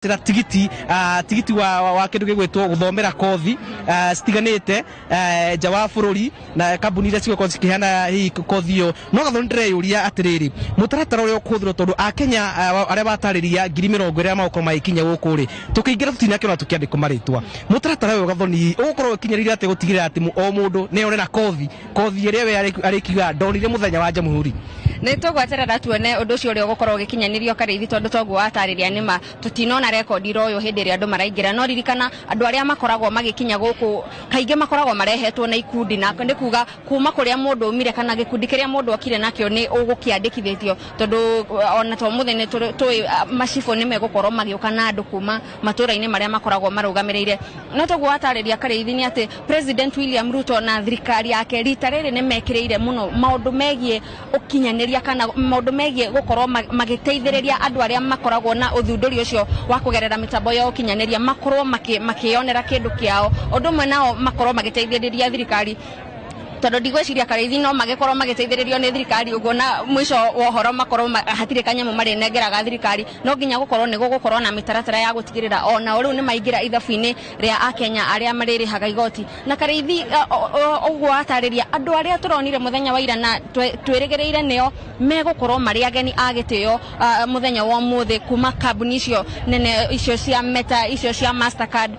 tigiti wa kindu gigwitwo guthomera kothi stiganite nja wa bururi na kambuni iria cigoko cikihana hi kothi yo no gatho ndireyuria atiriri mutaratara uria ukuthirwo tondu akenya aria batariria 70,000 iria magoko maikinya guku ri tukiingira tutina kira tukiandika maritwa mutaratara uyu gathoni ugukorwo ikinyirira ati gutigirira ati o mundu ne ore na kothi iria we arikiga ndonire muthenya wa Jamhuri ne tugwaterera tuone undu ucio uri ugukorwo ugikinyanirio karithi tondu togu watariria nima tutinona record royo hindi ria andu maraingira no ririkana andu aria makoragwo magikinya guku kainge makoragwo marehetwo na ikundi na ndi kuga kuma kuria mundu umire kana gikundi kiria mundu akire nakio ni ugukiandikithitio tondu ona to muthene tui macifo ni megukorwo magioka na andu kuma matura-ini maria makoragwo marugamireire no togu watariria karithi ni ati President William Ruto na thirikari yake rita riri ni mekireire muno maundu megie ukinyaniria kana maundu megie gukorwo magiteithiriria andu aria makoragwo na uthunduri ucio wa kugerera mitambo ya ukinyaniria makorwo makionera kindu kiao undu mwe nao makorwo magiteithiriria thirikari tondu ndigweciria karithi no magikorwo magiteithiririo ni thirikari ugo na mwisho wa horo makorwo hatire kanyamu mari negeraga thirikari no nginya gukorwo ni gukorwo na mitaratara ya gutigirira ona riu ni maingira ithabu-ini ria akenya aria maririhaga igoti na karithi ugo atariria andu aria turonire muthenya wa ira na twirigireire neo megukorwo mari ageni agitio muthenya wa muthe kuma kambuni icio nene icio cia Meta icio cia Mastercard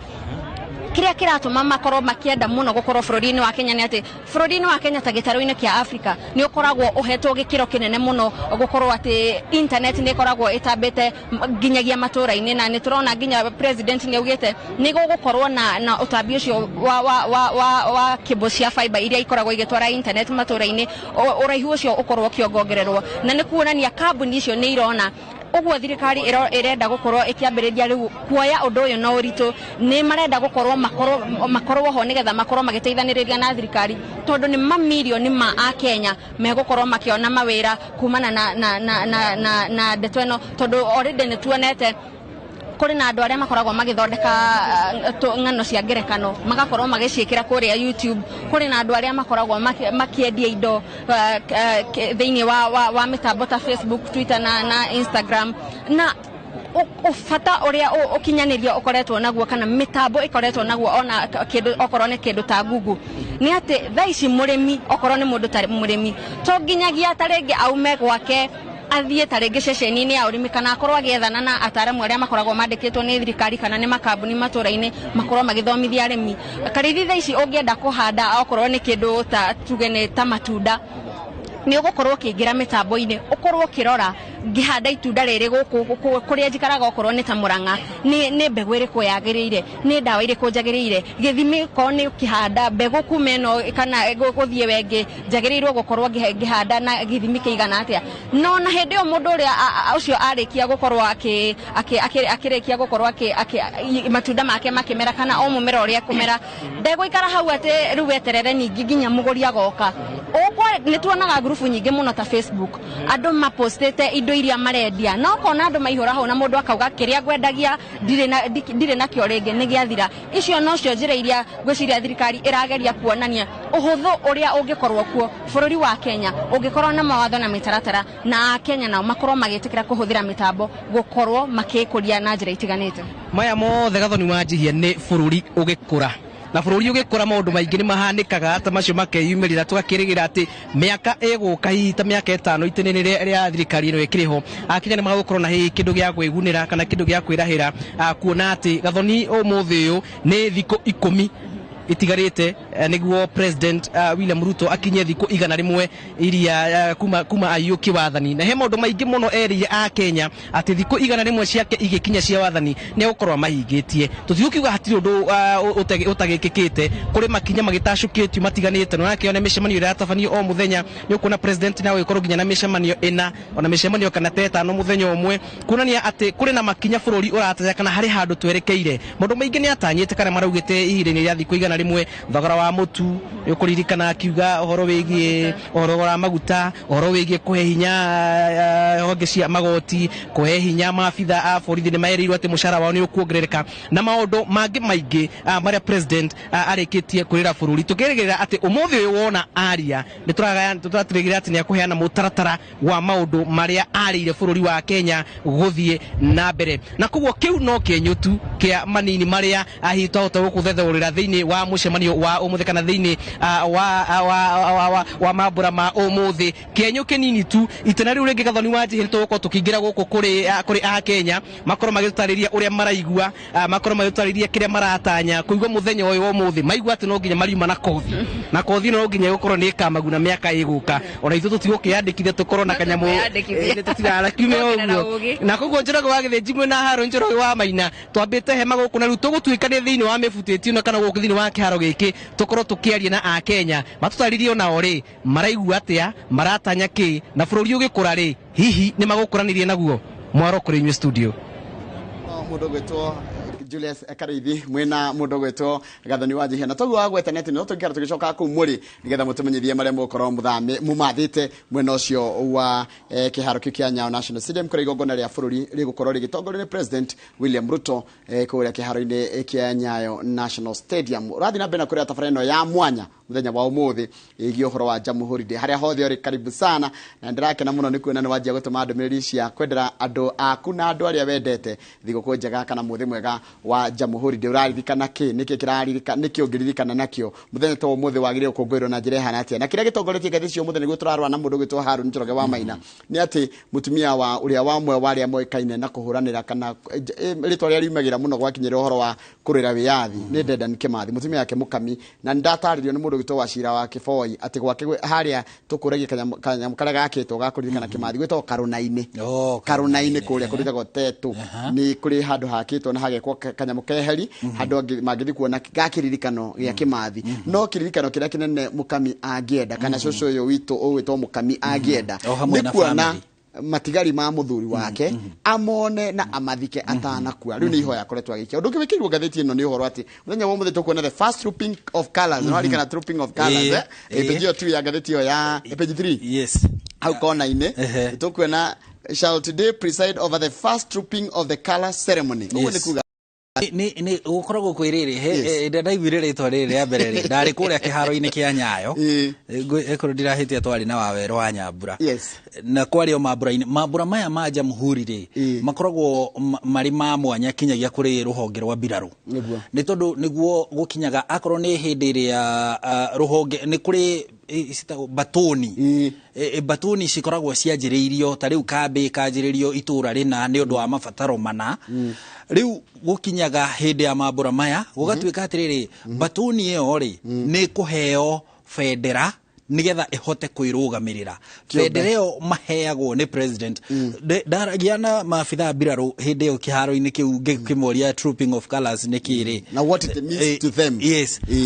kiria kiratuma makorwo makienda muno gukorwo bururi-ini wa Kenya ni ati bururi-ini wa Kenya ta gitaru-ini kia Africa ni ukoragwo uhetwo gikiro kinene muno gukorwo ati internet ni ikoragwo itambite nginyagia matura-ini na ni turona nginya president ni augite ni gukorwo na utambi ucio wa cable cia fiber iria ikoragwo igitwara internet matura-ini uraihu ucio ukorwo kiongongererwo na ni kuonania kambuni icio ni irona uguo thirikari irenda gukorwo ikiambiriria riu kuoya undu uyu no uritu ni marenda gukorwo makorwo ho nigetha makorwo magiteithaniriria na thirikari tondu ni mamilioni ma akenya megukorwo makiona mawira kumana na ndeto ino tondu already ni tuonete kuri na andu aria makoragwo magithondeka ng'ano cia ngerekano magakorwo magiciikira kuria YouTube kuri na andu aria makoragwo makiendia indo thiini wa mitambo ta Facebook, Twitter na Instagram na ufata uria ukinyanirio ukoretwo naguo kana mitambo ikoretwo naguo ona kindu okorwo ni kindu ta Google ni ati thaici murimi okorwo ni mundu ta murimi to nginyagia taringi aume gwake athie taringi ceceni-ini ya urimi kana akorwo agiethana na ataramu aria makoragwo mandikitwo ni thirikari kana ni makambuni matura-ini makorwo magithomithia arimi karithi thaici ungienda kuhanda okorwo ni kindu ta tugene ta matunda ni ugukorwo kiingira mitambo-ini ukorwo kirora ngihanda itunda riri guku kuria njikaraga okorwo ni ta Murang'a ni mbegu iriku yagiriire ni ndawa iriku njagiriire githimi ko ni kihanda mbegu kumeno kana guthie wengi njagiriirwo gukorwo ngihanda na githimi kiigana atia no na hindi o mundu uria ucio arikia gukorwo akirikia gukorwo matunda make makimera kana o mumera uria kumera ndegwikara hau ati riu weterere ningi nginya muguri agoka uguo ni tuonaga grupu nyingi muno ta Facebook andu mapostete indo iria marendia no kona andu maihura ho na mundu akauga kiria gwendagia ndire na kio ringi ni giathira icio no cio njira iria gwiciria thirikari irageria kuonania uhuthu uria ungikorwo kuo bururi wa Kenya ungikorwo na mawatho na mitaratara na Kenya nao makorwo magitikira kuhuthira mitambo gukorwo makikuria na njira itiganite maya mothe gathoni wanjihia ni bururi ugikura na bururi ugikora maundu maingi ni mahanikaga ata macio makeyumirira tugakirigira ati miaka eguka hita miaka 5 itinini ria thirikari ino ikiriho akinya ni magagukorwo na hi kindu gia kwigunira kana kindu gia kwirahira kuona ati gathoni umuthi uyu ni thiko 10 itigarite niguo President William Ruto akinye thiko 101 iria kuma ayuki wathani na he maundu maingi muno erire a Kenya ati thiko 101 ciake igikinya cia wathani ni gukorwa mahingitie tutigukiuga hatiri undu utagikikite kuri makinya magitacukitio matiganite no nake ona mishemanio ira tafanio o muthenya ni ukuna president nawe ikorwo ginya na mishemanio ina ona mishemanio kana teta no muthenya umwe kunania ati kuri na makinya bururi urataya kana hari handu twerekeire maundu maingi ni atanyite kana maraugite ihinda-ini ria thiko 100 rimwe thogora wa mutu ukuririkana akiuga uhoro wigie uhoro wa maguta uhoro wigie kuhe hinya honge cia magoti kuhe hinya maabitha a borithi ni maerirwo ati mushara wao ni ukuongerereka na maundu mangi maingi maria president arikitie kurira bururi tukiregerera ati umuthi uyu wona aria ni turatirigira ati ni akuheana mutaratara wa maundu maria arire bururi wa Kenya guthie na mbere na koguo kiu no kienyutu kia manini maria ahita hota gukuthetherera thiini wa mucemanio wa umuthi kana thiini wa mabura ma umuthi kienyu kinini tu itena riu ringi gathoni wa njihiri tuguko tukingira guku kuri a Kenya makoro magitariria uria maraigua makoro magitariria kiria maratanya kuigwa muthenya uyu wa umuthi maigua ati no nginya mariuma na kothi no nginya gukorwo ni kamaguna miaka iguka ona ithu tutigukiandikithia tukorwo na kanyamu tutirara kiume uguo na koguo njoroge wa githiji mwe na haro njoroge wa maina twambite hema guku na riu tugutuika ni thiini wa mifutitio na kana guku thiini wa kiharo giki tukorwo tukiaria na a Kenya matutaririe ona ori maraigua atia maratanya ki na bururi ugikura ri hihi ni magukuranirie naguo mwaro kuri nywe studio mudogeto Julius Karithi mwena mudogeto gathoni wa njihia na togu wa gwetanete no tugikara tugicoka ku muri nigetha mutumenyithie maria mukoro muthame mumathite mwena ucio wa kiharo kia Nyayo National Stadium kuri igongona ria bururi rigukorwo rigitongorio ni President William Ruto kuria kiharo-ini kia Nyayo National Stadium rathi na bena kuria tafareno ya mwanya muthenya wa umuthi igi uhoro wa Jamhuri Day haria hothe uri karibu sana na ndirakena muno ni kuona ni wajia gutuma ndumiriri cia kwendera andu aku na andu aria wendete thiguku njega kana muthi mwega wa Jamhuri Day uraririkana ki niki kiraririka niki ungiririkana nakio muthenya to umuthi wagire kungwirwo na njira hana atia na kiria gitongoretie ngathi cio muthenya guturarwa na mundu gitwa Harun Njoroge wa Maina ni ati mutumia wa uria wamwe waria moikaine na kuhuranira kana ritwa ria riumagira muno gwakinyira uhoro wa kurira wiyathi ni Dedan Kimathi mutumia yake mukami na ndataririo ni mundu gitwa wacira wa Kiboi ati gwake haria tukuragie kanyam karia gakitwo gakuririkana Kimathi gwitwo Karunaini kuria kuritagwo Tetu ni kuri handu hakitwo na hagekwo kanyamu keheri handu magithi kuona gakiririkano gia Kimathi no kiririkano kiria kinene mukami angienda kana cucu uyu witu ugwitwo mukami angienda ni kuona matigari ma muthuri wake amone na amathike atanakua riu ni ihoya koretwa gikia undu kibikirwo gatheti ino ni uhoro ati muthenya wa muthi tukuona the first trooping of colors no ari kana trooping of colors epejio tu ya gatheti yo ya page 3 yes au kona ine tukuona shall today preside over the first trooping of the color ceremony ni ukoragwo kwiriri ndaiguire ritwa riri ria mbere ri ndari kuria kiharo-ini kia Nyayo ekoro ndirahitia twari na waweru wa Nyambura na kwario mambura maya ma Jamhuri ri makoragwo mari ma mwanya kinyagia kuri ruhonge rwa mbiraru ni tondu niguo gukinyaga akorwo ni hindi ria ruhonge ni kuri batoni batoni cikoragwo cianjiriirio ta riu kambi kanjiriirio itura rina ni undu wa mabataro mana riu gukinyaga hindi ya mambura maya gugatuika atiriri batoni iyo ri ni kuheo federa nigetha ihote kwirugamirira federa iyo maheagwo ni president ndaragia na maabitha mbiraru hindi iyo kiharo-ini kiu ngikimoria trooping of colors ni kiri na what it means to them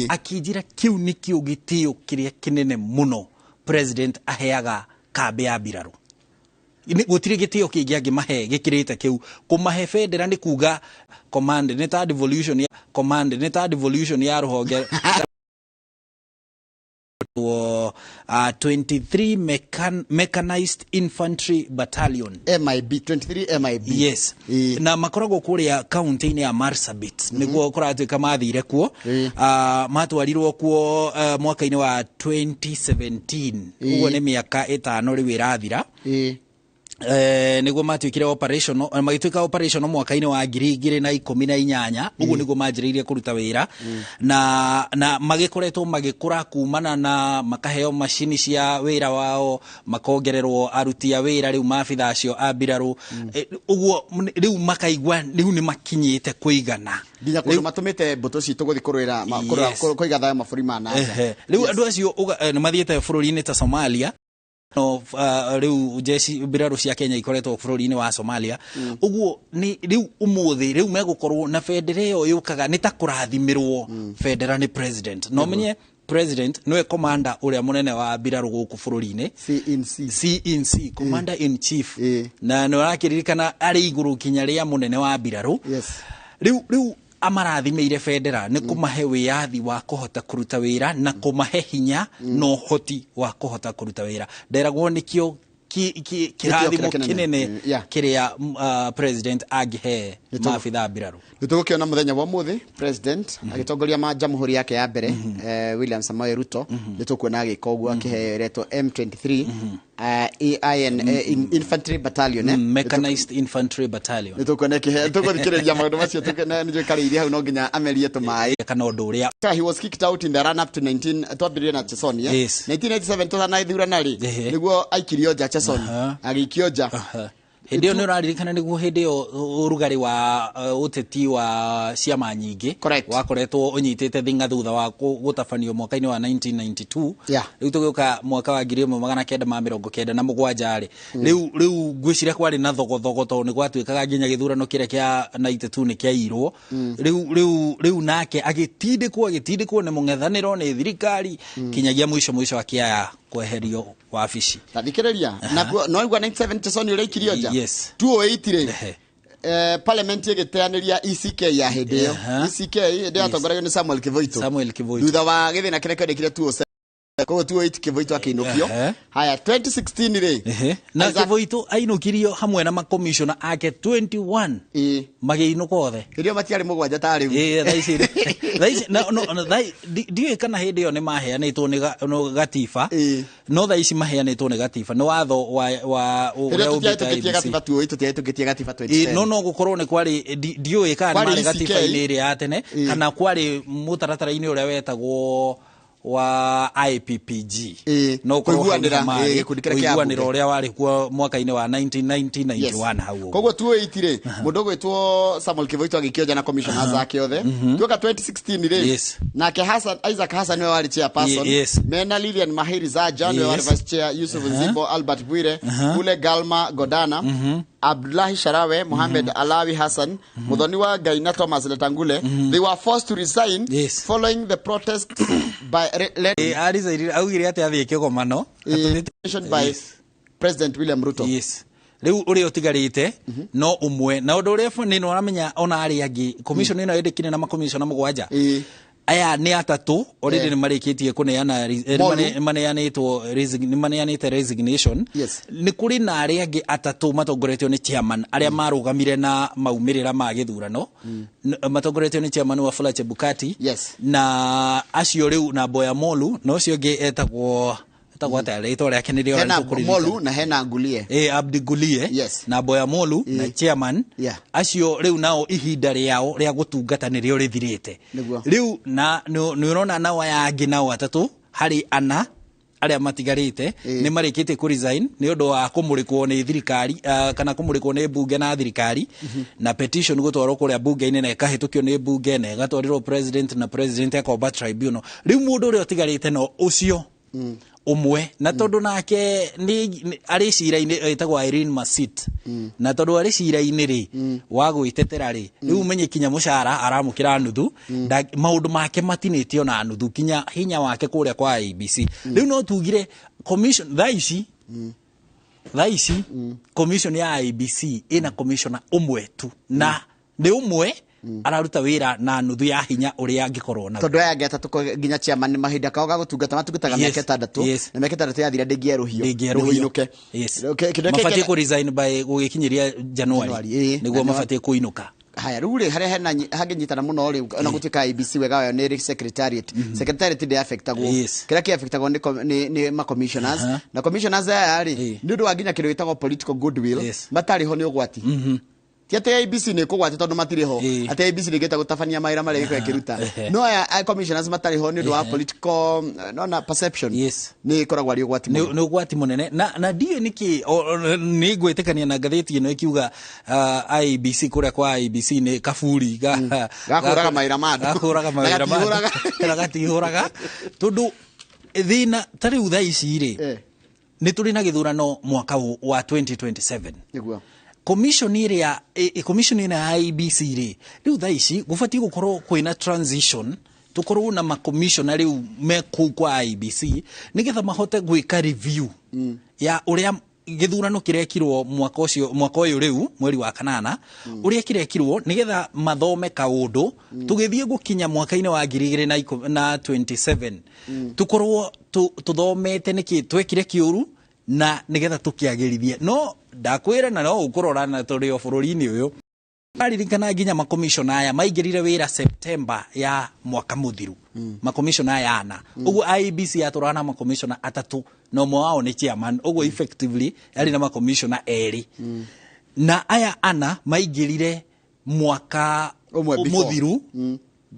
akinjira kiu nikio gitio kiria kinene muno president aheaga kambi ya mbiraru gutiri gitio kingi angimahe gikirite kiu kumahe federa ni kuga command ni ta devolution ya ruhonge 23 mechanized infantry battalion MIB 23 MIB yes na makoragwo kuria county-ini ya Marsabit niguo kuratuika mathire kuo matwarirwo kuo mwaka-ini wa 2017 ugo ni miaka 5 riu irathira niguo matuikire operation magituika operation mwaka-ini wa 2018 uguo niguo manjiriirie kuruta wira na magikoretwo magikura kumana na makaheo machine cia wira wao makongererwo aruti a wira riu maabitha acio a mbiraru uguo riu makaigwa riu ni makinyite kuigana nginya kundu matumite mbuto citu guthi kurwira kuiga thayo maburi mana riu andu acio ni mathiete bururi-ini ta Somalia no riu jeshi mbiraru cia Kenya ikoretwo bururi-ini wa Somalia uguo ni riu umuthi riu megukorwo na federa iyo yukaga ni ta kurathimirwo federa ni president no menye president no commander uria munene wa mbiraru guku bururi-ini CNC commander in chief na no rakiririkana ari iguru kinya ria munene wa mbiraru riu amarathimeire federa ni kumahe wiyathi wa kuhota kuruta wira na kumahe hinya no hoti wa kuhota kuruta wira nderagwo nikio kirathimo kinene kiria president agihe mafitha biraru nitugukiona muthenya wa muthi president agitongoria ma jamhuri yake ya mbere William Samoei Ruto nitukuona agikoguo akihe reto M23 infantry battalion mechanized infantry battalion nitukuona kihe tuguthikiriria maundu macio tukena nijwe kariria hau no nginya amerie tumai kana undu uria he was kicked out in the run up to 19 na Chesoni 1987 twana ithurana ri niguo aikirio nja Chesoni agikio nja Hidio ni uraririkana niguo hidio urugari wa uteti wa ciama nyingi wakoretwo unyitite thinga thutha wa gutafanio mwaka-ini wa 1992 riu tugiuka mwaka wa 1997 ri riu ngwiciria kwari na thogothogo to ni gwatuikaga nginya githurano kiria kia 92 ni kiairwo riu nake agitindikwo ni mung'ethaniro ni thirikari kinyagia mwisho wa kiaya kweherio wabici thikiriria no igwa 97 Chesoni ule ikirio nja 208 parliament igiteaniria ECK ya hindio ECK ndio atongoragio ni Samuel Kivoito thutha wa githina kiria kiendekire 207 kwa 208 Kivoito akinukio haya 2016 ri na Kivoito ainukirio hamwe na ma commissioner ake 21 magiinuka othe irio matiari mugwanja tari thaisi ndiye kana hindi yo ni maheanitwo ni gatiba no thaisi maheanitwo ni gatiba ni watho wa tukitie gatiba 27 no gukorwo ni kwari ndiye kana mari gatiba ini ri ya tene kana kwari mutaratara-ini uria wetagwo wa IPPG no kuiguanira uria wari kuo mwaka-ini wa 1991 hau koguo 208 ri mundu gwitwo Samuel Kivoito agikioja na commissioners ake othe tuoka 2016 ri nake Isaac Hassan we wari chairperson Mena Lilian Mahiri Zaja we wari vice chair Yusuf Nzibo Albert Bwire Kule Galma Godana Abdullahi Sharawe Mohamed Alawi Hassan Muthoni wa Gaina Thomas Letangule they were forced to resign following the protest by augire ati athike gomano by President William Ruto riu uri utigarite no umwe na undu uri ni no ramenya ona ari angi commission ino yendekine na ma commissioner mugwanja aya ni atatu already ni marikitie kuneana maneanite resignation ni kuri na ari angi atatu matongoretio ni chairman aria marugamire na maumirira ma githurano matongoretio ni chairman wa Fula Chebukati na acio riu na Boya Molu no cio ngi etagwo rito ria kenirio ora tukuri Molu na hena Ngulie Abdi Gulie na Boya Molu na chairman acio riu nao ihinda riao ria gutungata nirio rithirite riu na ni urona na waya angi nao atatu hari ana aria matigarite ni marikite ku resign ni undu wa kumurikwo ni thirikari kana kumurikwo ni bunge na thirikari na petition gutwarwo kuria bunge-ini na ikahitukio ni bunge na igatwarirwo president na president akomba tribunal riu mundu uri utigarite no ucio umwe na tondu nake ni ari cira-ini etagwa Irene Masit na tondu ari cira-ini ri wa gwitetera ri riu menye kinya mushara aramukira nuthu maundu make matinitio na nuthu kinya hinya wake kuria kwa IBC riu no tugire commission thaici commission ya IBC ina commissioner umwe tu na ni umwe araruta wira na nuthu ya hinya uria angikorwo na tondu aya ngeta tuko ginya chairman mahinda kao ga gutungata matungataga miaka 6 na miaka 6 yathira ndingieruhio inuke mafatie ku resign by gugikinyiria January niguo mafatie kuinuka haya ruri hare hena hagenyitana muno ri ona gutika IBC wega wayo ni secretariat de affectagwo kira ki affectagwo ni ma commissioners na commissioners aya ri ndu wa ginya kiru itagwo political goodwill matari ho ni ugwati tiate IBC ni kugwate tondu matiri ho ate IBC ni geta gutafania maira mare giko kiruta no ya commissioners matari ho ni wa political na perception ni koragwo ari ugwati ni ugwati munene na die niki ni gwetekania na gatheti ino ikiuga IBC kuria kwa IBC ni kaburi gakuraga maira madu gatihuraga tondu thina tari utha ici ri ni turi na githurano mwaka wa 2027 niguo commission area commission ina IBC ri riu thaici gufati gukorwo kwina transition tukorwo na ma commissioner riu me ku kwa IBC nigetha mahote gwika review ya uria githurano kirekirwo mwaka uyu riu mweri wa kanana uria kirekirwo nigetha mathome kaundu tugithie gukinya mwaka-ini wa 2027 tukorwo tuthomete niki twekire kiuru na nigetha tukiagirithie no ndakwira na no ukurora na turi o bururi-ini uyu aririkana nginya makomishona aya maingirire wira September ya mwaka muthiru makomishona aya ana ugu IBC aturana makomishona 3 no mwe wao ni chairman ugu effectively ari na makomishona eri na aya ana maingirire mwaka muthiru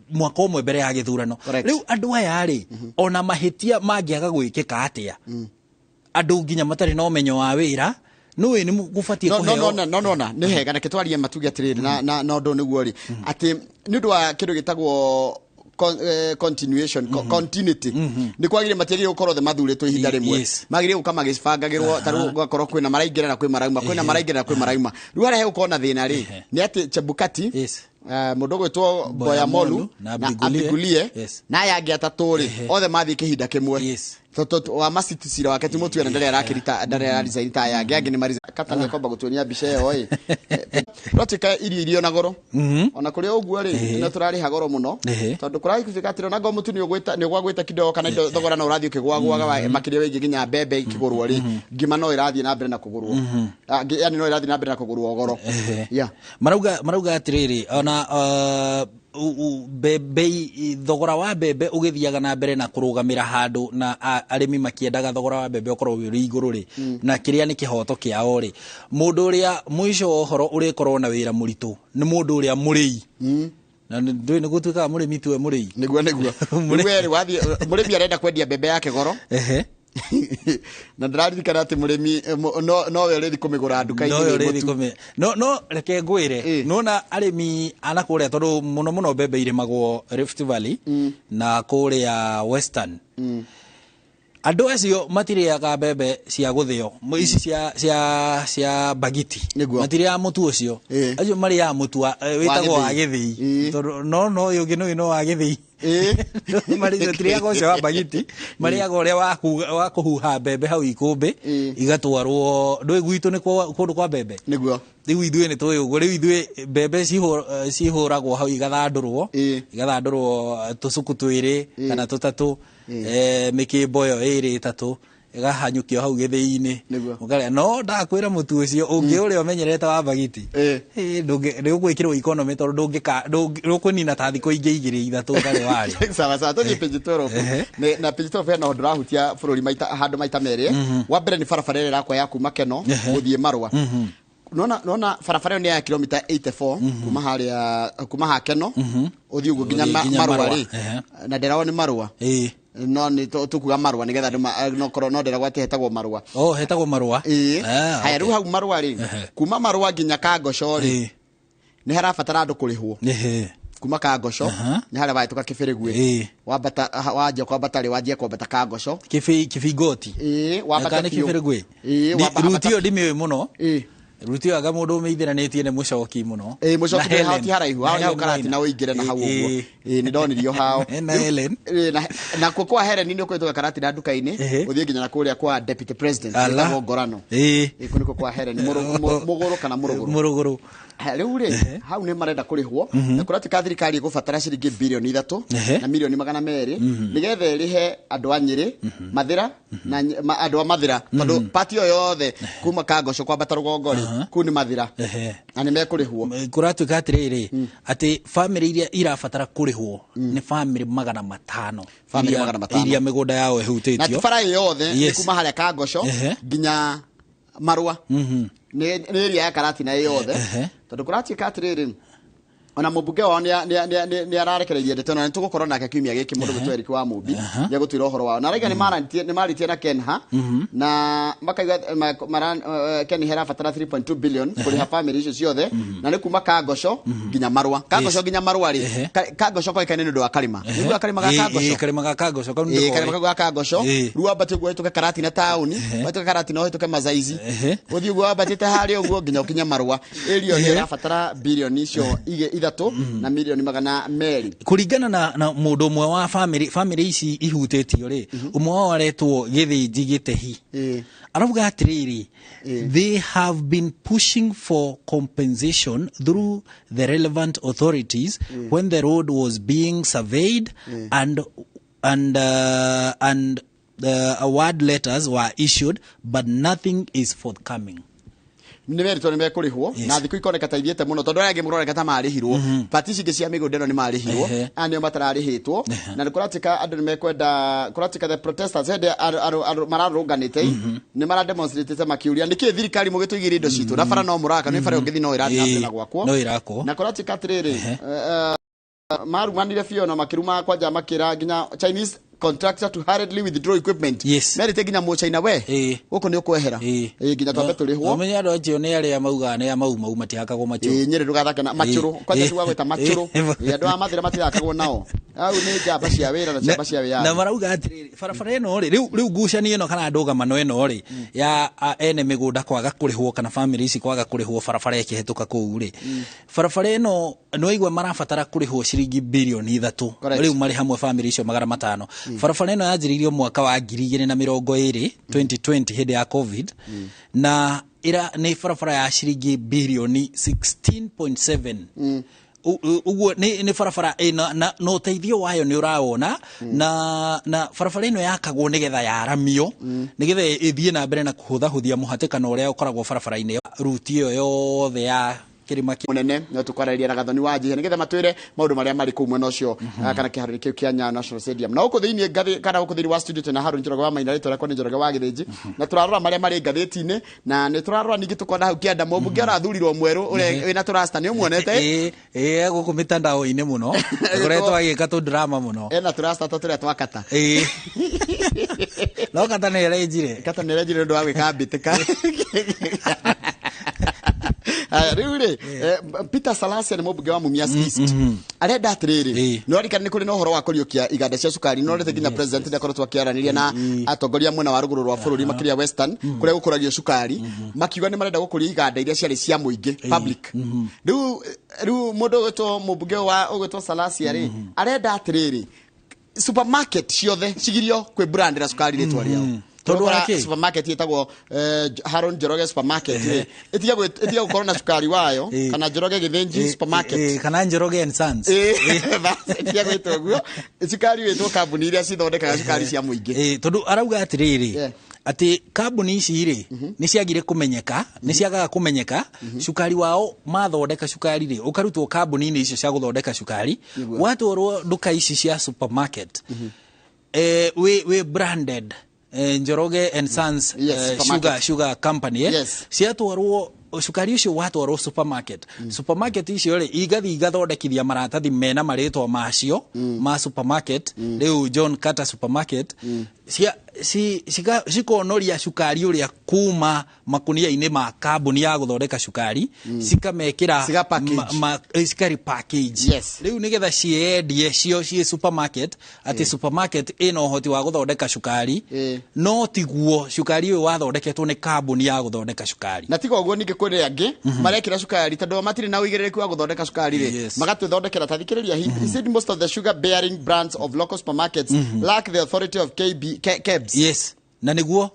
mwaka umwe mbere ya githurano riu andu aya ri ona mahitia mangiaga gwikika atia andu nginya matari no menyo wa wira no ni gufatie kuheo no ni hega na kitwarie matugi atiriri na ndo niguo ri ati ni ndu wa kindu gitagwo continuation continuity ni kwagire matiagire gukorwo the mathuritwo ihinda rimwe magire gukama gicibangagirwo taru gukorwo kwina maraingire na kwina maraima riu ara he gukorwo na thina ri ni ati Chebukati mundu gwitwo Boya Molu na Abigulie na yangi atatu ri othe mathi kihinda kimwe wa masitisira wake timutu na ndare arakirita ndare arizaini ta yangi ni mariza katana komba gutunia bice yo oi rotika irio na goro ona kuri oguo ri no turari hagoro muno tondu kurai kufika tiro na gomutu ni ugwita ni gwagwita kidogo kana thogora na urathi ukigwagwaga makiria wingi nginya mbembe ikigurwo ri ngima no irathi na mbere na kugurwo yani no irathi na mbere na kugurwo goro marauga atiriri ona bebe thogora wa bebe ugithiaga na mbere na kurugamira handu na arimi makiendaga thogora wa bebe ukorwo wi iguru ri na kiria ni kihoto kiao ri mundu uria mwisho ohoro uri korwo na wira muritu ni mundu uria murei na ndoi ni gutuika murimi tuwe murei niguo weri wathi murimi arenda kwendia bebe yake goro na ndaririkana ati murimi no we rethi kumigura nduka-ini no reke ngwire nona arimi anakuria tondu muno bebe irimagwo Rift Valley na kuria Western andu acio matiriaga bebe cia guthio ici cia bagiti matiria mutu ucio acio mari ya mutu witagwo wa githii no yugi no wa githii mari tiria gocio wa bagiti mari ya gore wa kuhuha bebe hau ikumbi igatwarwo ndwe gwitu ni kundu kwa bebe niguo riu ithue ni tuyu riu ithue bebe cihuragwo hau igathandurwo tucuku twiri kana tutatu mikimbo yo iri tatu igahanyukio hau githii-ini ugaria no ndakwira mutu ucio ungi uri omenyerete wa bagiti ndugwikirwo economy tondu ndungikunina ta thiko ingi igiri ithatu ngari wari sawa tuthi page 12 na page 12 no ndirahutia bururi handu maita meri wa mbere ni barabara ira yakwa ya kuma Keno guthie Marua nona barabara ni ya kilomita 84 kuma ha Keno uthie uguo nginya Marua ri na ndirawo ni Marua no ni tukuga Marua nigetha no korwo no ndira gwate hetagwo Marua hetagwo Marua haya riu hau Marua ri kuma Marua nginya Kangosho ri ni harabatara andu kurihwo kuma Kangosho ni haria waituka Kibirigwe wambata wajia kwambata ri wajia kwambata Kangosho Kibigoti wambata Kibirigwe rutio ndimi muno rutio aga mundu meithiranetie ne mucoki muno mucoki ni hauti haraihu hau karati na uingire na hau uguo ni ndonirio hao na Helen na kwa Helen ni ukwituka karati na nduka-ini uthie nginya na kuria kwa deputy president kwa Ngorano kuniko kwa Helen muguru kana muruguru riu ri hau ni marenda kurihwo na kuratika thirikari igubatara ciringi bilioni 3 na milioni 200 nigetha irihe andu a Nyeri Mathira na andu a Mathira tondu pati yo yothe kuma Kangosho kwambata rugongori kuni Mathira na ni mekurihwo kuratuika atiriri ati family iria irabatara kurihwo ni family 500 iria migunda yao ihutitio na bara yothe kuma haria Kangosho nginya Marua ni area ya karati na yothe tondu kuratuika atiriri ona mubunge wao ni ararekereirie ndete na tugukorwo nake kiumia giki mundu gitwe Eric wa Mumbi ya gutwira uhoro wao na raiga ni maritie na Kenha na makaiga Ken hera fatara 3.2 billion kuri ha family icio ciothe na ni kuma Kangosho nginya Marua Kangosho nginya Marua ri Kangosho kwa ikane ndu wa Karima nigua Karima ga Kangosho Karima ga Kangosho kwa ndu Karima ga Kangosho ruwa bati gwetuka karati na tauni batuka karati no hituke Mazaizi uthi gwa batite hari uguo nginya ukinya Marua area ni hera fatara billion icio 3 na milioni 200 kuringana na mundu mwe wa family ici ihutĩtio ri umwe wao aretwo githĩnji gĩtehi arauga atiriri they have been pushing for compensation through the relevant authorities when the road was being surveyed and award letters were issued but nothing is forthcoming. Nimerito ni mekurihwo na thiku ikoneka ta ithiete muno tondu age muroreka ta marihirwo patisi ngi cia migunda no ni marihirwo anio matararihitwo na nikuratika andu ni mekwenda kuratika the protesters hende mararunganite ni mara demonstrate makiuria niki thirikari mugituigire indo citu na bara no muraka ni bara ungithi no irathi na gwakwo no irako na kuratika atiriri marumanire fio na makiruma kwanja makira nginya Chinese contractor to hurriedly withdraw equipment. Yes. Meri tegina mo China we. Uko ni ukwehera. Nginya twambe turihwo. Omenya ndo acio ni aria mauga ni mau matiakagwo machuru. Nyeri rugathaka na machuru. Kwaje tuwa gweta machuru. Andu a mathira matiakagwo nao. Au ni njamba cia wira na njamba cia wira. Na marauga atiri barabara eno ri riu ngucani eno kana ndugamano eno ri ya ene migunda kwaga kurihwo kana family ici kwaga kurihwo barabara ikihituka kuu ri. Barabara eno no igwe marabatara kurihwo ciringi bilioni 3. Riu mari hamwe family icio 500. Barabara eno yanjiririo mwaka wa 2020 2020 hede ya covid na ira ni barabara ya ciringi bilioni 16.7 uguo ni barabara ina no teithio wayo ni urawona na barabara ino yakagwo nigetha yaramio nigetha ithie na mbere na kuhuthahuthia muhatikano uria ukoragwo barabara-ini ruti iyo yothe ya kirima munene no tukwarĩria na Gathoni wa Njihia nigetha matwire maundu maria mari kuu mwena ucio kana kiharĩrĩrio kiu kia Nyayo National Stadium na uko thiini ngathi kana uko thiini wa studio tena Harun Njoroge wa Maina ritwa rĩakwa nĩ Njoroge wa Gĩthĩnji na turarora maria mari ngathĩti-inĩ na nĩ turarora ningi tukona hau kianda mũmbunge arathurirwo mwerũ ũrĩa wĩna turasta nĩ umuonete gũkũ mitandao-inĩ muno ngoretwo agĩka tu drama muno ena turasta tũrĩa twakata no kata nĩ erenjire ndu wa gwĩka mbĩtĩka Rĩu Peter Salasia ni mũmbunge wa Mumias East arenda atiriri no rikana nĩ kũrĩ na ũhoro wa kũriũkia iganda cia cukari no rĩte nginya president ndakoretwo akĩaranĩria na atongoria mwena wa rũgũrũ rwa bũrũri makĩria Western kũrĩa gũkũragio cukari makiuga nĩ marenda gũkũria iganda iria ciarĩ cia mũingĩ public rĩu mũndũ ũgwĩtwo mũmbunge wa ũgwĩtwo Salasia rĩ arenda atiriri supermarket ciothe cigirio kwĩ brand na cukari rĩtwa rĩao tondu supermarket yetagwo Harun Njoroge supermarket etiga gukorwo na cukari wayo kana Njoroge Gĩthĩnji supermarket kana Njoroge and Sons etiga gwetwo guo cukari wetwo kambuni iria cithondekaga cukari cia mũingĩ tondu arauga atiriri ati kambuni ici ri ni ciagire kumenyeka ni ciagaga kumenyeka cukari wao mathondeka cukari ri ukarutwo kambuni-inĩ icio cia guthondeka cukari watwarwo nduka ici cia supermarket we branded Njoroge and Sons sugar company ciatwarwo cukari ucio watwarwo supermarket icio ri igathi igathondekithia maratathi mena maritwa macio ma supermarket riu John Carter supermarket cikonoria cukari uria kuma makunia-inĩ ma kambuni ya guthondeka cukari cikamekira cikari package riu nigetha ciendie cio supermarket ati supermarket ina uhoti wa guthondeka cukari no tiguo cukari uyu wathondeketwo ni kambuni ya guthondeka cukari na tiga uguo ningi kuri angi marekira cukari tondu matiri na uigĩrĩrĩku wa guthondeka cukari ri magatwithondekera tathikĩrĩria he said most of the sugar bearing brands of local supermarkets lack the authority of KEBS na niguo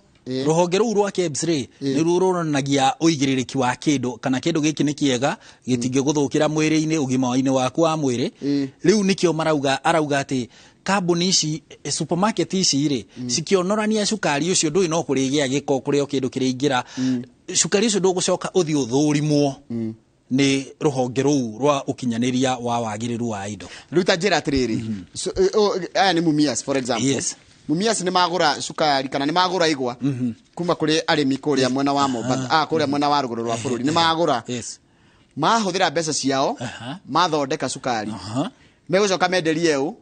ruhonge ruu rwa KEBS ri ni ruronanagia uigĩrĩrĩki wa kindu kana kindu giki ni kiega gitingĩguthũkĩra mwĩrĩ-inĩ ũgima-inĩ waku wa mwĩrĩ riu nikio arauga ati kambuni ici supermarket ici ri cikionorania cukari ucio ndui no kurĩgĩa gĩko kũrĩa kindu kĩrĩingĩra cukari ucio ndũgũcoka uthi ũthũrimwo ni ruhonge ruu rwa ukinyaniria wa wagĩrĩru wa indo ruta njĩra atiriri aya ni Mumias for example Mumias ni magura cukari kana ni magura igwa kuma kuri arimi kuria mwena wa Mombasa kuria mwena wa rũgũrũ rwa bũrũri ni magura mahũthĩra mbeca ciao mathondeka cukari megũcoka menderie u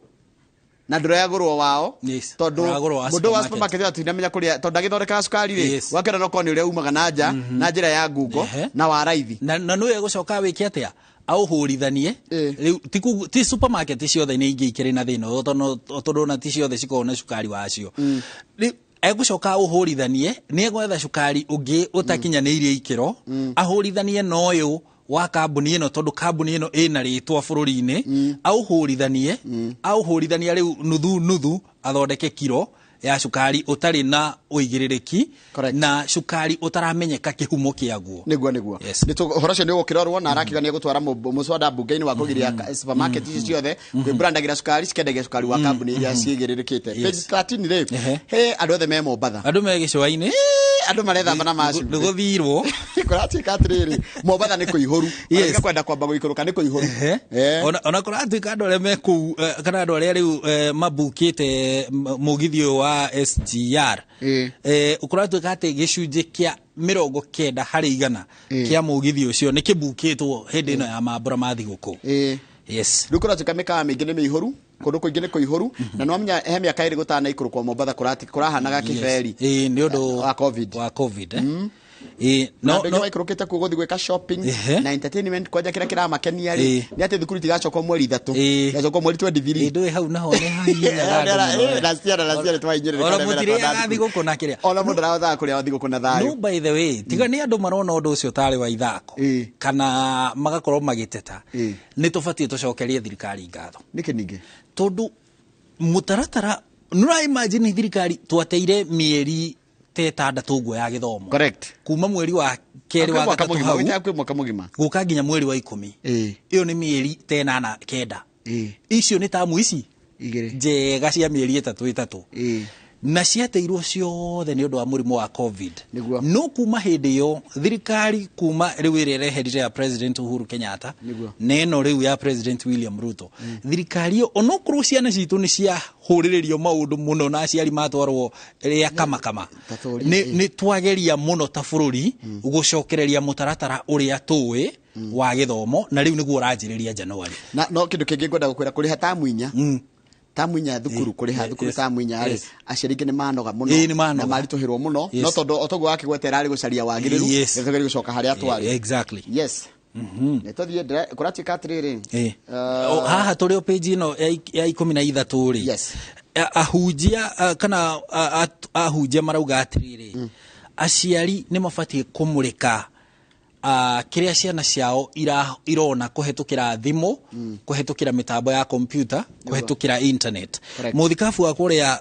na ndũragũrwo wao tondu mũndũ wa supermarket atinamenya kuria tondu agĩthondeka cukari ri wakera no koni uria umaga na njĩra ya ngungo na wa raithi na nũwe egũcoka wĩke atia auhurithanie ti supermarket ciothe ni ingi ikiri na thina tondu na ti ciothe cikoragwo na cukari wacio egũcoka auhurithanie ni egwetha cukari ungi utakinyanĩirie ikiro ahurithanie no uyu wa kambuni ino tondu kambuni ino ina ritwa bururi-ini auhurithanie riu nuthu athondeke kiro ya cukari utari na uigiririki na cukari utaramenyeka kihumo kiaguo niguo horo cio ni gukirorwo na arakiga ni gutwara muswada bunge-ini wa kugiria supermarket ici ciothe kwibrandagira cukari cikendagia cukari wa kambuni iria cigiririkite page 13 ri he andu othe me Mombatha andu me gicua-ini andu marethamba na macu ni guthirwo kuratuika atiriri Mombatha ni kuihuru arika kwenda kwamba guikuruka ni kuihuru ona kuratuika andu aria me kuu kana andu aria riu mabukite mugithio wa SGR ukuratuika ati gicunji kia 90 harĩ 100 kia mugithio ucio ni kibukitwo hindi ino ya mambura ma thiguku yes rukuratuika mikawa mingi ni miihuru kundu kuingi ni kuihuru na no amenya he miaka iri gutana ikuru kwa Mombatha kurahanaga kiberi ni undu wa covid no ikurukite ku guthi gwika shopping na entertainment kwaja kira kiramakenia ri ni ati thukuru tigacoka mweri 3 gacoka mweri 23 ndu hau naho ni haina na ciara twainjirire kana mutire agathi guku na kiria ona mundu raotha kuria wathi guku na thayo no by the way tiga ni andu marona undu ucio tari wa ithako kana magakorwo magiteta ni tubatie tucokerie thirikari ngatho niki ningi tondu mutaratara nura imagine thirikari twateire mieri tetandatu guo ya githomo correct kuma mweri wa keri wa gatatu hau mwaka mugima guka nginya mweri wa 10 iyo ni mieri 8 icio ni tamu ici igire njega cia mieri 3 na ciateirwo ciothe ni undu wa murimu wa covid no kuma hindi yo thirikari kuma riu ire reherire ya president Uhuru Kenyatta neno riu ya president William Ruto thirikari yo onokorwo ciana citu ni cia huriririo maundu muno na aciari matwarwo ria kama ni twageria muno ta bururi gucokereria mutaratara uria tuwi wa githomo na riu niguo uranjiriria January na no kindu kingi ngwenda gukwira kuri hatamuinya tamuinya thukuru kuri ha thukuru tamuinya ari aciringi ni manoga muno na marituhirwo muno no tondu otogu wake gwetera ari gucaria wagiriru ngetogeri gucoka hari atwari exactly yes netothie kuratuika atiriri haha turi o page ino ya 13 ri yes ahunjia kana ahunjia marauga atiriri aciari ni mabatie kumurika kiria ciana ciao irona kuhetukira thimu kuhetukira mitambo ya computer kuhetukira internet muthikafu wa kuria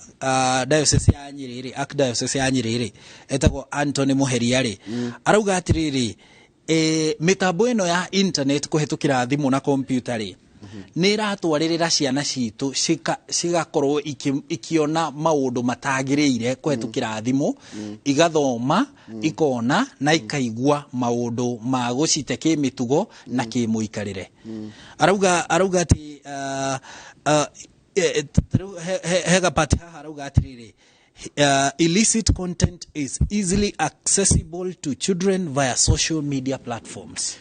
diocese ya Nyerere archdiocese ya Nyerere etagwo Anthony Muheriari arauga atiriri mitambo ino ya internet kuhetukira thimu na computer ri ni ratwaririra ciana citu cigakorwo ikiona maundu matagiriire kuhetukira thimu igathoma ikona na ikaigua maundu ma gucite kimitugo na kimuikarire arauga ati hega pati arauga atiriri illicit content is easily accessible to children via social media platforms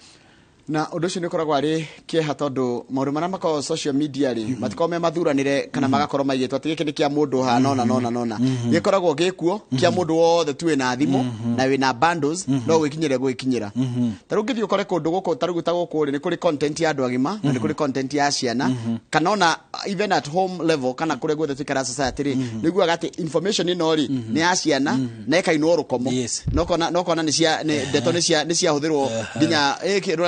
na undu ucio ni koragwo ari kieha tondu maundu maria makoragwo social media ri matiko me mathuranire kana magakorwo maigitwo ati giki ni kia mundu ha nona gikoragwo gikuo kia mundu wothe tu na thimu na wina bundles no gwikinyire gwikinyira taru ngithi ukore kundu guko taruguta guko ni kuri content ya andu agima na ni kuri content ya ciana kana ona even at home level kana kuri gwethe tukara society ri niguo agati information ino ri ni ya ciana na ikainwo rukomo no kona ni cia deto ni cia huthirwo nginya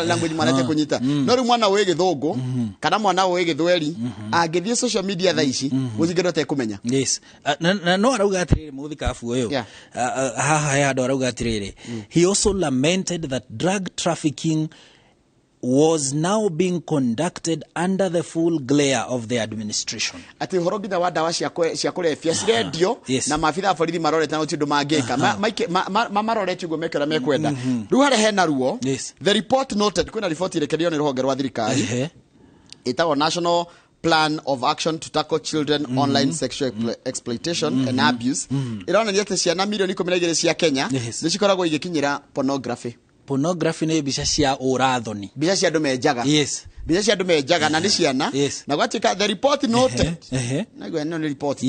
language mwanate kunyita no ri mwana we githungu kana mwana we githweri angithie social media tha ici muthingiro te kumenya yes na no arauga atiriri muthikafu uyu haha ya andu arauga atiriri he also lamented that drug trafficking was now being conducted under the full glare of the administration. Ati horo nginya wa dawa cia kurefia cirendio na maabitha borithi marorete na utindu mangika marorete uguo mekera mekwenda riu hare hena ruo the report noted kuna report irekerio ni ruhonge rwa thirikari itawa National Plan of Action to Tackle Children Online Sexual Exploitation and Abuse irona ni ati ciana milioni 12 cia Kenya ni cikoragwo igikinyira pornography ni bica cia urathoni bica cia andu menjaga bica cia andu menjaga na ni ciana na gwatika the report noted nago no report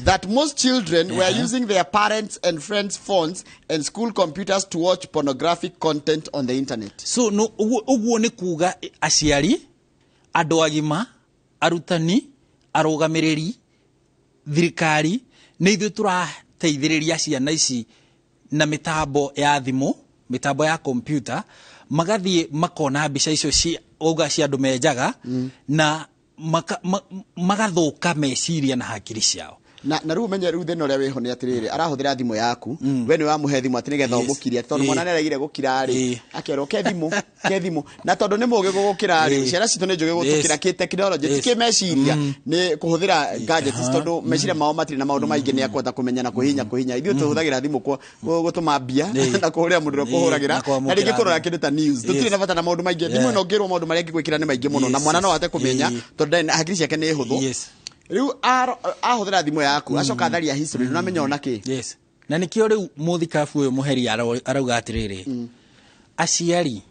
that most children were using their parents and friends phones and school computers to watch pornographic content on the internet. So no uguo ni kuga aciari andu agima arutani arugamiriri thirikari ni ithu turateithiriria ciana ici na mitambo ya thimu mitambo ya computer magathie makona mbica icio cia uga cia andu menjaga na magathuka meciria na hakiri ciao na riu menye riu thina uria wiho ni atiriri arahuthira thimu yaku we ni wamuhe thimu ati nigetha umukiria tondu mwana neraigire gukira ri akerwo ke thimu na tondu ni mugi gukira ri ciana citu ni njugi gutukira ki technology tiki meciria ni kuhuthira gadgets tondu meciria mao matiri na maundu maingi ni akwenda kumenya na kuhinya ithu tuhuthagira thimu gutuma mbia na kuhuria mundu kuhuragira na ringi kurora kindu ta news tutire na bata na maundu maingi thimu no ngirwo maundu maria ngigwikira ni maingi muno na mwana no ate kumenya tondu hakiri ciake ni huthu riu ahuthira thimu yaku acoka tharia history namenya ona ki na nikio riu muthikabu uyu muheri arauga atiriri aciari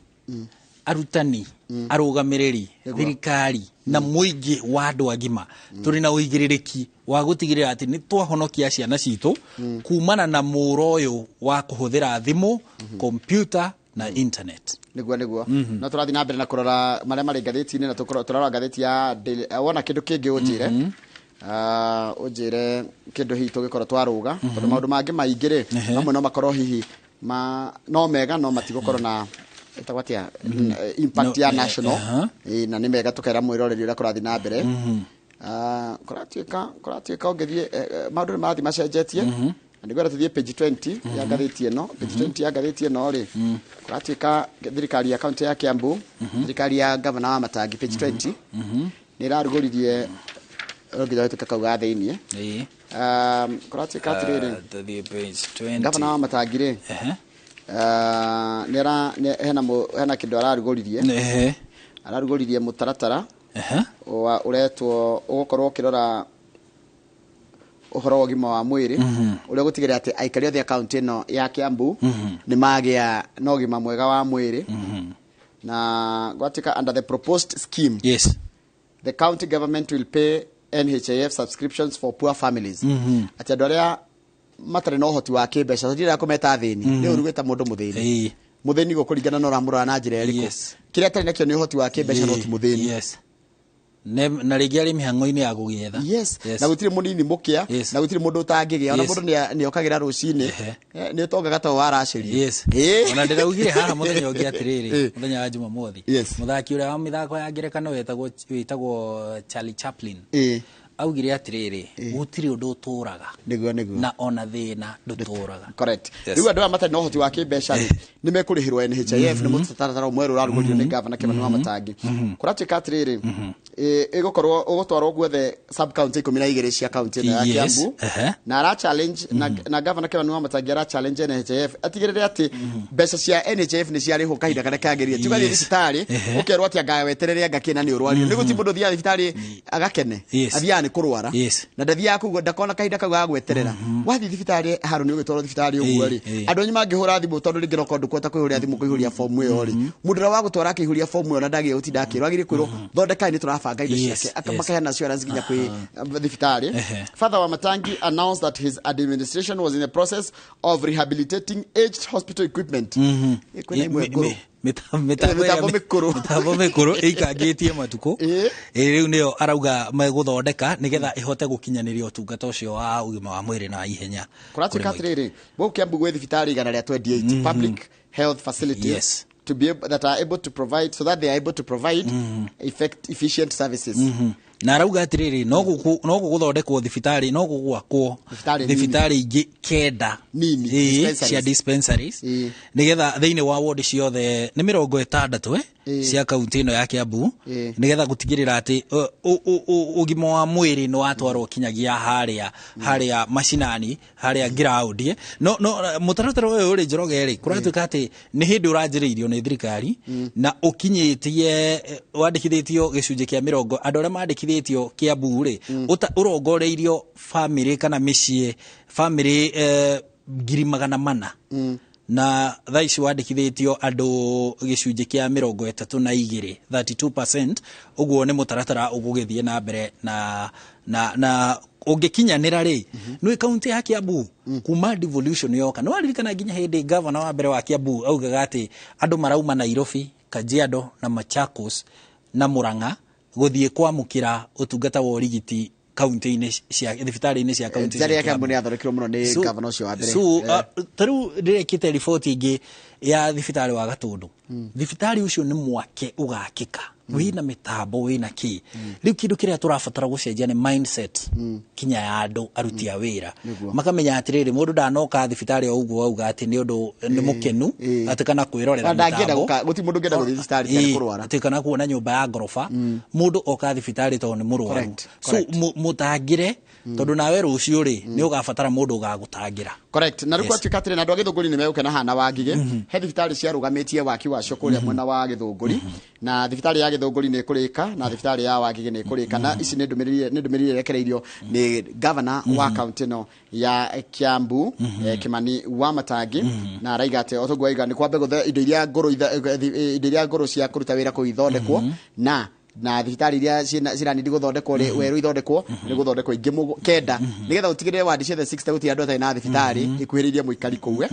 arutani arugamiriri thirikari na muingi wa andu agima turi na uigiririki wa gutigirira ati ni twahonokia ciana citu kumana na muro uyu wa kuhuthira thimu computer na internet niguo na turathi na mbere na kurora maria mari ngatheti-ini na turora ngatheti ya wona kindu kingi unjire unjire kindu hitu gikoro twaruga tondu maundu mangi maingire amwe no makoro hihi no mega no matigukorwo na etagwatia impact ya national na ni mega tukera mwiroreri uria kurathi na mbere kuratuika ungithie maundu marathi macenjetie ndigora tuthie page 20 ya gatheti eno page 20 ya gatheti eno ri kuratuika thirikari ya county ya Kiambu thirikari ya governor wa Matangi page 20 ni raruguririe oginya tukakauga thiini kuratuika atiriri page 20 governor wa Matangi ri hena kindu araruguririe mutaratara uretwo ugukorwo kirora uhoro wa gima wa mwiri uria gutigirira ati aikari othe account ino ya Kiambu ni magia no gima mwega wa mwiri na gwatika under the proposed scheme the county government will pay NHIF subscriptions for poor families ati andu aria matare no hoti wa kimbeca ndira kumeta thini ni urugita mundu muthini gukuringana no ramura na njira eriko kiria tari nakio ni hoti wa kimbeca no ti muthini na rigi ari mihango-ini ya gugietha na gutire munini mukia na gutire mundu utangigia ona mundu ni okagira rucini ni utongaga ta waraciri ona ndiraugire haha muthenya ungi atiriri muthenya wa Jumamothi muthaki uria wa mithako ya ngerekano wetagwo Charlie Chaplin augire atiriri gutire undu uturaga niguo na ona thina nduturaga correct riu andu matari no hoti wa kimbeca ni mekurihirwo NHIF ni mutaratara mweru urarugurio ni governor Kevin wa Matangi kuratuika atiriri igukorwo ugutwarwo guothe sub county 12 cia county ya Kiambu na ara challenge na governor Kevin wa Matangi ara challenge NHIF atigirire ati mbeca cia NHIF ni cia riho kahinda kana kageria tiga thibitari ukerwo ati anga weterere anga kina ni urwari ni guti mundu thia thibitari agakene athia ni kurwara na ndathia ku ndakona kahinda kau gagweterera wathi thibitari haru ni ugitwaro thibitari uguo ri andu anyu mangihura thimu tondu ringi no kondu kwota kuhuria thimu kuihuria form iyo ri mundu wa gutwara kihuria form iyo na ndagi uti ndakirwo agire kwirwo thondeka ni turabanga indo ciake akamakaya assurance nginya kwi thibitari Father wa Matangi announced that his administration was in the process of rehabilitating aged hospital equipment mitambo mikuru ikangitie matuko riu nio arauga meguthondeka nigetha ihote gukinyaniria utungata ucio wa ugima wa mwiri na ihenya kuratuika atiriri bo Kiambu gwe thibitari igana ria 28 public health facilities to be that are able to provide so that they are able to provide efficient services na arauga atiriri no guguthondekwo thibitari no gugwakwo thibitari ingi kenda nini cia dispensaries nigetha thiini wa ward ciothe ni 60 cia kaunti ino ya Kiambu nigetha gutigirira ati ugima wa mwiri no atwarwo kinyagia haria macinani haria ground no mutaratara uyu uri Njoroge ri kuratuika ati ni hindi uranjiriirio ni thirikari na ukinyitie wandikithitio gicunji kia 40 andu aria mandikithitio Kiambu ri urongoreirio family kana micie family 400 na thaici wandikithitio andu gicunji kia 32 32% uguo ni mutaratara ugugithie na mbere na ungikinyanira ri no county ya Kiambu kuma devolution yoka no aririkana nginya hindi governor wa mbere wa Kiambu augaga ati andu marauma Nairobi Kajiado na Machakos na Murang'a guthie kwamukira utungata wa urigiti county-ini cia thibitari-ini cia county cia Kiambu ni athondekirwo muno ni governor ucio wa mbere so taru ndirekite report ingi ya thibitari wa Gatundu thibitari ucio ni mwake ugakika wina mitambo wina ki riu kindu kiria turabatara gucenjia ni mindset kinya ya andu aruti a wira makamenya atiriri mundu ndanoka thibitari o uguo auga ati ni undu ni mukenu ati kana kwirorera mitambo guti mundu ngenda guthi thibitari cia kurwara ati kana kuona nyumba ya ngorofa mundu oka thibitari to ni murwaru so mutangire tondu nawe rucio ri ni ugabatara mundu ugagutangira correct na ruko atikatire na andu a Githunguri ni megukena hana wangige he thibitari cia rugamitie waki wacio kuria mwena wa Githunguri na thibitari ya Githunguri ni kurika na thibitari ya wangige ni kurika na ici ni ndumirire rekereirio ni governor wa county no ya Kiambu Kimani wa Matangi na raigate otogwa iga ni kwambe guthe indo iria ngoro cia kuruta wira kuithondekwo na thibitari iria ciranindi guthondekwo weru ithondekwo ni guthondekwo ingi kenda nigetha utigirire wadi cia 60 guti andu atai na thibitari ikuhiririe muikari kuwe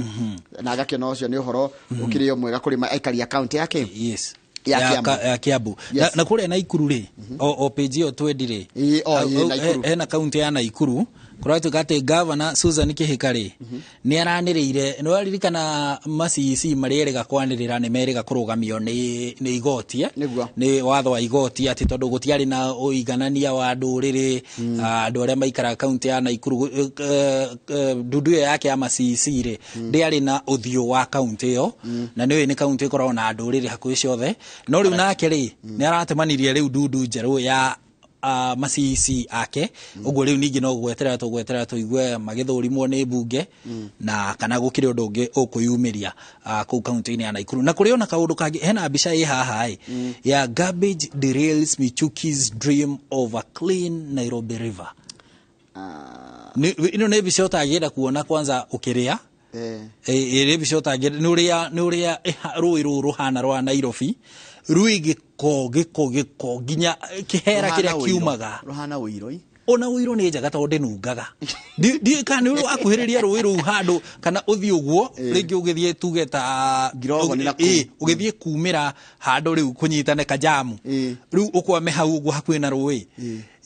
na gakena ucio ni uhoro ukirio mwega kuri aikari account yake ya Kiambu na kule na Ikuru ri o page yo twendire ena county ya Naikuru kuratu kate governor Susan Kihikari ni araniriire no aririkana macisi marierega kwanirira ni merega kurugamio ni igoti ni watho wa igoti ati tondu gutiari na uiganania wa nduriri andu aria maikara county ya Naikuru ndudu yake ya macisi ri ndiari na uthio wa county yo na ni county ikorwo na nduriri hakuhi ciothe no riu nake ri ni aratemanirie riu ndudu njeru ya macisi ake uguo riu ningi no gweterera tuigue magithurimwo ni bunge na kana gukire undu ungi ukuyumiria ku county ya Naikuru na kuri ona kaundu kangi hena mbica i haha ya garbage derails Michuki's dream of a clean Nairobi river ino ne mbica utagira kuona kwanza ukiria ire mbica utagira ni uria rui ruru hana rwa Nairobi rui giko ginya kihera kiria kiumaga ruhana uiroi ona uiro ni njaga tondu nungaga ndi kana uri akuhiriria rui ru handu kana uthi uguo ringi ugithie tugeta girogo ni naku ugithie kumira handu riu kunyitane kajamu riu ukwame hau uguo hakuhi na rui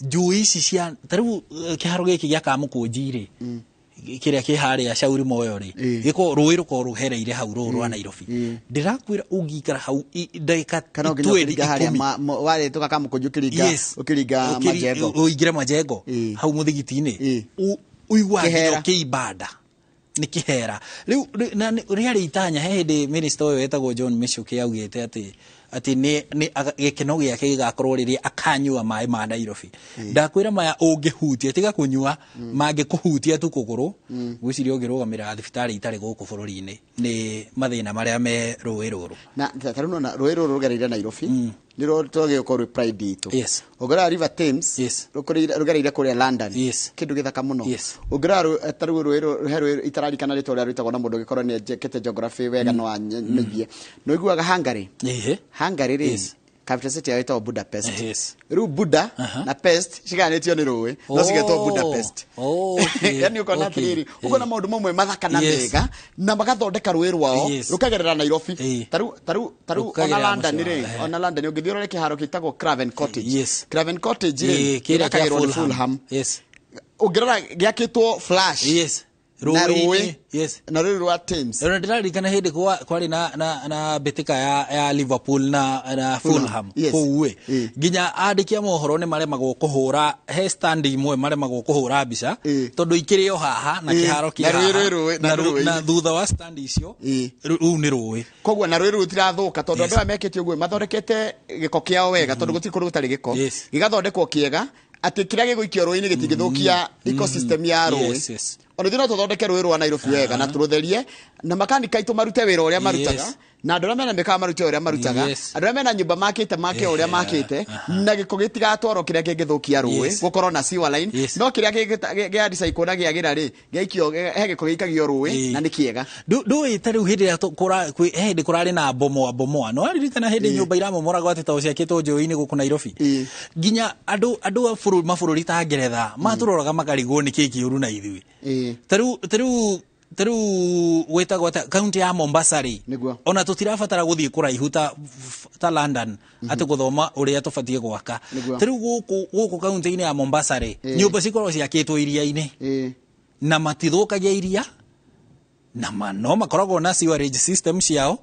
njui ici cia tariu kiharo giki gia kamukunjiri kiria kihari ya shauri moyo ri giko rui ruko ruhereire hau ru rwa Nairobi ndirakwira ungikara hau ndaika kana nginya hari wale toka kama ukiringa majengo uingira majengo hau muthigiti-ini uigwa kiibada ni kihera riu riari itanya hindi minister uyu etagwo John Mishuki augite ati ni gikeno giake gigakorwo riria akanyua mai ma Nairobi ndakwira maya ungihutia tiga kunyua mangikuhutia tu kuguru gwiciria ungirugamira thibitari itari guku bururi-ini ni mathina maria me rui ruru na taruno na rui ruru rugereire Nairobi niro toge ukorwe pride itu ogara River Thames rugereire kuria London kindu githaka muno ogara taru ruru itararikana rito ria rutagwo na mundu gikorwo ni kete geography wega no anyithie no iguaga Hungary ri capital city ya ito Budapest ru Buda na Pest shiganetio ni ruwe no sigeto Budapest yani uko na tiriri uko na maundu mamwe mathaka na mega na magathondeka ruwe rwao rukagerera Nairobi taru ona London ugithiorore kiharo kitagwo Craven Cottage ri kira kagirwo ni Fulham ugerera giakitwo Flash na ruwe na ruwe rwa Thames ero ndirarikana hindi kwari na betika ya Liverpool na Fulham kuwe ginya andiki amohoro ni maremagwo kuhura he stand imwe maremagwo kuhura mbica tondu ikirio haha na kiharo kia na thutha wa stand icio riu ni ruwe kogwa na ruwe rutirathuka tondu andu amekete uguo mathondekete giko kiao wega tondu gutiri gutari giko gigathondekwo kiega ati kiria giguikio ruwe-ini gitingithukia ecosystem ya ruwe ona thina tuthondeke ruwe rwa Nairobi wega na turutherie na makanika itu marute wira uria marutaga na andu aria mena meka marute uria marutaga andu aria mena nyumba makite make uria makite na giko gitigatwaro kiria kingithukia ruwe gukorwo na sewer line no kiria gia recycle na giagira ri giikio he giko giikagio ruwe na ni kiega ndu itari hindi ya hindi kurari na bomoa no aririkana hindi nyumba iramomoragwo ati to ciakitwo njui-ini guku Nairobi ginya andu mabũrũri ta Ngeretha maturoraga makarigwo ni kiki uru na ithui Taru wetagwo county ya Mombasa ri ona tutirabatara guthie kuraihu ta London ati guthoma uria tubatie gwaka taru guku county-ini ya Mombasa ri nyumba cikorwo ciakitwo iria-ini na matithukagia iria na no makoragwo na sewerage system ciao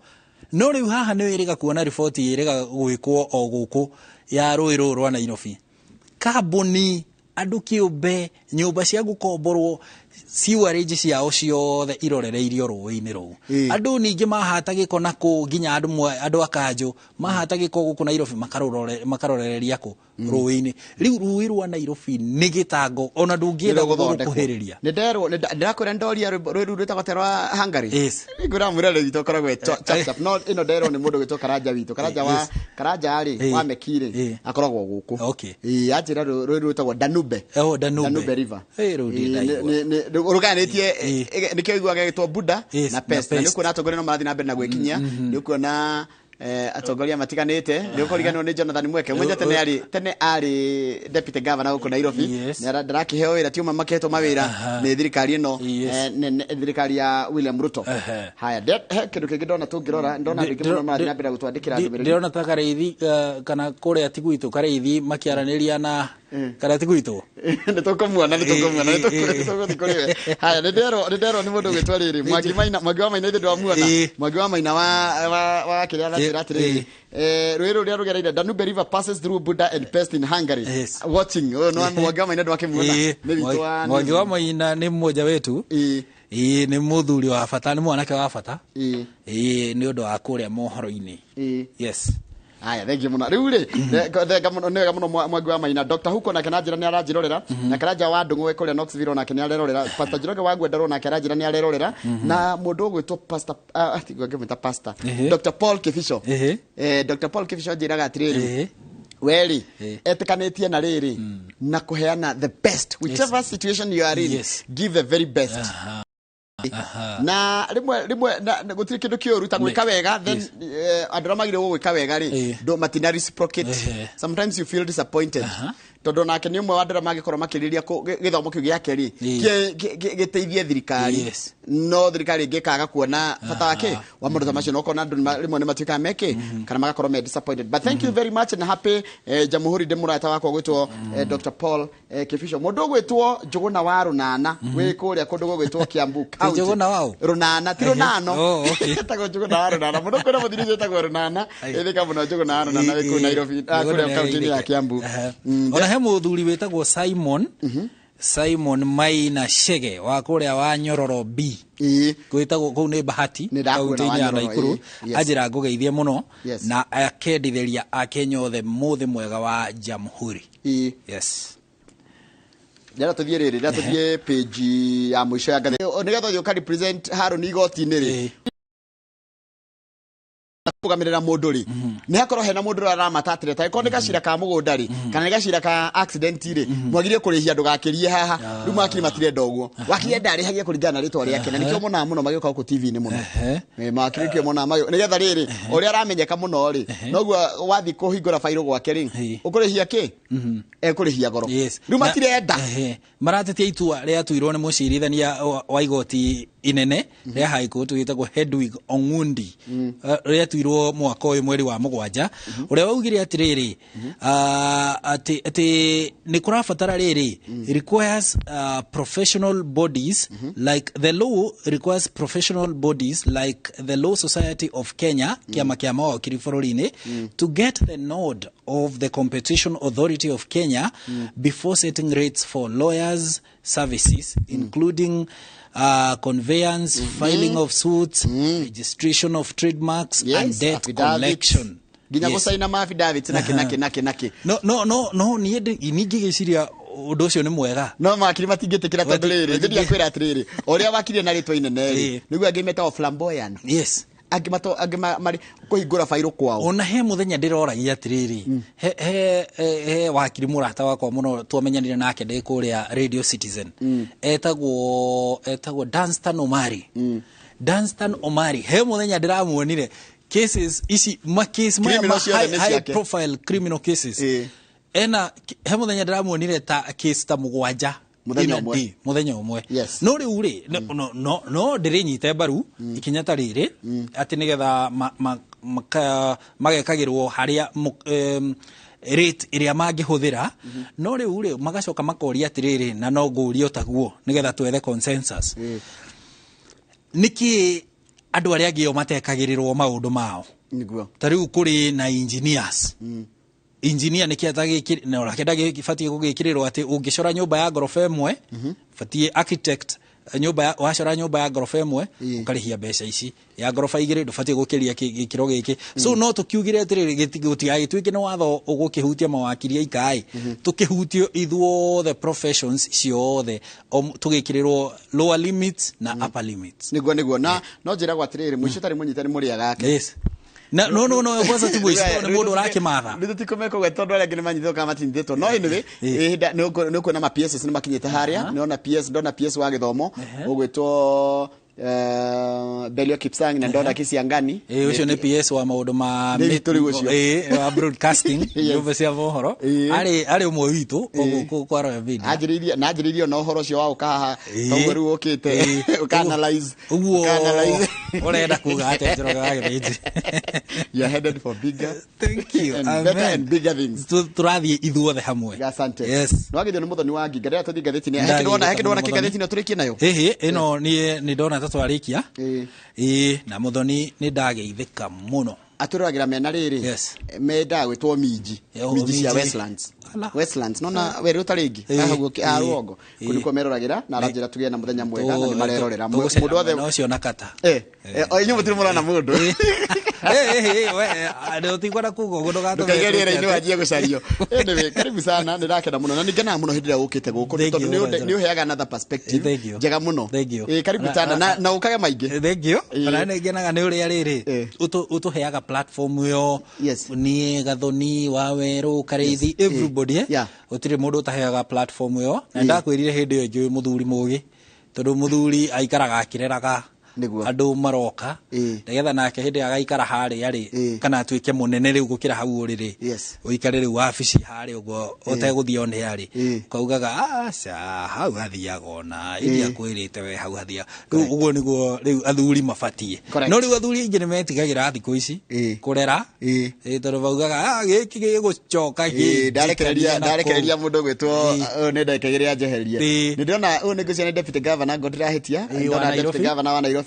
no riu haha nĩ wĩrĩga kuona riboti ĩrĩga gwĩkwo o gũkũ ya rũĩ rũrũ rwa Nairobi kambuni andũ kĩũmbe nyũmba cia gũkomborwo sewerage ciao ciothe irorereirio rũĩ-inĩ rũu andũ ningĩ mahata gĩko nakũ nginya andũ akanjũ mahata gĩko gũkũ Nairobi makarorereria kũ rũĩ-inĩ riu rũĩ rwa Nairobi nĩ gĩtango ona ndũngĩenda gũkuhĩrĩria ndĩrakwĩra ndoria rũĩ rũu rwĩtagwo atĩa rwa Hungary ngũra mũrere witũ koragwo chap no ĩno nderwo nĩ mũndũ gwĩtwo Karanja witũ Karanja arĩ wa Mekire akoragwo gũkũ anjĩra rũĩ rwĩtagwo Danube River uruganĩtie nĩkĩo iguaga gĩtwo Buda na Pest na nĩkuona atongoria no marathiĩ na mbere na gwĩkinyia nĩkuona atongoria matiganĩte nĩũkũriganĩrwo nĩ Jonathan Mweke mwenye tene arĩ deputy governor gũkũ Nairobi ndarakĩheo wĩra tiuma makĩhetwo mawĩra nĩ thirikari ĩno thirikari ya William Ruto haya he kĩndũ kĩngĩ ndona tũngĩrora ndona andũ aingĩ mũno marathiĩ na mbere gũtwandĩkĩra ndũmĩrĩri ndĩrona ta Kareithi kana kũrĩa ti gwitũ Kareithi makĩaranĩria na kana ti gwitũ nĩtũkũmuona nĩtũgũthiĩ kũrĩ we haya nĩnderwo nĩ mũndũ gwĩtwo rĩrĩ Mwangi wa Maina ithĩ ndwamuona Mwangi wa Maina wa kĩrĩa rũĩ rũrĩa rũgereire Danube River passes through Buda and Pest in Hungary watching no Mwangi wa Maina ndwakĩmuona Mwangi wa Maina nĩ mmoja wetu nĩ mũthuri wa bata nĩ mwanake wa bata nĩ ũndũ wa kũrĩa mohoro-inĩ yes aya thengi muno riu ri nega muno Mwangi wa Maina Dr. Huko na kenanjira ni aranjirorera na Karanja wa Ndung'u kũrĩa Knoxville na kenani arerorera Pastor Njoroge wa Gwendero na kenanjira ni arerorera na mũndũ gwĩtwo Pastor ngĩmwĩta Pastor Dr. Paul Kifisho Dr. Paul Kifisho njĩraga atirĩrĩ weri etĩkanĩtie na rĩrĩ na kũheana the best whichever situation you are in give the very best na rimwe gũtirĩ kĩndũ kĩũru ta gwĩka wega then andũ magire gwĩka wega rĩ ndo matina reciprocate sometimes you feel disappointed tondu nake nĩ ũmwe wa andũ magĩkorwo makĩrĩria gĩthomo kĩu gĩake rĩ gĩteithie thirikari no thirikari ĩngĩkaga kuona bata wake wa maũndũ macio no kona andũ rimwe nĩ matuĩkaga meke kana magakorwo me disappointed but thank you very much and happy Jamhuri ndĩ mũrata wakwa gwĩtwo Dr. Paul Kifisho mũndũ gwĩtwo Njũgũna wa Rũnana wĩ kũrĩa kũndũ gwĩtwo Kiambu Njũgũna wao Rũnana ti Rũnano etagwo Njũgũna wa Rũnana mũndũ kwĩna mũthiri etagwo Rũnana ĩthĩka mũno Njũgũna wa Rũnana wĩ kũu Nairobi kũrĩa kaunti ya Kiambu ona he mũthuri wĩtagwo Simon Maina Chege wa kũrĩa wa Nyororo B gwĩtagwo kũu nĩ Bahati kaunti-inĩ ya Naikuru anjĩra ngũgeithie mũno na akendithĩria Akenya othe mũthĩ mwega wa Jamhuri yes Ndĩra tũthiĩ page ya mũico ya ngathĩti nĩgetha ũka represent Harũni igoti-inĩ rĩ kugamirira mũndũ rĩ nĩ hakorwo hena mũndũ aramatatire ta ĩkorwo nĩ gacira ka mũgũnda rĩ kana nĩ gacira ka accident rĩ mwagire kũrĩhia ndũgakĩrie haha rĩu makiri matirenda ũguo wakire ndarĩhagia kũringana na rĩtwa rĩake na nĩkĩo mũno mũno magĩũka gũkũ TV-inĩ mũno makiri kĩo mũno nĩgetha rĩrĩ ũrĩa aramenyeka mũno rĩ noguo wathi kũhingũra fairo gwake rĩ ũkũrĩhia kĩ ekũrĩhia goro rĩu matirenda maratetia itua rĩa tuirwo nĩ mũcirithania wa igoti inene rĩa High Court wĩtagwo Hedwig Ong'undi rĩa tuirwo mwaka ũyũ mweri wa mũgwanja ũrĩa waugire atĩrĩrĩ atĩ nĩ kũrabatara rĩrĩ requires professional bodies like the law requires professional bodies like the Law Society of Kenya kĩama kĩa mawakiri bũrũri-inĩ to get the nod of the Competition Authority of Kenya before setting rates for lawyers services including conveyance, filing of suits, registration of trademarks and debt collection. Ginya gusaina affidavits nake. No ni ngĩgĩciria ũndũ ũcio nĩ mwega no makiri matingĩtĩkĩra tondũ rĩrĩ thĩria kwĩra atĩrĩrĩ ũrĩa wakire na rĩtwa inene rĩ nĩguo angĩmeta flamboyant yes angĩ kũhingũra fairo kwao ona he mũthenya ndĩroragia atĩrĩrĩ he wakiri mũrata wakwa mũno twamenyanire nake ndĩ kũrĩa Radio Citizen etagwo Danstan Omari he mũthenya ndĩramuonire cases ici case high profile criminal cases ena he mũthenya ndĩramuonire ta case ta mũgwanja muthenya umwe no riu ri no ndirinyite mbaru ikinya ta riri ati nigetha magekagirwo haria rate iria mangĩhũthĩra no riu ri magacoka makoria atiriri na no ngũria taguo nigetha twethe consensus niki andu aria angi o matekagĩrĩrwo maũndũ mao niguo ta rĩu kũrĩ na engineers engineer nĩ kĩata gĩkĩ na rakenda gĩbatie gũgĩkĩrĩrwo atĩ ũngĩcora nyũmba ya ngorofa ĩmwe batie architect nyũmba wacora nyũmba ya ngorofa ĩmwe ũkarĩhia mbeca ici ya ngorofa igĩrĩ ndũbatie gũkĩria gĩkĩro gĩkĩ so no tũkiugire atĩrĩrĩ gũtigagĩtuĩke nĩ watho ũgũkĩhutia mawakiri aikai tũkĩhutio ithuothe professions ciothe tũgĩkĩrĩrwo lower limits na upper limits niguo na no njĩragwo atĩrĩrĩ mũico tarĩ mũnyitani mũrĩa gake yes no kwanza ti mũico nĩ mũndũ ũrakĩmatha nĩ tũtikomeka gwe tondũ arĩa angĩ nĩ manyitĩtwo kana matindĩtwo no anyway nĩ kuona ma PSs nĩ makinyĩte harĩa ndona PS wa gĩthomo ũgwĩtwo Belio Kipsang na ndona Kisiangani ucio nĩ PS wa maũndũ ma wa broadcasting nyũmba cia mohoro arĩ ũmwe witũ kwara video anjĩrĩirie na ũhoro ũcio wa ũkahaha tondũ rĩu ũkĩte ũkanalyze ũrenda kuga atĩ njoroga gagĩthĩnji you are headed for bigger thank you and bigger things tũrathiĩ ithuothe hamwe asante yes no agithio nĩ mũthoni wa nginga rĩrĩa tũthiĩ ngathĩti-inĩ hekĩndona kĩngathĩti-inĩ tũrĩkie nayo ĩno nĩ ndona tatwarĩkia na mũthoni nĩ ndageithĩka mũno atũragĩra mena rĩrĩ menda gwĩtwo miji cia Westlands nona werũ tarĩngĩ haha ruongo kũndũ meroragĩra na aranjĩra tũgĩe na mũthenya mwega na nĩ marerorera mũndũ wothe ũcio na kata inyuĩ mũtirĩ mũrona mũndũ nĩ ũtigwana kuga ũguo ndũkaigĩrĩra-inĩ wanjie gũcario anyway karibu sana nĩ ndakena mũno na nĩngenaga mũno hĩndĩ ĩrĩa ũkĩte gũkũ tondũ nĩ ũheaga another perspective njega mũno karibu sana na ũkage maingĩ thank you na nĩ ngenaga nĩ ũrĩa rĩrĩ ũtũheaga platform ĩyo niĩ Gathoni wa Werũ Karĩithi everybody ũtirĩ mũndũ ũtaheaga platform ĩyo na ndakwĩrire hĩndĩ ĩyo njũĩ mũthuri mũgĩ tondũ mũthuri aikaraga akĩreraga andũ maroka nĩgetha nake hĩndĩ agaikara harĩa rĩ kana atuĩke mũnene rĩu gũkĩra hau ũrĩ ũikare rĩu wabici harĩa ũguo ũtegũthiĩ one harĩ kaugaga aca hau hathiaga ona iria kwĩrĩte we hau hathiaga ũguo nĩguo rĩu athuri mabatie no rĩu athuri aingĩ nĩ metigagĩra thikũ ici kũrera tondũ baugaga gĩkĩ gĩgũcoka ndarekereria mũndũ gwĩtwo nĩ ndekagĩrĩra njeheria nĩ ndĩrona ũyũ nĩ ngũcia nĩ deputy governor Ngondĩrahĩtia ndona deputy governor wa Nairobi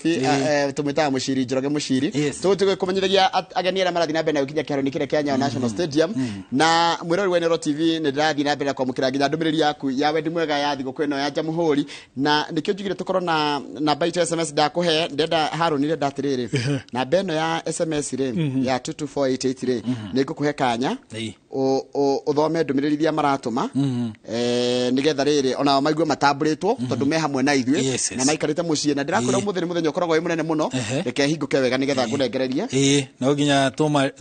tumwitaga muciri Njoroge muciri tũgũtũgwe kũmenyithagia ageni arĩa marathiĩ na mbere na gũkinya kĩharo-inĩ kĩrĩa kĩa Nyayo National Stadium na mwĩrori wa iNooro TV nĩ ndĩrathiĩ na mbere na kwamũkĩra nginya ndũmĩrĩri yaku ya wendi mwega ya thigũkũ ĩno ya Jamhuri na nĩkĩo njugire tũkorwo na namba itũ SMS ndakũhe ndenda Harũni renda atĩrĩrĩ namba ĩno ya SMS rĩ ya 22488 rĩ nĩ ngũkũhe kanya uthome ndũmĩrĩri iria maratũma nĩgetha rĩrĩ ona maigue matambũrĩtwo tondũ me hamwe na ithuĩ na maikarĩte mũciĩ na ndĩrakwĩra ũmũthĩ nĩ mũthenya ũkoragwo wĩ mũnene mũno reke hingũke wega nĩgetha ngũnengererie no nginya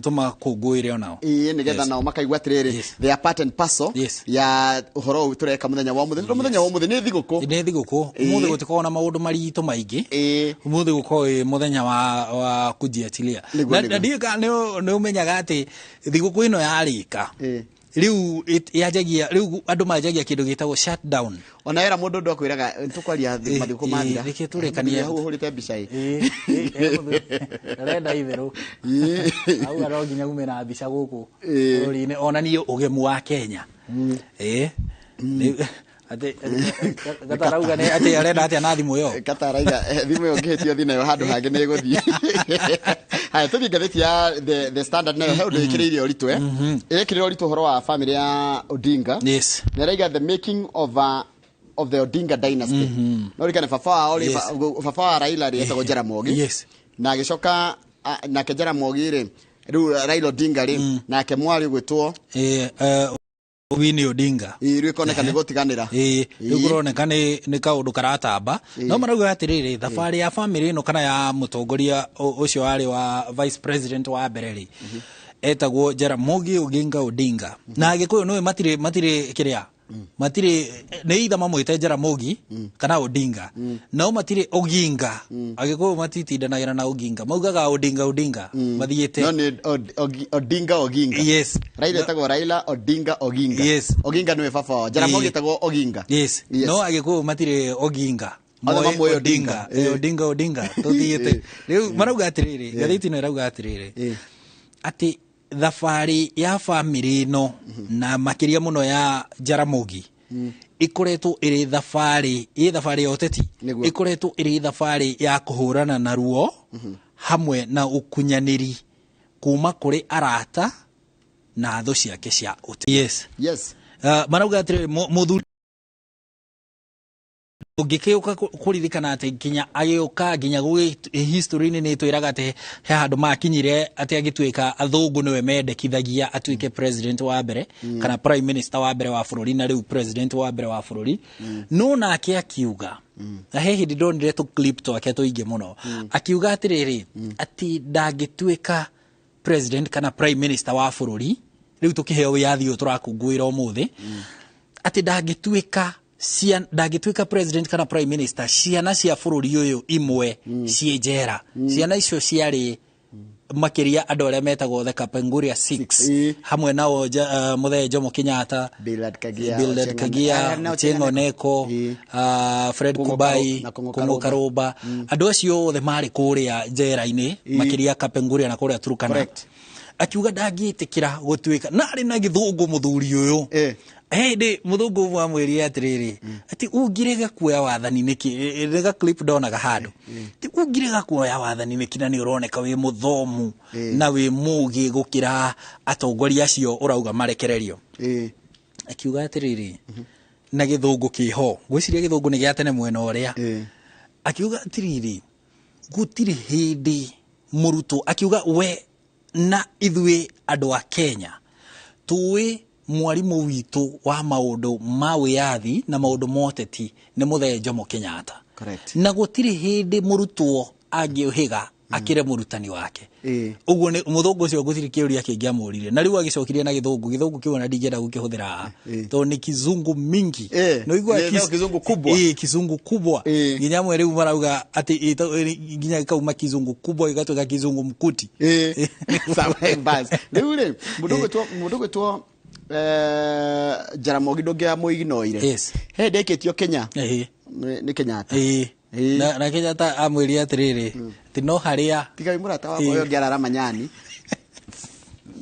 tũmakũngũĩre onao nĩgetha nao makaigua atĩrĩrĩ they are part and parcel ya ũhoro ũyũ tũreka mũthenya wa ũmũthĩ nĩ thigũkũ ũmũthĩ gũtikoragwo na maũndũ maritũ maingĩ ũmũthĩ gũkorwo wĩ mũthenya wa kũjiachilia na ndiũka nĩ ũmenyaga atĩ thigũkũ ĩno yarĩka riu yajagia riu andu majagia kindu gitagwo shutdown ona era mundu ndo akwiraga tukwaria mathiko mathira reke turekania hu hurite mbica renda itheru au aroginya umena mbica guku rũri-inĩ onanie ũgemu wa Kenya ate gatarauga nĩ ate arenda atĩa na thimũ yo gataraiga thimũ yo ngĩhĩtio thĩ nayo handũ hangĩ nĩ gũthiĩ haya tũthiĩ ngathĩti ya the Standard nayo he ũndũ ĩkĩrĩire ũritũ ĩkĩrĩire ũritũ ũhoro wa family ya Odinga na raiga the making of the Odinga dynasty no rikane baba wa Raila rĩetagwo Jaramogi na agĩcoka nake Jaramogi rĩ rĩu Raila Odinga rĩ nake mwari gwĩtwo Winnie Odinga rĩkoneka nĩ gũtiganĩra rĩu kũroneka nĩ kaũndũ karatamba no marauga atĩrĩrĩ thabarĩ ya family ĩno kana ya mũtongoria ũcio warĩ wa vice president wa mbere rĩ etagwo Jaramogi Oginga Odinga na Gĩkũyũ nĩwe matirĩ kĩrĩa matirĩ nĩ itha mamwĩte Jaramogi kana Odinga no matirĩ Oginga Agĩkũyũ matitindanagĩra na Oginga maugaga Odinga mathiĩte no nĩ Odinga yes Raila etagwo Raila Odinga Oginga nĩwe baba wa Jaramogi etagwo Oginga no Agĩkũyũ matirĩ Oginga Odinga tuthiĩte rĩu marauga atĩrĩrĩ gathĩti ĩno ĩrauga atĩrĩrĩ atĩ thabarĩ ya family ĩno na makĩria mũno ya Jaramogi ikoretwo iri thabari ya uteti ikoretwo iri thabari ya kuhurana na ruo hamwe na ukunyaniri kuma kuri arata na tho ciake cia uteti. Yes marauga atiri muthuri ungikeuka kuririkana ati nginya agioka nginya gwi history ni twiraga ati he handu makinyire ati agituika athungu niwe mendekithagia atuike president wa mbere kana prime minister wa mbere wa bururi na riu president wa mbere wa bururi no nake akiuga na he hindi ndonire tu clip twake tuingi muno akiuga atiriri ati ndangituika president kana prime minister wa bururi riu tukiheo wiathi uturakungwira umuthi ati ndangituika ndagituika president kana prime minister ciana cia bururi uyu imwe cienjera ciana icio ciari makiria andu aria metagwo the Kapenguria 6 hamwe nao Muthee Jomo Kenyatta, Bildad Kagia, Ochieng' Oneko, Fred Kubai, Kungu Karuba, andu acio othe mari kuria njera-ini makiria Kapenguria na kuria Turkana. Akiuga ndagitikira gutuika na ari na githungu muthuri uyu Hey, muthungu wa mwiri atiriri ati ungirega kuoya wathani niki rega clip ndonaga handu ti ungirega kuoya wathani niki na ni uroneka wi muthomu na wi mugi gukira atongoria acio urauga marekererio akiuga atiriri na githungu kiho gwiciria githungu ni gia tene mwena uria akiuga atiriri gutiri hindi muruto akiuga we na ithwe andu a Kenya tuwe mwarimu witu wa maundu ma wiathi na maundu moteti ni Muthee Jomo Kenyatta. Correct. Na gutiri hindi murutwo angiohiga akire murutani wake. Uguo ni muthungu ucio gutiri kiuria kingi amurire na riu agicokirie na githungu kiu na ndingenda gukihuthira to ni kizungu mingi no igwa kizungu kubwa kizungu kubwa nginya mwe riu marauga ati nginya kauma kizungu kubwa igatuka kizungu mkuti sawa basi riu mudogo to Jaramogi ndongia muignoire he ndeketio Kenya ni Kenyatta na Kenyatta amwiri atiriri ti no haria tiga murata wa oyo ngiarara manyani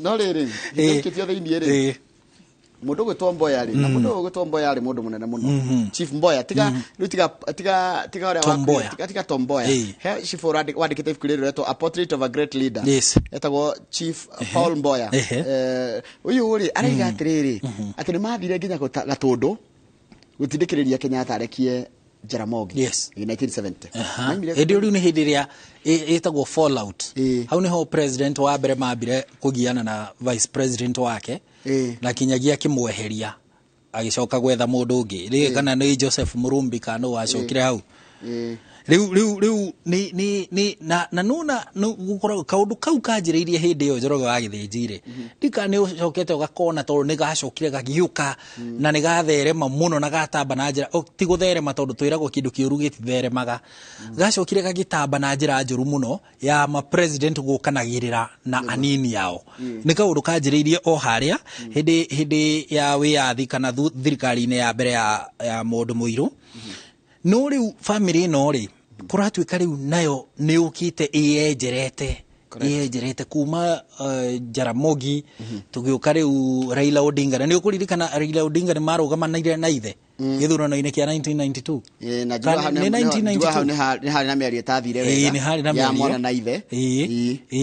no riri ndeketio thiini ri mundu gwitwo Mboya ri na mundu gwitwo Mboya ri mundu munene muno Chief Mboya tiga ora wa tiga Tomboya he Chief wandikite ibuku riri retwo A Portrait of a Great Leader etagwo Chief Paul Mboya uyu uri araiga atiriri ati ni mathire nginya Gatundu gutindikiriria Kenyatta arekie Jaramogi 1970 edio riu ni hindi ria etagwo fallout hau niho president wa mbere mambire kugiana na vice president wake na kinyagia kimweheria agicoka gwetha mundu ungi ri kana ni Joseph Murumbi kana wacokire hau riu ni na nuna gukora kaundu kau kanjiriirie hindi yo Njoroge wa Githinjire ndika ni ucokete ugakona tondu ni gacokire gagiuka na ni gatherema muno na gatamba na njira ti gutherema tondu twiragwo kindu kiuru gititheremaga gacokire gagitamba na njira njuru muno ya ma president gukanagirira na anini yao ni kaundu kanjiriirie o haria hindi ya wiathi kana thirikari-ini ya mbere ya mundu muiru no riu family no ri kuratuika riu nayo ni ukite iyenjerete kuma Jaramogi tugiuka riu Raila Odinga na ni ukuririkana Raila Odinga ni marugamanaire na ithe githurano-ini kia 1992 na jua ni hari na miario tathire wega ya mwana na ithe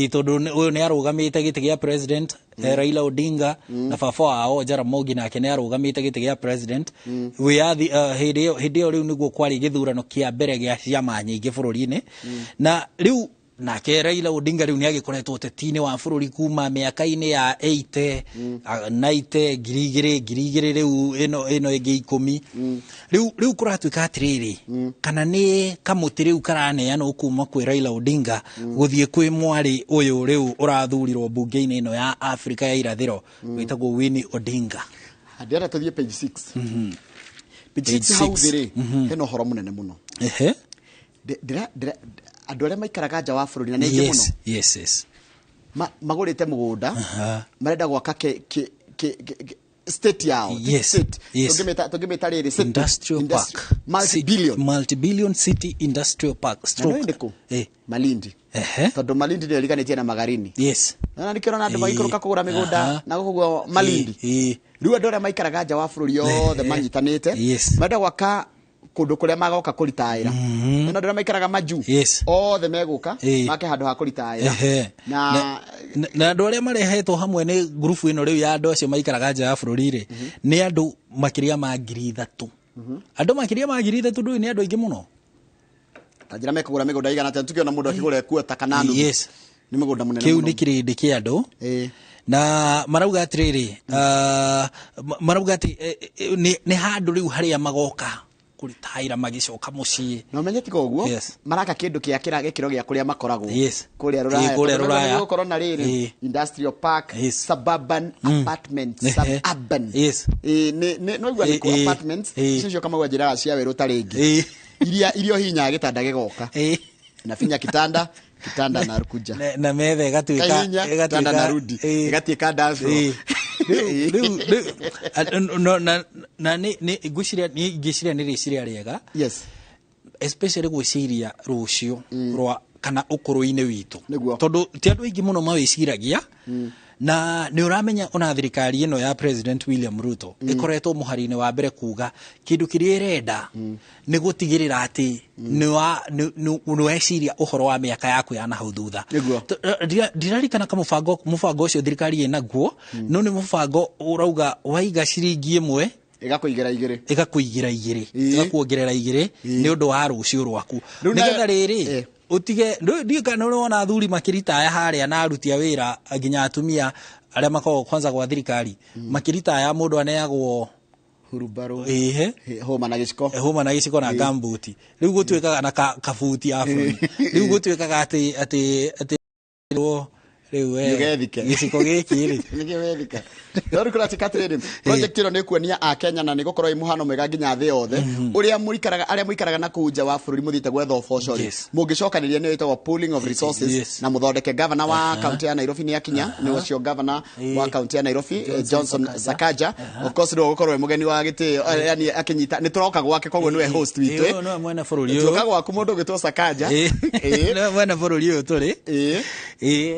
tondu uyu ni arugamite giti gia president Raila Odinga na baba wao Jaramogi nake ni arugamite giti gia president wiathi hindi yo riu niguo kwari githurano kia mbere gia ciama nyingi bururi-ini na riu nake Raila Odinga riu ni agikoretwo utetini wa bururi kuma miaka-ini ya 80 90 girigiri riu ino ingi 10 riu kuratuika atiriri kana ni kamuti riu karaneanwo kuma kwi Raila Odinga guthie kwi mwari uyu riu urathurirwo bunge-ini ino ya Africa ya irathiro witagwo Winnie Odinga ndiara tuthie page 6 page 6 hau thiri heno horo munene muno andu aria maikaraga nja wa bururi na ningi muno yes magurite mugunda marenda gwaka state yao tungimeta riri industrial park multi-billion city industrial park Malindi tondu Malindi ndio liganitie na Magarini na nikirona andu magikuruka kugura migunda na guguo Malindi riu andu aria maikaraga nja wa bururi yothe manyitanite menda gwaka kundu kuria magoka kuritaira na andu aria maikaraga maju othe meguka make handu ha kuritaira na andu aria marehetwo hamwe ni grupu ino riu ya andu acio maikaraga nja ya bururi ri ni andu makiria ma 3,000 andu makiria ma 3,000 ndu ni andu aingi muno Tajira mekugura migunda igana ati tukiona mundu akigura kuota kananu ni migunda munene kiu ni kirindi kia andu na marauga atiriri marauga ati ni handu riu haria magoka kuritaira magicoka mucii no menyeti koguo maraka kindu kia gikiro gia kuria makoragwo kuria ruraya gukoro na riri industrial park suburban apartments suburban no igwa ni apartments cio kama gwa njira cia weru taringi irio hinya gitanda gigoka na finya kitanda na rukuja na metha igatuika kitanda na rudi igatuika dance no na ni giciria ni riciria riega especially gwiciria rucio rwa kana ukuru-ini witu tondu ti andu aingi muno mawiciragia na ni uramenya ona thirikari ino ya President William Ruto ikoretwo muhari-ini wa mbere kuga kindu kiria irenda ni gutigirira ati ni weciria uhoro wa miaka yaku ya na hau thutha ndirarikana kama mubango ucio thirikari inaguo no ni mubango urauga waiga ciringi imwe igakuigira igiri igakuongerera igiri ni undu wa rucio rwaku nigetha riri utige ndio kana unaona athuri makirita haria na aruti a wira nginya atumia aria makao kwanza kwa thirikari makirita ya mundu aneagwo hurubaro homa na giciko na gambuti riu gutwikaga na kabuti afro riu gutwikaga ati giciko giki ri nigewethika ndio kura tikatrede project ino ni kuonia a Kenya na nigukorwo imuhano mwega nginya thi yothe uria muikaraga na kuja wa bururi muthite gwetha official mungicokaniria ni witagwo pooling of resources na muthondeke governor wa county ya Nairobi ni akinya ni ucio governor wa county ya Nairobi Johnson Sakaja of course ndio gukorwo mugeni wa giti yani akinyita ni turoka gwake koguo niwe host witu no mwena bururi uyu turoka gwaku mundu gitwo Sakaja no mwena bururi uyu turi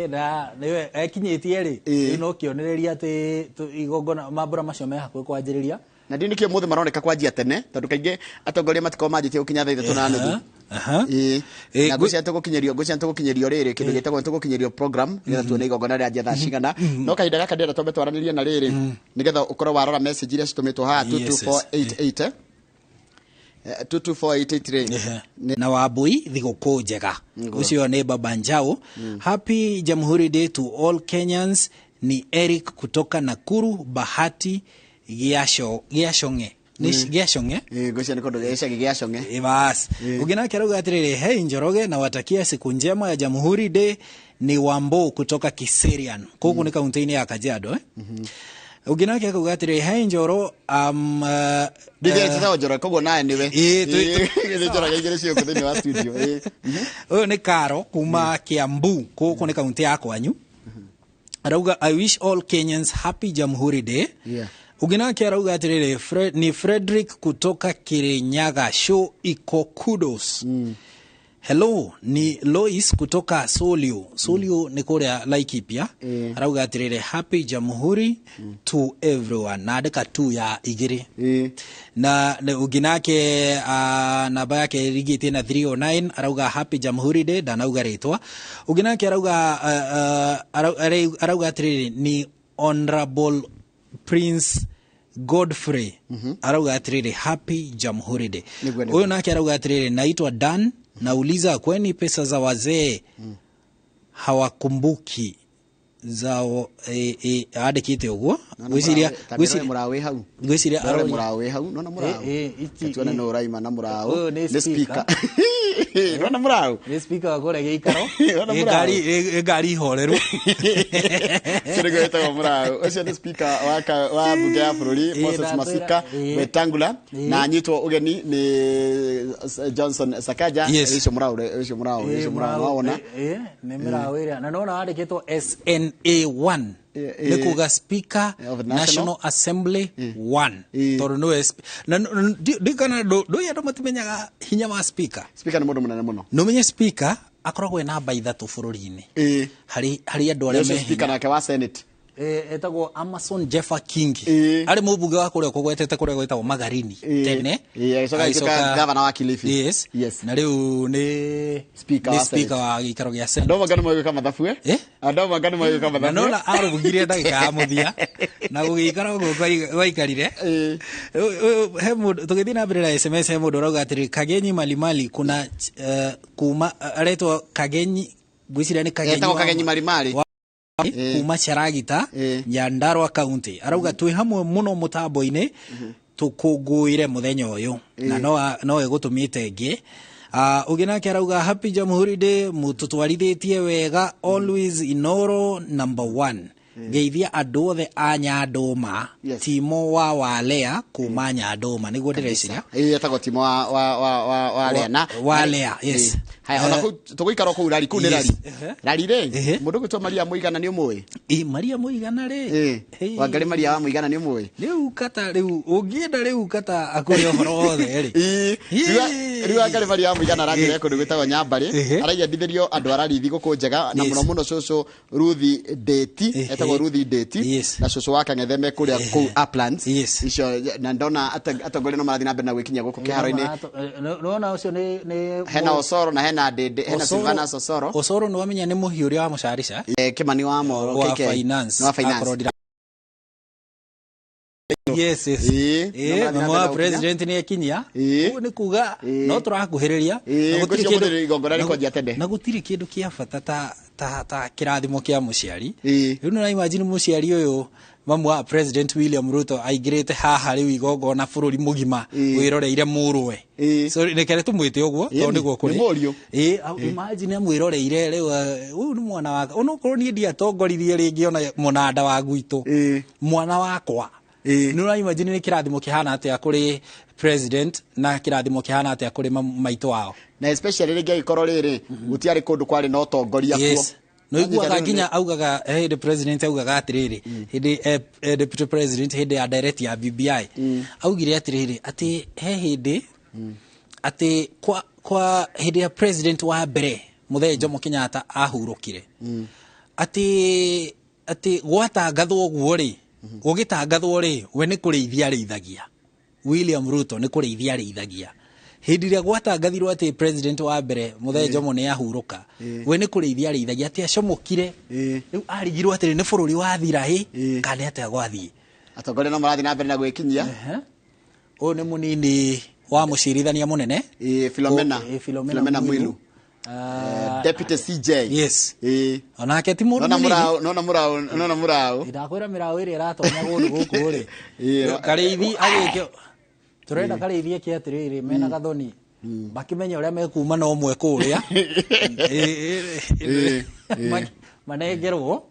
na niwe ekinyitie ri no kionereria ati igongona mambura macio me hakuhi kwanjiriria na ndi nikio muthe maroneka kwanjia tene tondu kaingi atongoria matiko manjitie gukinya thaa 3 na nuthu na gucia tugukinyerio riri kindu gitagwo tugukinyerio program nigetha tuone igongona ria njatha cigana no kahinda gaka ndira tombe twaranirie na riri nigetha ukorwo warora message iria citumitwo ha 22488 22488 na wabui thiguku njega ucio ni Baba Njau happy Jamhuri Day to all Kenyans ni Eric kutoka Nakuru Bahati Giashonge Giashonge gocia ni kondo Giashonge bas ugina kiruga atiriri hey Njoroge na watakia siku njema ya Jamhuri Day ni Wambo kutoka Kiserian kuku ni kaunti ya Kajiado ugina kia kugatire hey Njoro ndivyo tata Njoro kogo naye niwe Njoro gaigire cio kuthini wa studio uyu ni Karo kuma Kiambu kuku ni kaunti ya Kwanyu arauga I wish all Kenyans happy Jamhuri Day ugina kia arauga atiriri ni Frederick kutoka Kirinyaga show iko kudos hello ni Lois kutoka Solio ni kuria Laikipia arauga atiriri happy Jamhuri to everyone na andika tu ya igiri na uginake namba yake rigite na 309 arauga happy Jamhuri Day danauga ritwa uginake arauga atiriri ni honorable Prince Godfrey arauga atiriri happy Jamhuri Day huyo nake arauga atiriri naitwa Dan nauliza kweni pesa za wazee hawakumbuki zao adikite uguo gwiciria murawe hau nona murawe tuona no raima na murawe ni speaker nona murawe ni speaker agora geikaro gari horeru sirego eta murawe ucio ni speaker wa bunge ya bururi Moses Masika Wetangula na nyitwo ugeni ni Johnson Sakaja ucio murawe waona ni murawe na nona adikitwo SNA1 nikuga speaker National Assembly 1 toro no na dikana do ya ndo matimenyaga hinya wa speaker ni mundu munene muno no menye speaker akoragwo na namba 3 bururi-ini hari andu aria me speaker nake wa senate etagwo Amason Jeffa King ari mubunge wa kuria kugwetete kuria gwetagwo Magarini tene icoka governor wa Kilifi. Yes na riu ni speaker wa gikaro gia Senate. Ndo magana mwe kama mathabu ndo magana mwe kama mathabu nona arubugire ndagika ya muthia na gugikara go gwaikarire he mundu tugithii na mbere na SMS he mundu rauga atiri Kagenyi Malimali kuna kuma aretwo Kagenyi gwiciria ni Kagenyi Malimali kuma Charagita Nyandarua County arauga twi hamwe muno mutambo-ini tukunguire muthenya uyu na no egutumite ngi ugina ke arauga happy Jamhuri Day mututwarithitie wega always iNooro number 1 geithia andu othe a Nyanduma Timo wa Walea kuma Nyanduma niguo ndireciria etagwo Timo wa Walea na Walea yes haya ona tuguikara ku rari ku ni rari ri mundu gwitwa Maria Muigana ni umwe Maria Muigana ri Wangari Maria wa Muigana ni umwe riu kata riu ungienda riu kata akuri ohoro othe ri riu Wangari Maria wa Muigana rangire kundu gwitagwo Nyambari araiyandithirio andu ararithi guku njega na muno muno cucu Ruthi Deti etagwo Ruthi Deti na cucu wake ngetheme kuria ku Uplands icio na ndona atongore no marathi na mbere na gwikinya guku kiharo-ini nona ucio ni hena Osoro na hena Dede hena Silvana Osoro no wamenya ni muhiu ria wa mucarica Kimani wa Moro wa finance yes mama president ni ekinya ni kuga no turakuhiriria na gutiri kindu kia bata ta kirathimo kia muciari riu na imagine muciari uyu mamu wa President William Ruto aigirite haha riu igongona bururi mugima wiroreire murwe so nekere tumwite uguo to niguo kuri imagine amwiroreire riu uyu ni mwana wake onokorwo ni ndia tongorithie ringi ona munanda wa gwitu mwana wakwa no na imagine ni kirathimo kihana atia kuri president na kirathimo kihana atia kuri maito wao na especially ringi ikoro riri gutiari kundu kwari no tongoria kuo no igua nginya augaga the president augaga atiriri hindi deputy president hindi ya direct ya BBI augire atiriri ati he hindi ati kwa hindi ya president wa mbere Muthee Jomo Kenyatta ahurukire ati gwatangathwo guo ri ugitangathwo ri we ni kureithia reithagia William Ruto ni kureithia reithagia hindi ria gwatangathirwo ati president wa mbere Muthee Jomo ni ahuruka we ni kureithia reithagia ati acomokire riu arigirwo ati ni bururi wa thira kana ati agwathie atongore no marathi na mbere na gwikinyia o ni munini wa mucirithania munene Philomena Mwilu Deputy CJ yes onake ti mundu nona murao ndakwira mirao iri iratonya gundu guku ri kareithi agikio turenda kareithi eki atiriri mena gathoni bakimenya uria mekuma no mwe kuria manengerwo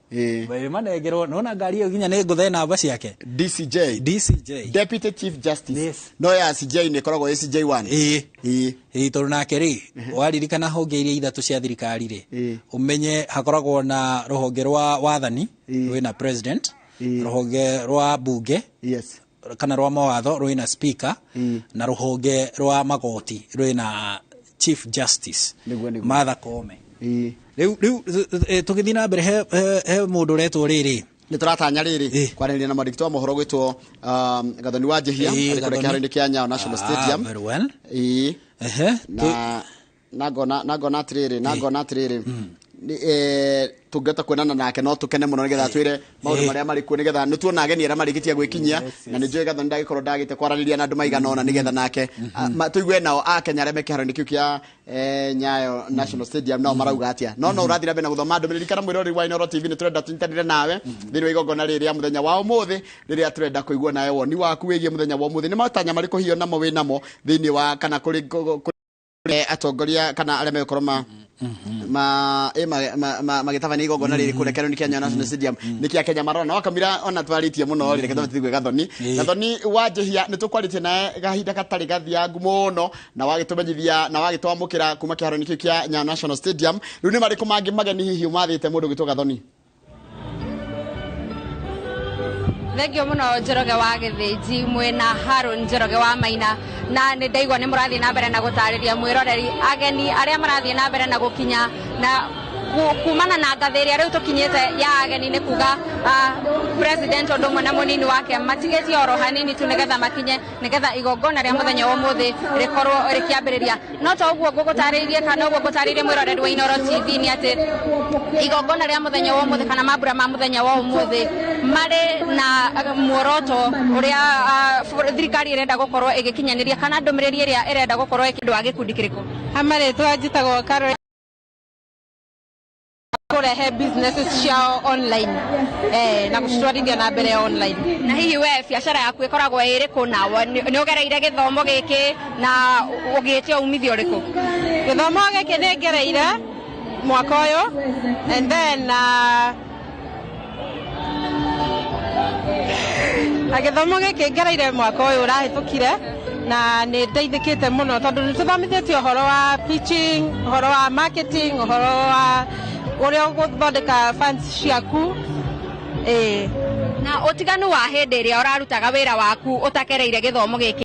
nona ngari iyo ginya ni nguthe namba ciake DCJ Deputy Chief Justice no ya CJ ni koragwo CJ1 to nake ri waririkana honge iria ithatu cia thirikari ri umenye hakoragwo na ruhonge rwa wathani rwina president ruhonge rwa bunge kana rwa mawatho rwina speaker na ruhonge rwa magoti rwina Chief Justice Martha Koome riu tugithi na mbere he mundu retwo riri ni turatanya riri kwaranĩria na mandĩki twa mohoro gwĩtwo Gathoni wa Njihia arĩ kũrĩa kĩharo-inĩ kĩa Nyayo National Stadium very well nangona atirĩrĩ tungeta kuonana nake no tukene muno nigetha twire maundu maria mari ku nigetha nituona ageni ara marikitia gwikinyia na ninjue Gathoni ndagikorwo ndagite kwarariria na andu maigana ona nigetha nake tuigue nao akenya arĩa me kĩharo-inĩ kĩu kĩa Nyayo National Stadium nao marauga atia no urathira mbere na guthoma ndũmĩrĩri kana mwĩrori wa iNooro TV ni turenda tunyitanire nawe thĩinĩ wa igongona rĩrĩ ya muthenya wa ũmũthĩ rĩrĩa turenda kũigua nawe woni waku wĩgiĩ muthenya wa ũmũthĩ nĩ matanya marĩkũ hiyo namo wĩ namo thĩinĩ wa kana kũrĩ atongoria kana arĩa mekorwo magitabania igongona rĩrĩ kũrĩa kĩharo-inĩ kĩa Nyayo National Stadium nĩkĩa Kenya marona na wakamira ona twarĩtie mũno rĩrĩ kĩthomo tĩgwe Gathoni wa Njihia nĩ tũkwarĩtie nawe gahinda gatarĩ gathiangu mũno na wagĩtũmenyithia na wagĩtwamũkĩra kuma kĩharo-inĩ kĩu kĩa Nyayo National Stadium rĩu nĩ marĩkũ mangĩ mageni hihi ũmathĩte mũndũ gwĩtwo Gathoni thengio muno Njoroge wa Gĩthĩnji mwena Harun Njoroge wa Maina na nĩ ndaigua nĩ mũrathiĩ na mbere na gũtarĩria mwĩroreri ageni arĩa marathiĩ na mbere na gũkinya na kumana na ngathiri riu tukinyete ya ageni ni kuga president Odongo na munini wake matigeti oro hanini tu nigetha makinye nigetha igongona ria muthenya wa muthi rikorwo rikiambiriria no to uguo gugutaririe kana uguo gutaririe mwiroreri wa iNooro TV ni ati igongona ria muthenya wa muthi kana mambura ma muthenya wa muthi mari na muoroto uria thirikari irenda gukorwo igikinyaniria kana ndumiriri iria irenda gukorwo ikindu wa gikundi kiriku amare twajitagwo karo kurehe businesses ciao online na gutwarithia na mbere online. Na hihi we biacara yaku ikoragwo iriku nawe ni ugereire githomo giki na ugite umithio riku? Githomo giki ni ngereire mwaka uyu and then githomo giki ngereire mwaka uyu urahitukire na ni ndeithikite muno tondu ni tuthomithitio uhoro wa pitching, uhoro wa marketing, uhoro wa uria guthondeka fans ciaku na utiganu wa hindi iria urarutaga wira waku utakereire githomo giki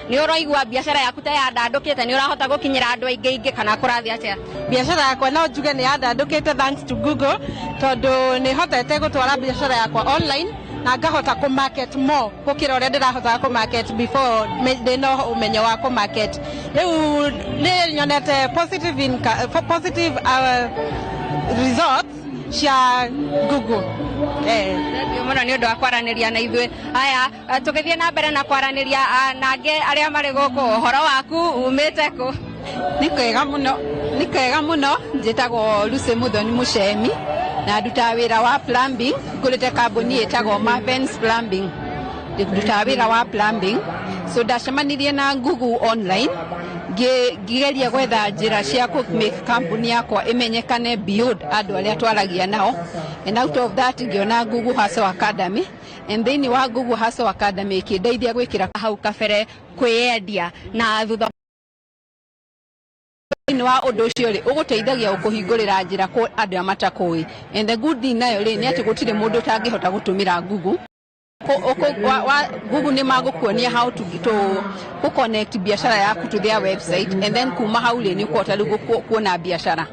ni uraigua biacara yaku ta yandandukite ni urahota gukinyira andu aingi kana kurathi atia? Biacara yakwa no njuge ni yandandukite thanks to Google tondu ni hotete gutwara biacara yakwa online na ngahota ku market more gukira uria ndirahota ku market before ndino umenyo wa ku market. Riu ni nyonete positive results cia Google. Ndio muno ni undu wa kwaraniria na ithwe. Haya tukithie na mbere na kwaraniria nange aria mari guku horo waku umite ku? Ni kwega muno njitagwo Lucy Muthoni Muchemi na nduta wira wa plumbing ngurite kambuni itagwo Marvens Plumbing. Nduta wira wa plumbing so ndacemanirie na Google online ngigeria gwetha njira cia ku make company yakwa imenyekane beyond andu aria twaragia nao, and out of that ngiona Google Hustle Academy, and then wa Google Hustle Academy kindeithia gwikira hau kabere kwiendia na thutha ni wa undu ucio ri uguteithagia ukuhingurira njira ku andu amatakui, and the good thing nayo ri ni ati gutire mundu tangihota gutumira Google. Google ni magukuonia how to connect biashara yaku to their website, and then kuma hau ri ni kuota kuona biashara.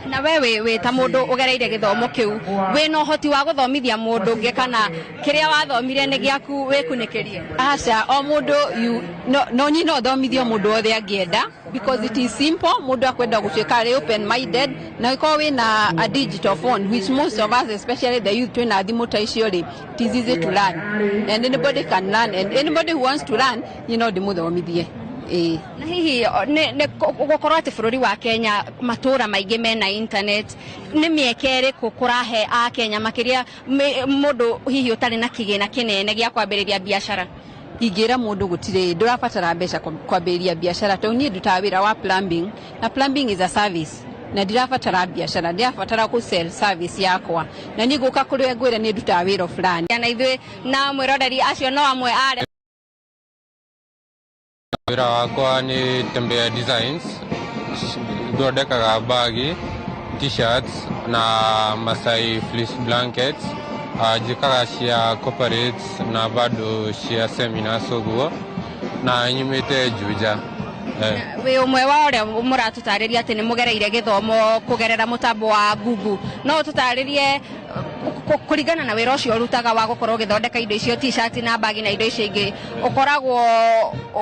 Na wewe we ta mundu ugereire githomo kiu we no hoti wa guthomithia mundu nge kana kiria wathomire ni giaku wikunikirie? Aca o mundu no nyino thomithio mundu othe angienda because it is simple. Mundu akwenda gutuika open minded na iko we na a digital phone which most of us especially the youth na thimu ta icio ri it is easy to learn and anybody can learn, and anybody who wants to learn ndimuthomithie. Na hihi ne gukorwo ati bururi wa Kenya matura maingi mena internet ni miekere kurahe a Kenya makiria mundu hihi utari na kigina kinene gia kwambiriria biashara? Ingira mundu gutire ndurabatara mbeca kwambiriria biashara to ni nduta wira wa plumbing, na plumbing is a service na ndirabatara biashara, ndirabatara ku sell service yakwa na ni guka kuri ngwira ni nduta wira fulani na ithwe na mwiroreri acio no amwe are. Wira wakwa ni Tembea Designs, thondekaga bagi, t-shirts na Masai fleece blankets, njikaga cia corporates na bado cia seminars uguo na nyumite Juja. We umwe wa uria muratutariria ati ni mugereire githomo kugerera mutambo wa Google, no tutaririe kuringana na wira ucio rutaga wa gukorwo githondeka indo icio t-shirt na bagi na indo icio ingi ukoragwo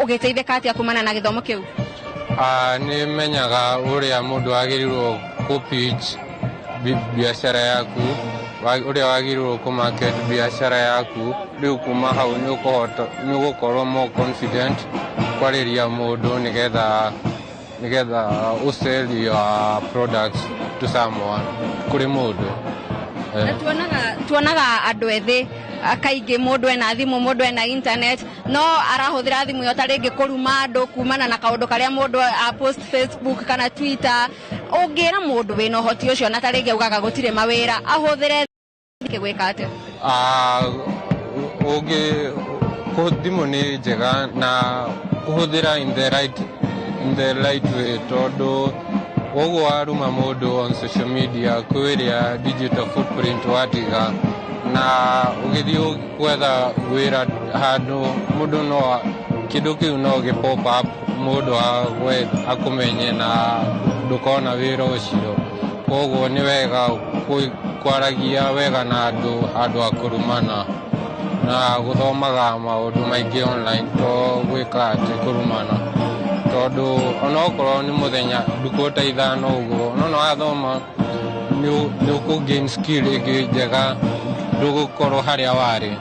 ugiteithika atia kumana na githomo kiu? Ni menyaga uria mundu agirirwo ku pitch biashara yaku, uria wagirirwo ku market biashara yaku, riu kuma hau ni ukohota ni gukorwo more confident kwariria mundu nigetha usell your products to someone kuri mundu. Tuonaga andu ethi kaingi mundu ena thimu, mundu ena internet no arahuthira thimu yo taringi kuruma andu kumana na kaundu karia mundu a post Facebook kana Twitter. Ungira mundu we no hoti ucio na taringi ugaga gutire mawira ahuthire gwika atia? Thimu ni njega na kuhuthira in the right way tondu uguo waruma mundu on social media kwiria digital footprint watiga na ugithio kwetha wira handu mundu no kindu kiu no gi pop up mundu akumenye na ndukona wira ucio koguo nĩ wega kwaragia wega na andũ akũrumana na gũthomaga maũndũ maingĩ online to gwĩka atĩ kũrumana tondũ onokorwo nĩ mũthenya ndukũ ta ithano ũguo no wathoma nĩ ũkũ-gain skill ĩngĩ njega ndũgũkorwo harĩa warĩ.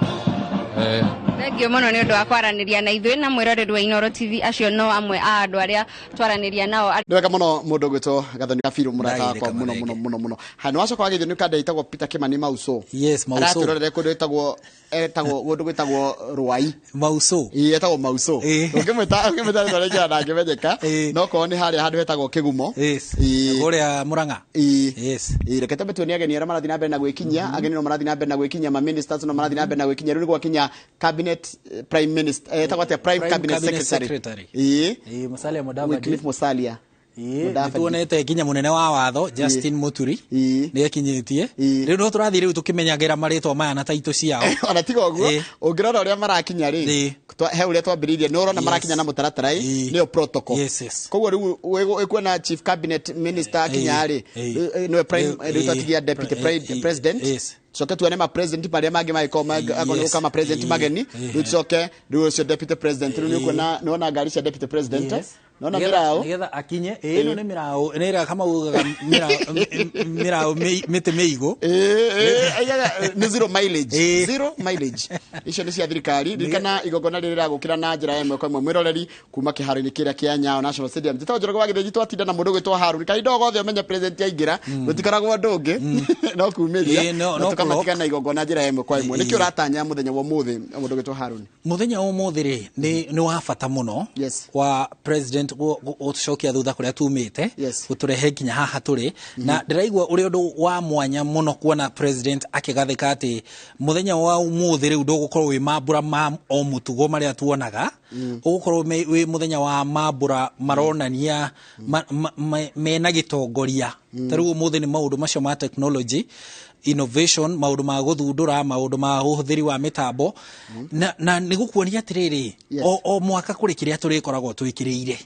Thengiũ mũno nĩ ũndũ wa kwaranĩria na ithuĩ na mwĩroreri wa iNooro TV. Acio no amwe a andũ arĩa twaranĩria nao. Nĩ wega mũno mũndũ gwĩtwo Gathoni Gabiru mũrata wakwa mũno. Ha nĩ wacoka wagĩthio nĩ kanda ĩtagwo Peter Kimani Mauso. Yes, Mauso. Aratũrorere kũndũ gũndũ gwĩtagwo Rwai. Mauso. Etagwo Mauso. Ũngĩmwĩta rĩngĩ na angĩmenyeka no korwo nĩ harĩa handũ hetagwo Kĩgumo. Yes. Kũrĩa Mũrang'a. Yes. Rekete mbetwo nĩ ageni arĩa marathi na mbere na gwĩkinyia, ageni no marathi na mbere na gwĩkinyia, ma ministers no marathi na mbere na gwĩkinyia, rĩu nĩ gwakinya cabinet prime minister etagwo atĩa prime cabinet secretary. Musalia Mudavadi. Musalia. Tuonete kinya munene wa watho Justin Muturi nĩ ekinyitie. Rĩu no tũrathiĩ rĩu tũkĩmenyagĩra marĩtwa maya na taito ciao. Ona tiga ũguo ũngĩrora ũrĩa marakinya rĩ he ũrĩa twambĩrĩirie nĩ ũrona marakinya na mũtaratara nĩyo protocol. Koguo rĩu ĩkuona chief cabinet minister akinya rĩ nĩwe prime rĩu twatigia deputy president. Soke tuone ma president marĩa mangĩ magĩkorwo kama president mageni rĩu tucoke rĩu ũcio deputy president rĩu nĩ kuona nĩona ngari cia deputy president nona mirao nigetha akinye ino ni mirao nira kama ugaga mirao mete meigo ayaga ni zero mileage icio ni cia thirikari rikana igogona rira gukira na njira yemwe kwa imwe mwiroreri kuma kiharo-ini kiria kia Nyayo National Stadium tito njorogo wagithe twatinda na mundu gwitwo Haruni kai ndogo othe umenya president yaingira gutikaragwo ndungi no kumiria no tukamatika na igogona njira yemwe kwa imwe nikio ratanya muthenya wa muthi mundu gwitwo Haruni muthenya wa muthi ri ni wa bata muno wa president utucokia thutha kuria tumite guturehe kinya haha turi na ndiraigua uri undu wa mwanya muno kuona president akigathika ati muthenya wa umuthi riu ndugukorwo wi mambura ma o mutugo maria tuonaga ugukorwo wi muthenya wa mambura maronania mena gitongoria tariu umuthi ni maundu macio ma technology innovation maundu ma guthundura maundu ma uhuthiri wa mitambo na nigukuonia atiriri o mwaka kuri kiria turi koragwo twikiriire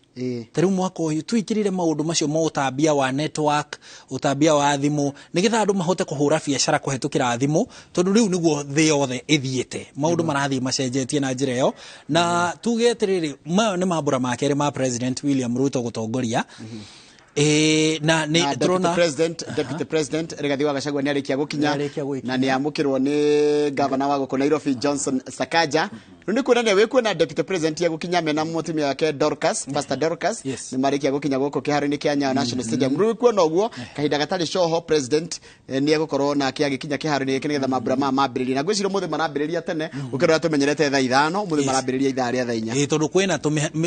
tariu mwaka uyu twikirire maundu macio ma utambia wa network utambia wa thimu nigetha andu mahote kuhura biacara kuhetukira thimu tondu riu niguo thi yothe ithiete maundu marathi macenjetie na njira yo na tuge atiriri ma ni mambura makere ma president William Ruto gutongoria na ni drona deputy president Rigathi wa Gachagua ni arikia gukinya na ni amukirwo ni governor wa goko Nairobi Johnson Sakaja ni kuonania we kuona deputy president ya gukinya mena mutumia wake Dorcas Pastor Dorcas ni marikia gukinya goko kiharo-ini kia Nyayo National Stadium rĩu kuona uguo kahinda gatari coho president ni egukorwo na kiagikinya kiharo-ini kinegetha mambura mambĩrĩria na ngwĩciria muthi marambĩrĩria tene ukirora tumenyerete thaa 5 muthi marambĩrĩria ithaa rĩa thaa 4 tondu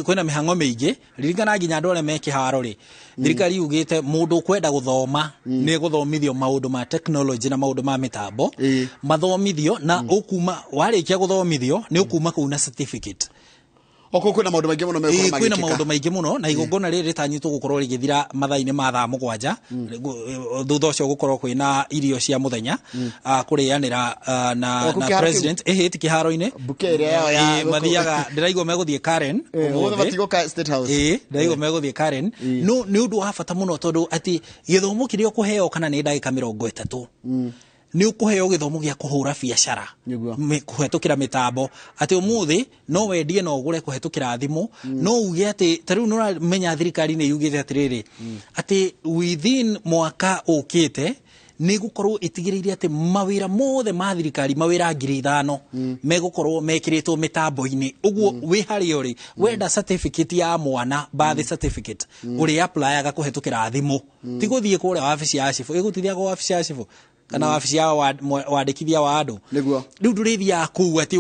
kwina mihango mingi ririkana nginya andu arĩa me kiharo ri thirikari ugite mundu kwenda guthoma ni guthomithio maundu ma technology na maundu ma mitambo mathomithio na ukuma warikia guthomithio ni ukuma kuu na certificate oko kwina maundu maingi muno mekora magikika kwina maundu maingi muno na igongona riri tanyitwo gukorwo rigithira mathaa-ini ma thaa 7 thutha ucio gukorwo kwina irio cia muthenya kurianira na president ti kiharo-ini bukeria ya mathiaga ndiraigua meguthie Karen umuthi batigoka State House ndiraigua meguthie Karen no ni undu wa bata muno tondu ati githomo kirio kuheo kana ni ndagika 30 ni ukuheo githomo gia kuhura biacara kuhetukira mitambo ati umuthi no wendie no ugure kuhetukira thimu no uge ati tariu no menya thirikari ni yugite atiriri ati within mwaka ukite ni gukorwo itigiriire ati mawira mothe ma thirikari mawira 5,000 megukorwo mekiritwo mitambo-ini uguo wi hari uri wenda certificate ya mwana birth certificate uri apply aga kuhetukira thimu tiguthie kuria wabici ya cifu igutithia kwa wabici ya cifu kana wabici ya wandikithia wa andu niguo riu ndurithia ku ati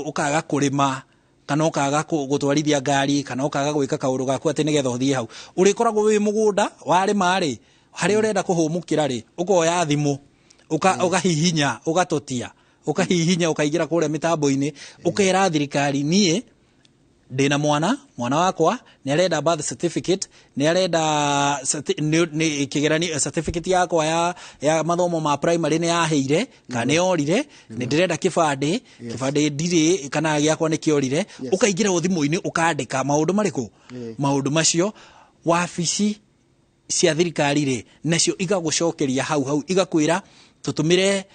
ukaga kurima kana ukaga gutwarithia ngari kana ukaga gwika kaundu gaku ati nigetha uthie hau urikoragwo wi mugunda warima ri hari urenda kuhumukira ri ukoya thimu ukahihinya ugatotia ukahihinya ukaigira kuria mitambo-ini ukera thirikari nie ndina mwana wakwa ni arenda birth certificate ni arenda ni kigerani certificate yakwa ya mathomo ma primary ni yaheire kana yorire ni ndirenda kibande ndire kana giakwa ni kiorire ukaigira thimu-ini ukandika maundu mariku maundu macio wabici cia thirikari ri nacio igagucokeria hau igakwira tutumire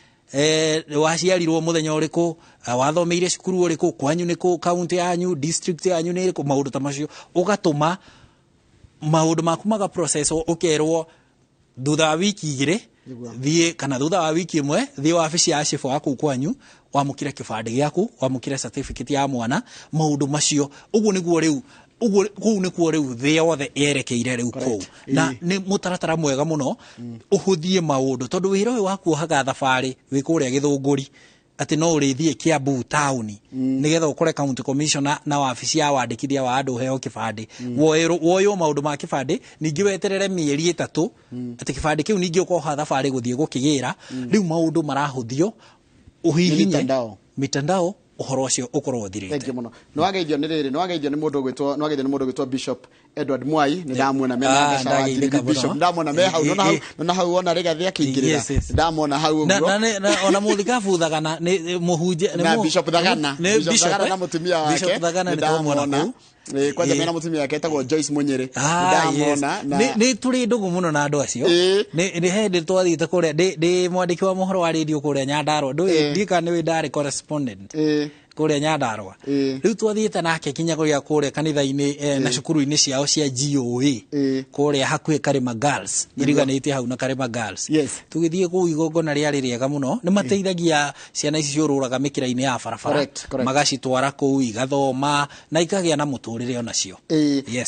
waciarirwo muthenya uriku wathomeire cukuru uriku kwanyu niku county yanyu district yanyu ni iriku maundu ta macio ugatuma maundu maku maga process ukerwo thutha wa wiki igire thie kana thutha wa wiki imwe thie wabici ya chifu waku kwanyu wamukire kibande giaku wamukire certificate ya mwana maundu macio uguo niguo riu kuu nikuo riu thie yothe yerekeire riu kuu na ni mutaratara mwega muno uhuthie maundu tondu wira uyu waku haga thafari wi kuria Githunguri ati no urithie Kiambu town nigetha ukore county commissioner na wabici ya wandikithia wa andu heo kibande woyo maundu ma kibande ningi weterere mieri 3 ati kibande kiu ningi ukoha thafari guthie gukigira riu maundu marahuthio uhihinye mitandao uhoro ucio ukorwo thirite. Thank you muno. Nwageithio ni riri, nwageithio ni mundu gwitwo Bishop Edward Mwai ni ndamwona mena ndashara Bishop ndamwona me hau nona hau ona rigathi akingirira ndamwona hau uguo na ona muthikabu thagana ni muhunje ni Bishop thagana na mutumia wake Bishop thagana ni ndamwona kwanza mena mutumia wake etagwo Joyce Munyere ndamwona ni turi ndugu muno na andu acio ni hende twathite kuria ndi mwandiki wa mohoro wa radio kuria Nyandarua ndika ni we ndari correspondent kuria Nyandarua riu twathiite nake kinya kuria kanitha-ini na cukuru-ini ciao cia GOA kuria hakuhi Karima Girls iriganite hau na Karima Girls tugithie ku igongona riari riega muno ni mateithagia ciana ici ciururaga mikira-ini ya barabara magacitwara ku igathoma na ikagia na muturire onacio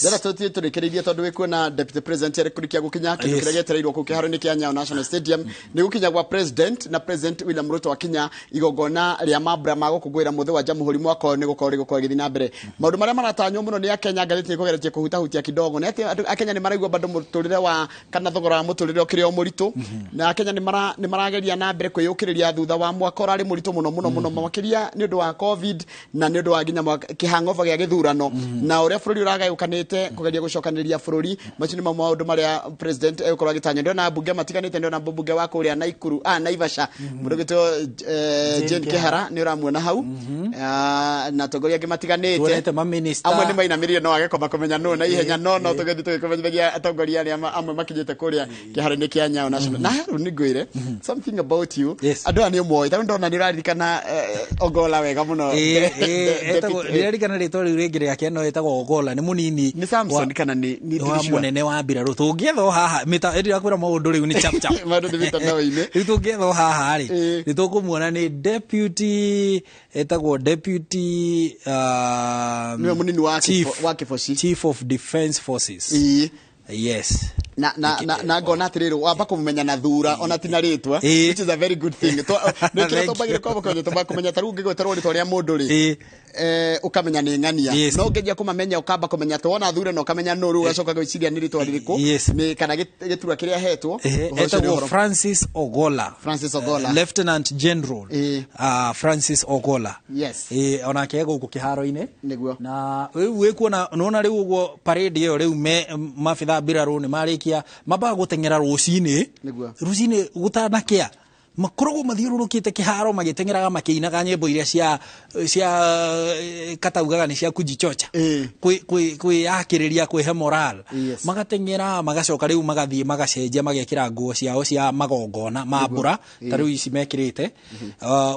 ndara tutie turikiririe tondu wi kuona deputy president yari kurikia gukinya kindu kiria gietereirwo ku kiharo-ini kia Nyayo National Stadium ni gukinya gwa president na president William Ruto wa Kenya igongona ria mambura ma gukungwira muthe wa Jamhuri mwako ni gukorwo githi na mbere maundu maria maratanywo muno ni Akenya ngathiti kugeretie kuhutahutia kidogo na Akenya ni maraigwa bado muturire wa kana thogora wa muturire ukirio muritu na Akenya ni marageria na mbere kwiyukiriria thutha wa mwaka urari muritu muno makiria ni undu wa covid na ni undu wa ginya kihang'ofa gia githurano na uria bururi uragayukanite kugeria gucokaniria bururi macio ni maundu maria president ukorwo agitanya ndio na bunge matiganite ndio na bunge wa kuria Naikuru Naivasha mundu gitwo Jane Kihara ni uramwona hau na togoria ngimatiganite amwe ni mainamirio no agekoma kumenya no na ihenya no tugethi tugikomenya atongoria aria amwe makinyite kuria kiharo-ini kia Nyayo National na haru ni ngwire something about you andu ani umoi ta ndona ni raririkana Ogola wega muno ndirarikana ritwa riu ringi riake no etagwo Ogola ni munini ni Samson kana ni munene wa mbiraru tungietho haha mita ndira kwira maundu riu ni chap maundu ni mitandao-ini riu tungietho haha ri ni tukumuona ni deputy etagwo deputy ni munini wa kifosi chief of defense forces yes na ngona atiriri wamba kumenya na thura ona tina ritwa which is a very good thing no kira tobagire kwa bako to bakumenya taru ngigweterwo ritwa ria mundu ri ukamenya ni ngania no ngeja kumamenya ukamba kumenya to ona thura no ukamenya no ru ugacoka gwiciria ni ritwa ririku ni kana gitura kiria hetwo Francis Ogola Lieutenant General Francis Ogola ona kego guku kiharo-ini na we kuona nona riu ugo parade iyo riu mafitha biraru ni mariki maba gutengera rucini gutanakia makorogo mathiururukite kiharo magitengeraga makiinaga nyimbo iria cia kataugaga ni cia kujichocha kwi akiriria kwihe moral magatengera magacoka riu magathie magacenjia magekira nguo ciao cia magongona mambura tariu ici mekirite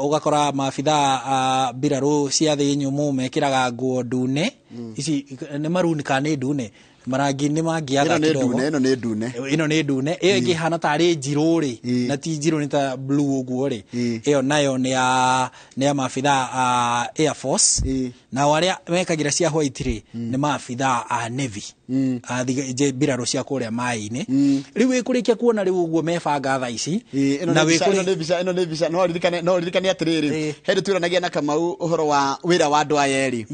ugakora mafitha biraru cia thi nyumu mekiraga nguo ndune ici ni maruni kana ndune marangi ni mangiaga kidogo ino ni ndune iyo ingi hana tari njiru ri na ti njiru ni ta blue uguo ri iyo nayo ni ya mafitha Air Force na waria mekagira cia white ri ni mafitha Navy biraru cia kuria mai-ini riu ikurikia kuona riu uguo mebanga tha ici na ino ni visa no ririkane atiriri hendu turanagia na Kamau uhoro wa wira wa andu aya eri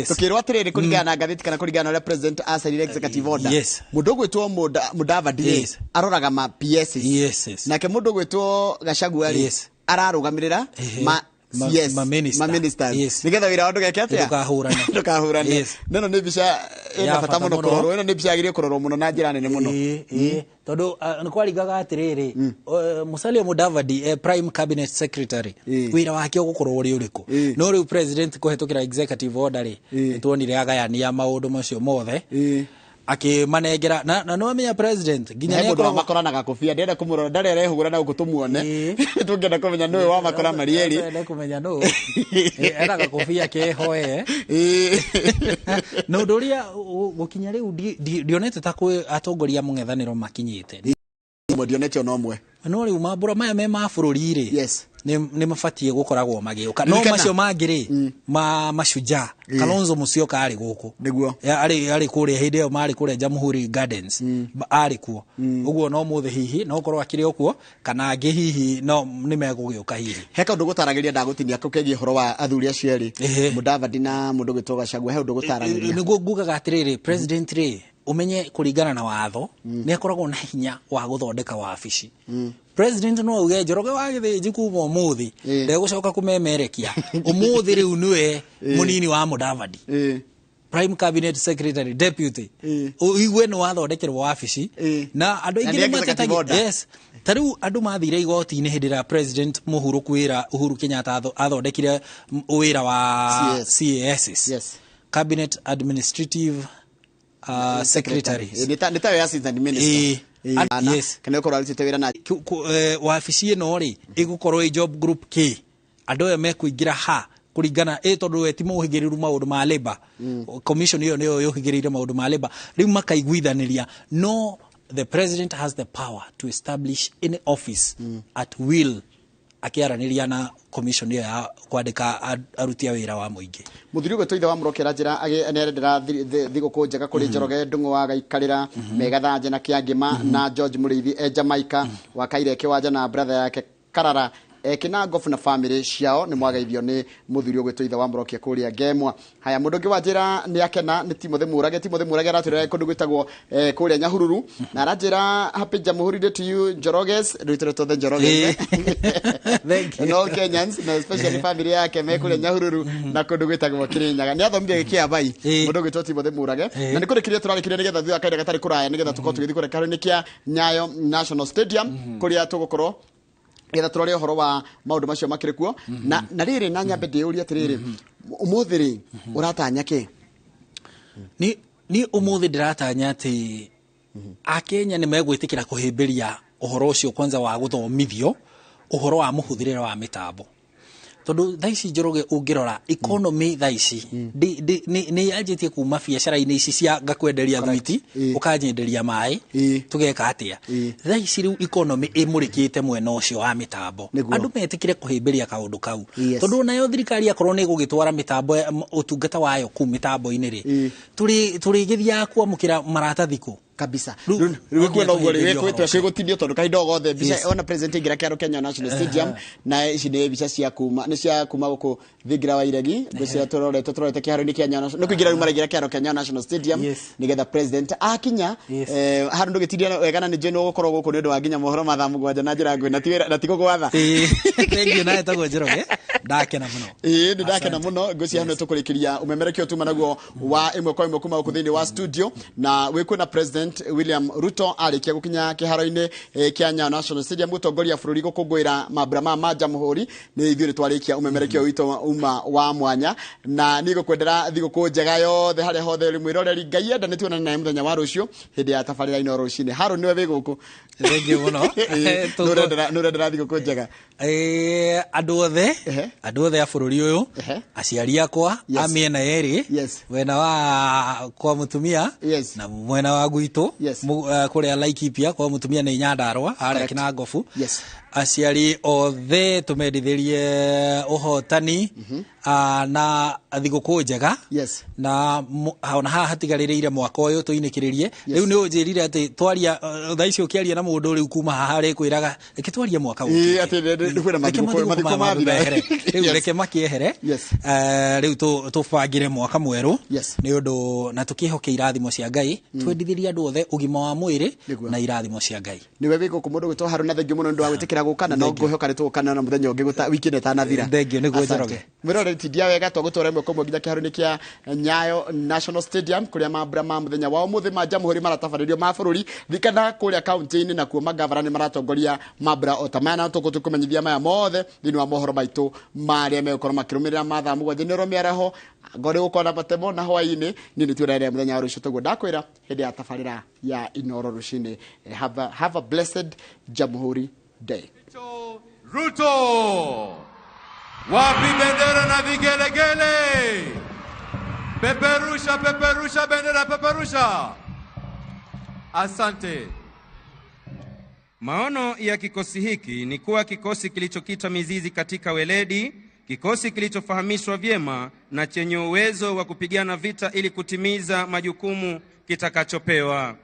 tukirwa atiriri kuringana na ngathiti kana kuringana na president acerire executive order mundu gwitwo Mudavadi aroraga ma PS nake mundu gwitwo Gachagua ararugamirira ma ministers nigetha wira wandu geke atia ndukahurana neno ni bica ina bata muno kurorwo ino ni bica agirie kurorwo muno na njira nene muno tondu nikwarigaga atiriri Musalia Mudavadi prime cabinet secretary wira wake ugukorwo uri uriku no riu president kuhetukira executive order ri tuonire agayania maundu macio mothe akimanengera na no amenya president ginya ne ko makoranaga kofia ndenda kumurora ndarere hugura na gutumuone tungenda kumenya no wa makora marieri ndenda kumenya no era kofia ke hoe no doria gukinya riu dionete ta kwe atongoria mung'ethaniro makinyite dionete ono mwe no riu mabura maya me mabururi ri yes ni mafatie gukoragwo magiuka no macio mangiri mashuja Kalonzo Musyoka ari guku niguo ari kuria hinde yo mari kuria Jamhuri Gardens ari kuo uguo no muthe hihi no korwo akiri okuo kana angi hihi no ni megugiuka hihi heka undu gutaragiria ndagutinia kukegie horo wa athuri acio eri Mudavadi na mundu gitoga Chagua he undu gutaragiria niguo ngugaga atiriri president ri umenye kuringana na watho ni akoragwo na hinya wa guthondeka wabici president no auge Njoroge wa githiji kuma umuthi ndegucoka kumemerekia umuthi riu niwe munini wa Mudavadi prime cabinet secretary deputy igwe no wathondekerwo wabici na andu aingi matetagia yes tariu andu mathire igoti-ini hindira president muhuru kwira Uhuru Kenyatta athondekire wira wa CAS yes cabinet administrative secretaries nita ya assistant minister yes kana ko ralite wira na wabici ino ri igukorwo job group K andu aya mekuingira ha kuringana tondu we ti muhigiriru maundu ma labor commission iyo niyo yuhigirire maundu ma labor riu makaiguithaniria no the president has the power to establish any office at will akiaraniria na commission iyo ya kwandika arutia wira wa muingi muthiri gwe toitha wa murokera njira anerendera thiguku njega kuri Njoroge Ndung'u wa gaikarira megathanje na Kiangima na George Muriithi Jamaica wa Kaire Kiwanja na brother yake Karara kina gofu na family ciao ni mwagaithio ni muthiri gwe toitha wa murokia kuria Ngemwa haya mundu ngi wa njira ni akena ni Timothy Murage aratwira kundu gwitagwo kuria Nyahururu na aranjira happy Jamhuri Day to you Njoroges rutire to the Njoroges thank you and all Kenyans na especially family yake me kuria Nyahururu na kundu gwitagwo Kirinyaga ni athomire gikia bai mundu gwitwo Timothy Murage na ni kurikiria turarikiria nigetha thua kaida gatari kuraya nigetha tuko tugithi kuria karo ni kia Nyayo National Stadium kuria tugukorwo getha turore horo wa maundu macio makire kuo na riri na nyambe ndiuri atiriri umuthiri uratanya ki ni umuthi ndiratanya ati akenya ni megwitikira kuhimbiria uhoro ucio kwanza wa guthomithio uhoro wa muhuthirira wa mitambo tondu thaici Njoroge ungirora economy thaici ni yanjitie kuma biacara-ini ici cia ngakwenderia thwiti ukanyenderia mai tugeka atia thaici riu economy imurikite mwena ucio wa mitambo andu metikire kuhimbiria kaundu kau tondu nayo thirikari akorwo ni gugitwara mitambo utungata wayo ku mitambo-ini ri turi githia kwamukira maratathi ku kabisa rikwenda ugo rikwetwa cigutinio tondu kahinda gothe bica ona president ingira kiaro Kenya National Stadium na ici ni bica cia kuma ni cia kuma guku thingira wa iregi bica turorete kiaro-ini kia Nyayo no kuingira maragira kiaro Kenya National Stadium nigetha president akinya haru ndugitiria wegana ni jeno gukorwo guku ni undu wa nginya mohoro mathaa mugwanja na njira ngwe na tigo gwatha thank you na etagwo Njoroge ndakena muno ndakena muno ngoci hano tukurikiria umemerekio tuma naguo wa imwe kwa imwe kuma guku thini wa studio na wiku na president William Ruto arikia gukinya kiharo-ini kia Nyayo National Stadium gutongoria bururi gukungwira mambura ma Jamhuri ni ithuĩ twarikia umemerekio witũ uma wa mwanya na ni gukwendera thiguku njega yothe haria hothe ri mwiroreri Ngai enda ni tuonana naye muthenya wa rucio hindi ya tabarira iNooro rucini haro niwe wi guku thank you muno nurendera thiguku njega andu othe a bururi uyu aciari akwa amiena yeri wena wa kwa mutumia na mwena wa gwitu kuria Laikipia kwa mutumia ni Nyandarua aria kina ngofu aciari othe tumendithirie uhotani na thiguku njega na ona haha hatigaririire mwaka uyu tuinikiririe riu ni unjirire ati twaria thaici ukiaria na mundu riu kuma haha ri kwiraga ikitwaria mwaka uyu ati ndikwira mathiko mathire riu reke makiehere riu tubangire mwaka mweru ni undu na tukihoke irathimo cia Ngai twendithirie andu othe ugima wa mwiri na irathimo cia Ngai niwe wiko ku mundu gwitwo Haruna thengi muno ndu wa gwitikira na gukana no nguhoka ni tukana na muthenya ungi guta wiki netanathira thengio ni gwojoroge mwirore tidia wega twagutora imwe komwe nginya kiharu-ini kia Nyayo National Stadium kuria mambura ma muthenya wao muthi ma Jamhuri maratafaririo ma bururi thikana kuria county-ini na kuo magavana ni maratongoria mambura otamana tukumenyithia maya mothe thini wa mohoro maitu maria megukora makirumirira mathaa mugwanja ni romiareho ngori gukona batemo na hwaini ni turere muthenya wa rucio tugo ndakwira hindi ya tafarira ya iNooro rucini. Have a blessed Jamhuri Day. Ruto wapi bendera na vigelegele, peperusha peperusha bendera peperusha. Asante. Maono ya kikosi hiki ni kuwa kikosi kilichokita mizizi katika weledi, kikosi kilichofahamishwa vyema na chenye uwezo wa kupigana vita ili kutimiza majukumu kitakachopewa.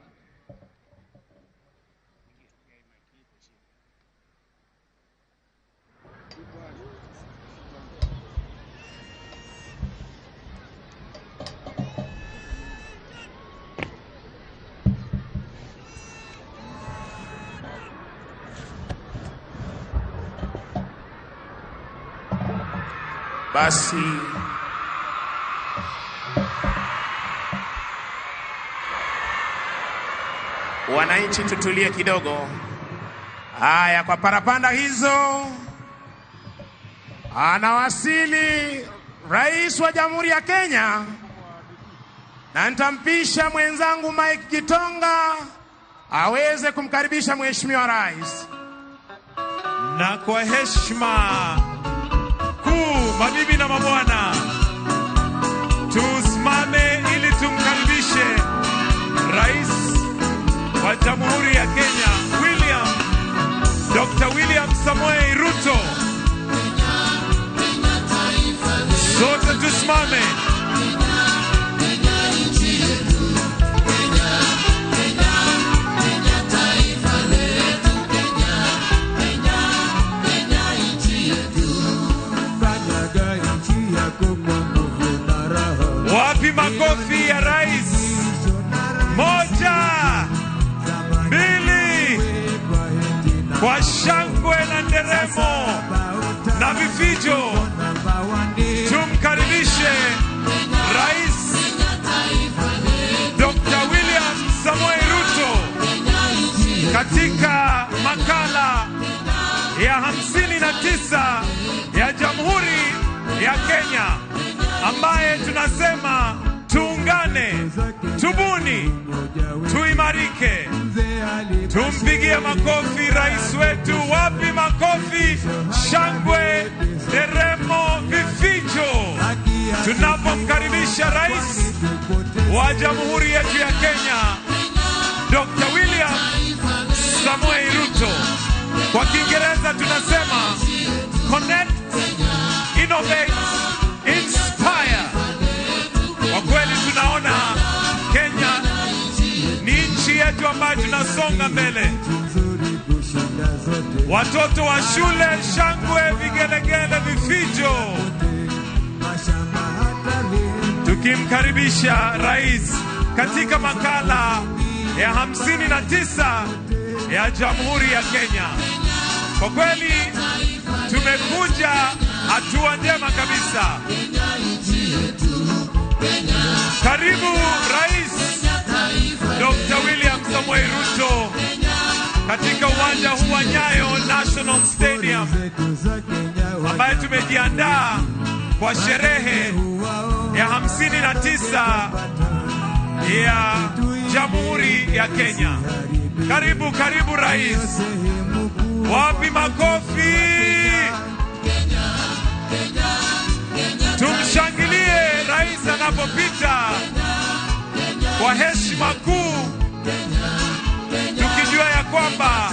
Basi wananchi tutulie kidogo. Haya, kwa parapanda hizo anawasili Rais wa Jamhuri ya Kenya, na nitampisha mwenzangu Mike Gitonga aweze kumkaribisha Mheshimiwa Rais. Na kwa heshima kuu, mabibi na mabwana, tusimame ili tumkaribishe Rais wa Jamhuri ya Kenya, Dr. William Samoei Ruto. Sote tusimame. Wapi makofi ya rais? Moja, mbili, kwa shangwe na nderemo na vifijo tumkaribishe Rais Dr. William Samoei Ruto katika makala ya 59 ya Jamhuri ya Kenya, ambaye tunasema tuungane, tubuni, tuimarike. Tumpigie makofi rais wetu. Wapi makofi, shangwe, deremo, vifijo tunapomkaribisha Rais wa Jamhuri yetu ya Kenya, Dr. William Samoei Ruto. Kwa Kiingereza tunasema connect, innovate, inspire. Kwa kweli tunaona Kenya ni nchi yetu ambayo tunasonga mbele. Watoto wa shule, shangwe, vigelegele, vifijo, tukimkaribisha rais katika makala ya 59 ya Jamhuri ya Kenya. Kwa kweli tumekuja hatua njema kabisa. Karibu Rais Dr. William Samoei Ruto katika uwanja huu wa Nyayo National Stadium, ambaye tumejiandaa kwa sherehe ya 59 ya Jamhuri ya Kenya. Karibu, karibu Rais. Wapi makofi? Tumshangilie rais anapopita kwa heshima kuu, tukijua ya kwamba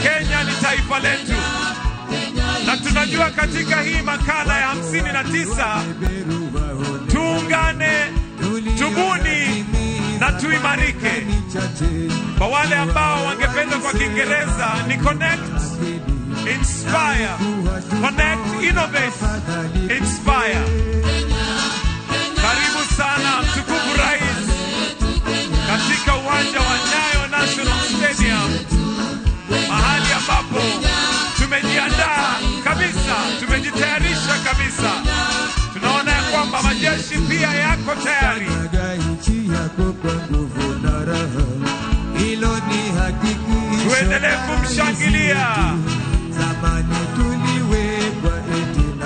Kenya ni taifa letu, na tunajua katika hii makala ya 59 tuungane, tubuni na tuimarike. Kwa wale ambao wangependa kwa Kiingereza ni connect, inspire, connect, innovate, inspire. Karibu sana mtukufu rais katika uwanja wa Nyayo National Stadium, mahali ambapo tuko tayari. Tuendelee kumshangilia.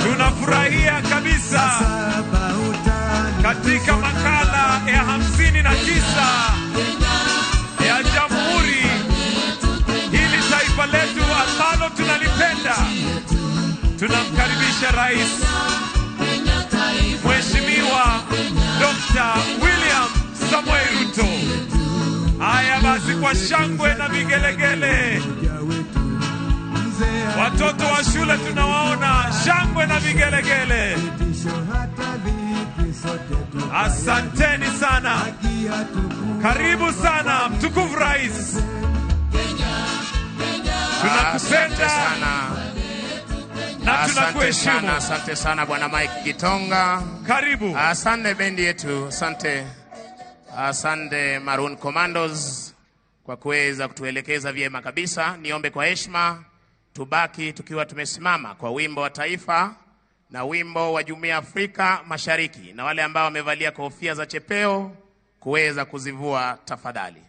Tunafurahia kabisa katika makala ya 59 ya Jamhuri, hili taifa letu ambalo tunalipenda. Tunamkaribisha Rais Mheshimiwa Dr. William Samoei Ruto. Haya basi, kwa shangwe na vigelegele. Watoto wa shule tunawaona, shangwe na vigelegele. Asanteni sana. Karibu sana mtukufu Rais. Tunakupenda sana na tunakuheshimu. Asante sana Bwana Mike Gitonga. Karibu. Asante bendi yetu, asante Maroon Commandos kwa kuweza kutuelekeza vyema kabisa. Niombe kwa heshima tubaki tukiwa tumesimama kwa wimbo wa taifa na wimbo wa Jumuiya ya Afrika Mashariki, na wale ambao wamevalia kofia za chepeo kuweza kuzivua tafadhali.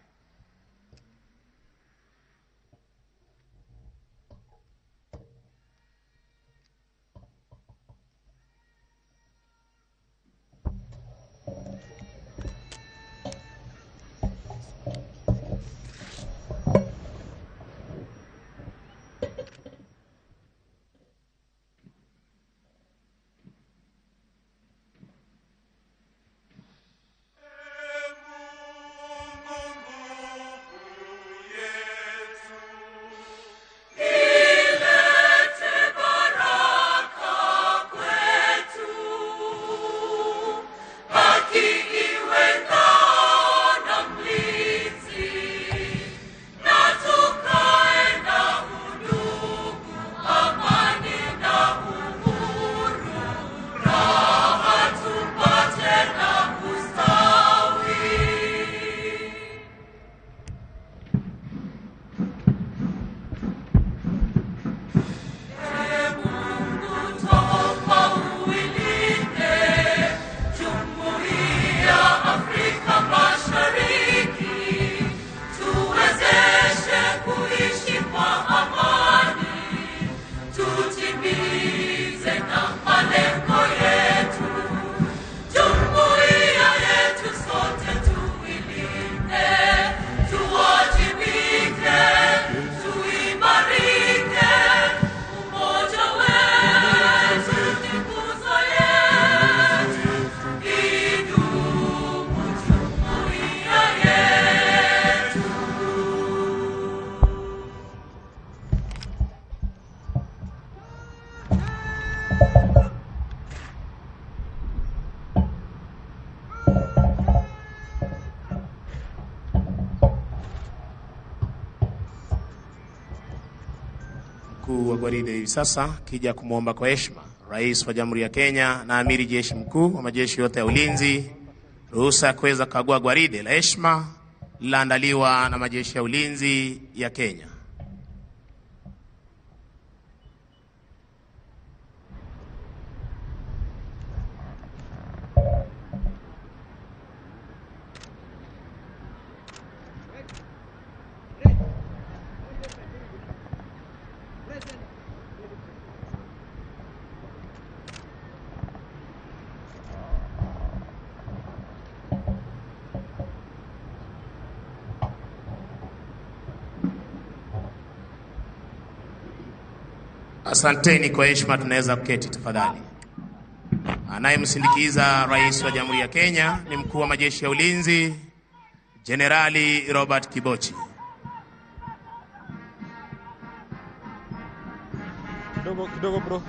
Mkuu wa gwaride hivi sasa kija kumwomba kwa heshima Rais wa Jamhuri ya Kenya na Amiri Jeshi Mkuu wa majeshi yote ya ulinzi ruhusa ya kuweza kukagua gwaride la heshima lililoandaliwa na majeshi ya ulinzi ya Kenya. Asanteni kwa heshima, tunaweza kuketi tafadhali. Anayemsindikiza Rais wa Jamhuri ya Kenya ni Mkuu wa majeshi ya ulinzi Generali Robert Kibochi. Kidogo bro.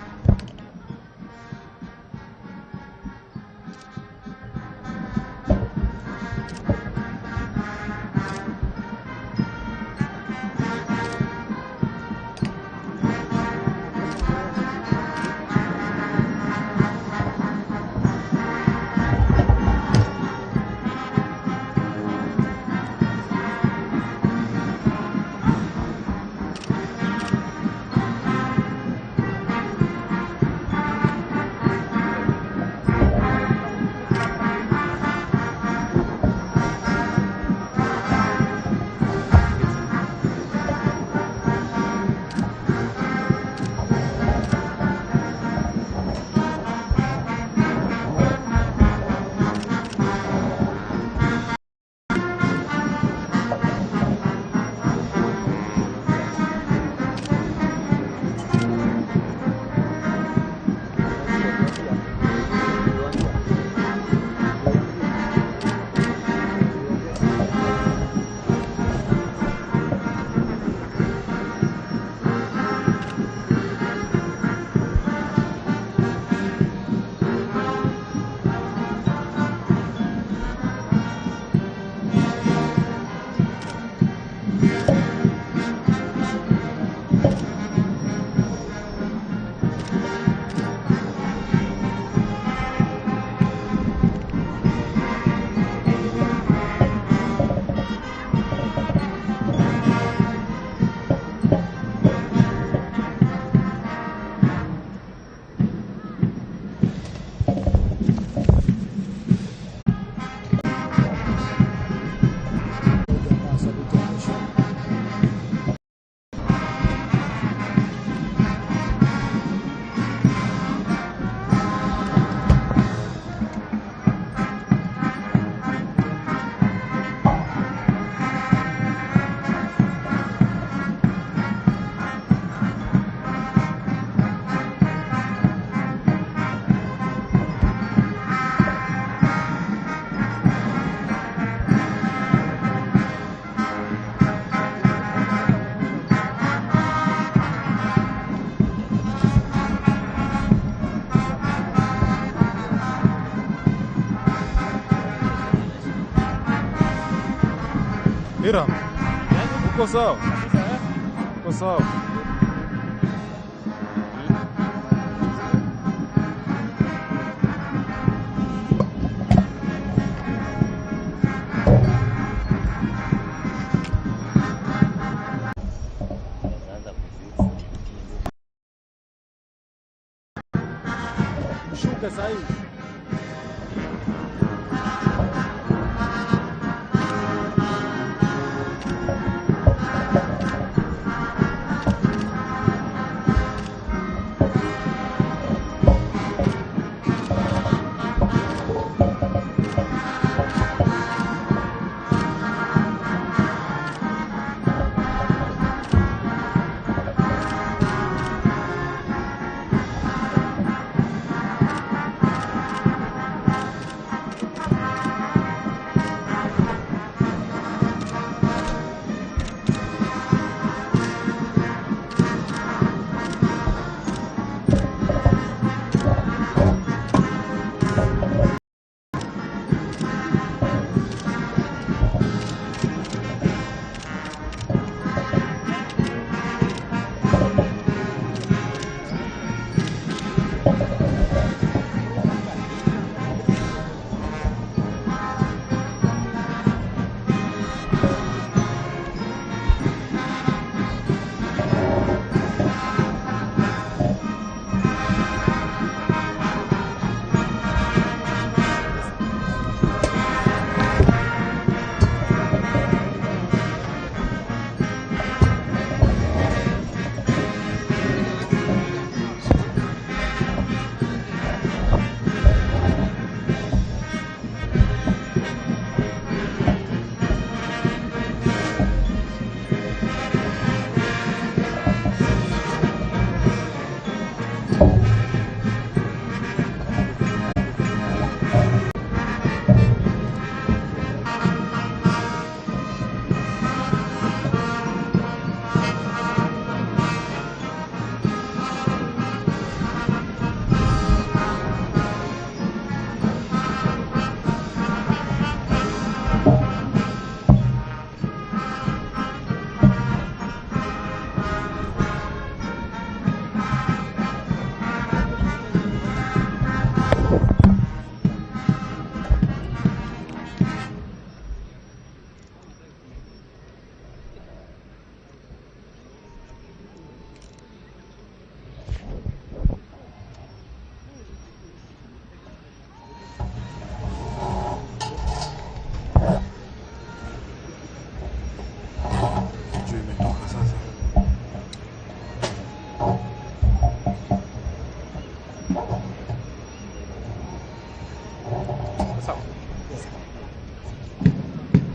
Ira. Uko sawa? Uko sawa? Shuka sahihi.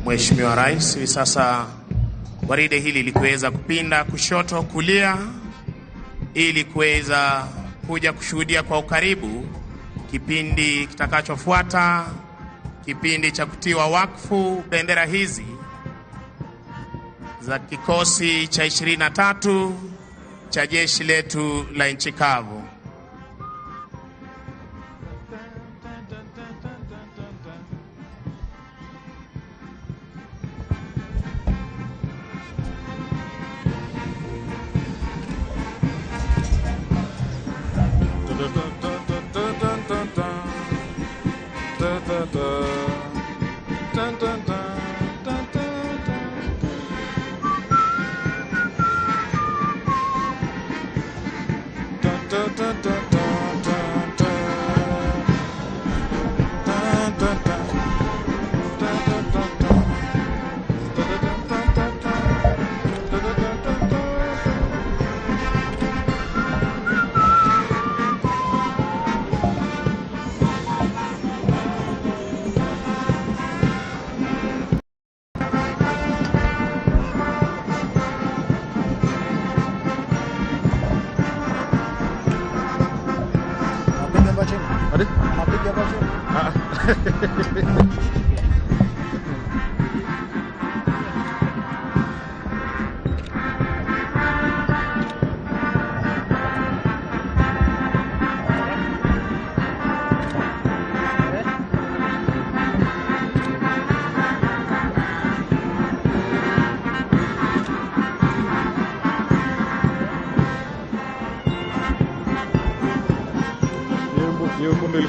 Mheshimiwa Rais, hivi sasa gwaride hili likiweza kupinda kushoto kulia ili kuweza kuja kushuhudia kwa ukaribu kipindi kitakachofuata, kipindi cha kutiwa wakfu bendera hizi za kikosi cha 23 cha jeshi letu la nchi kavu.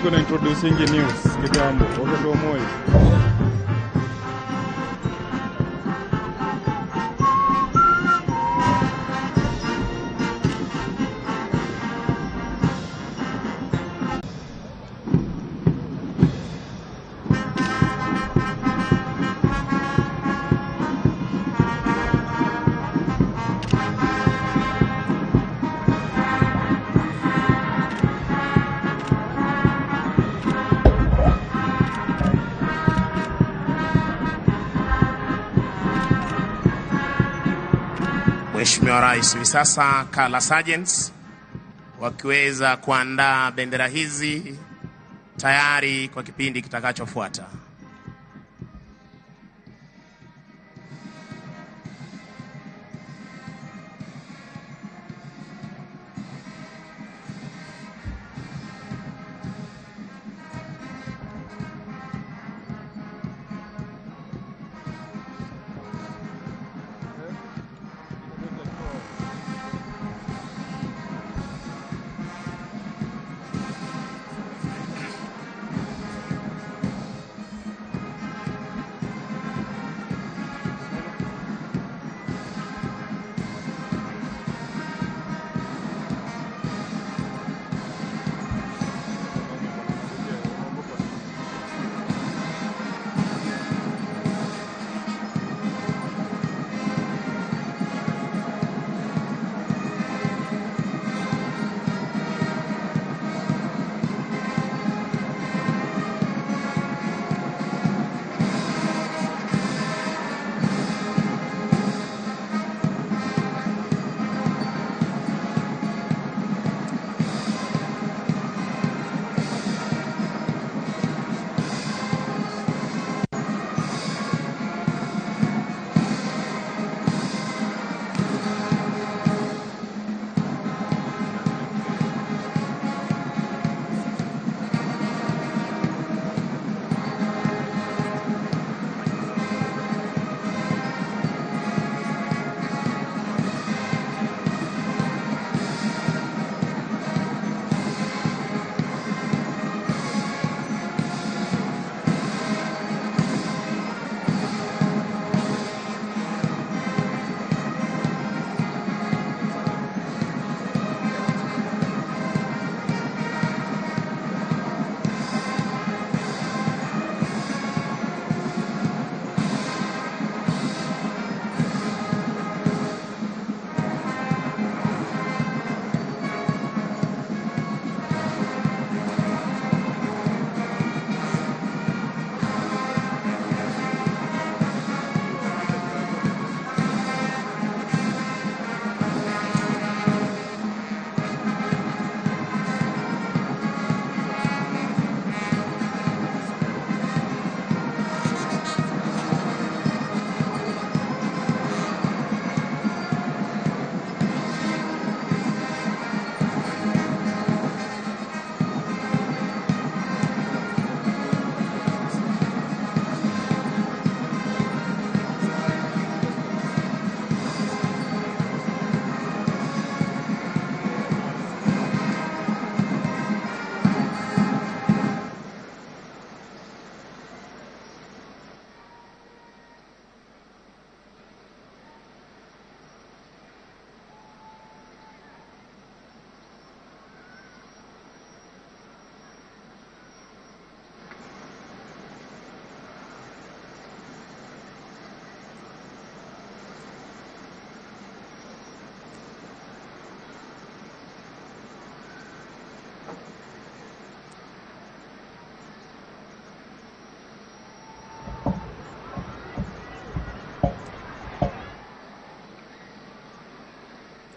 ilikuwa na introducing news kitambo wakati wa Moi. Mheshimiwa Rais, hivi sasa Kala Sergeants wakiweza kuandaa bendera hizi tayari kwa kipindi kitakachofuata.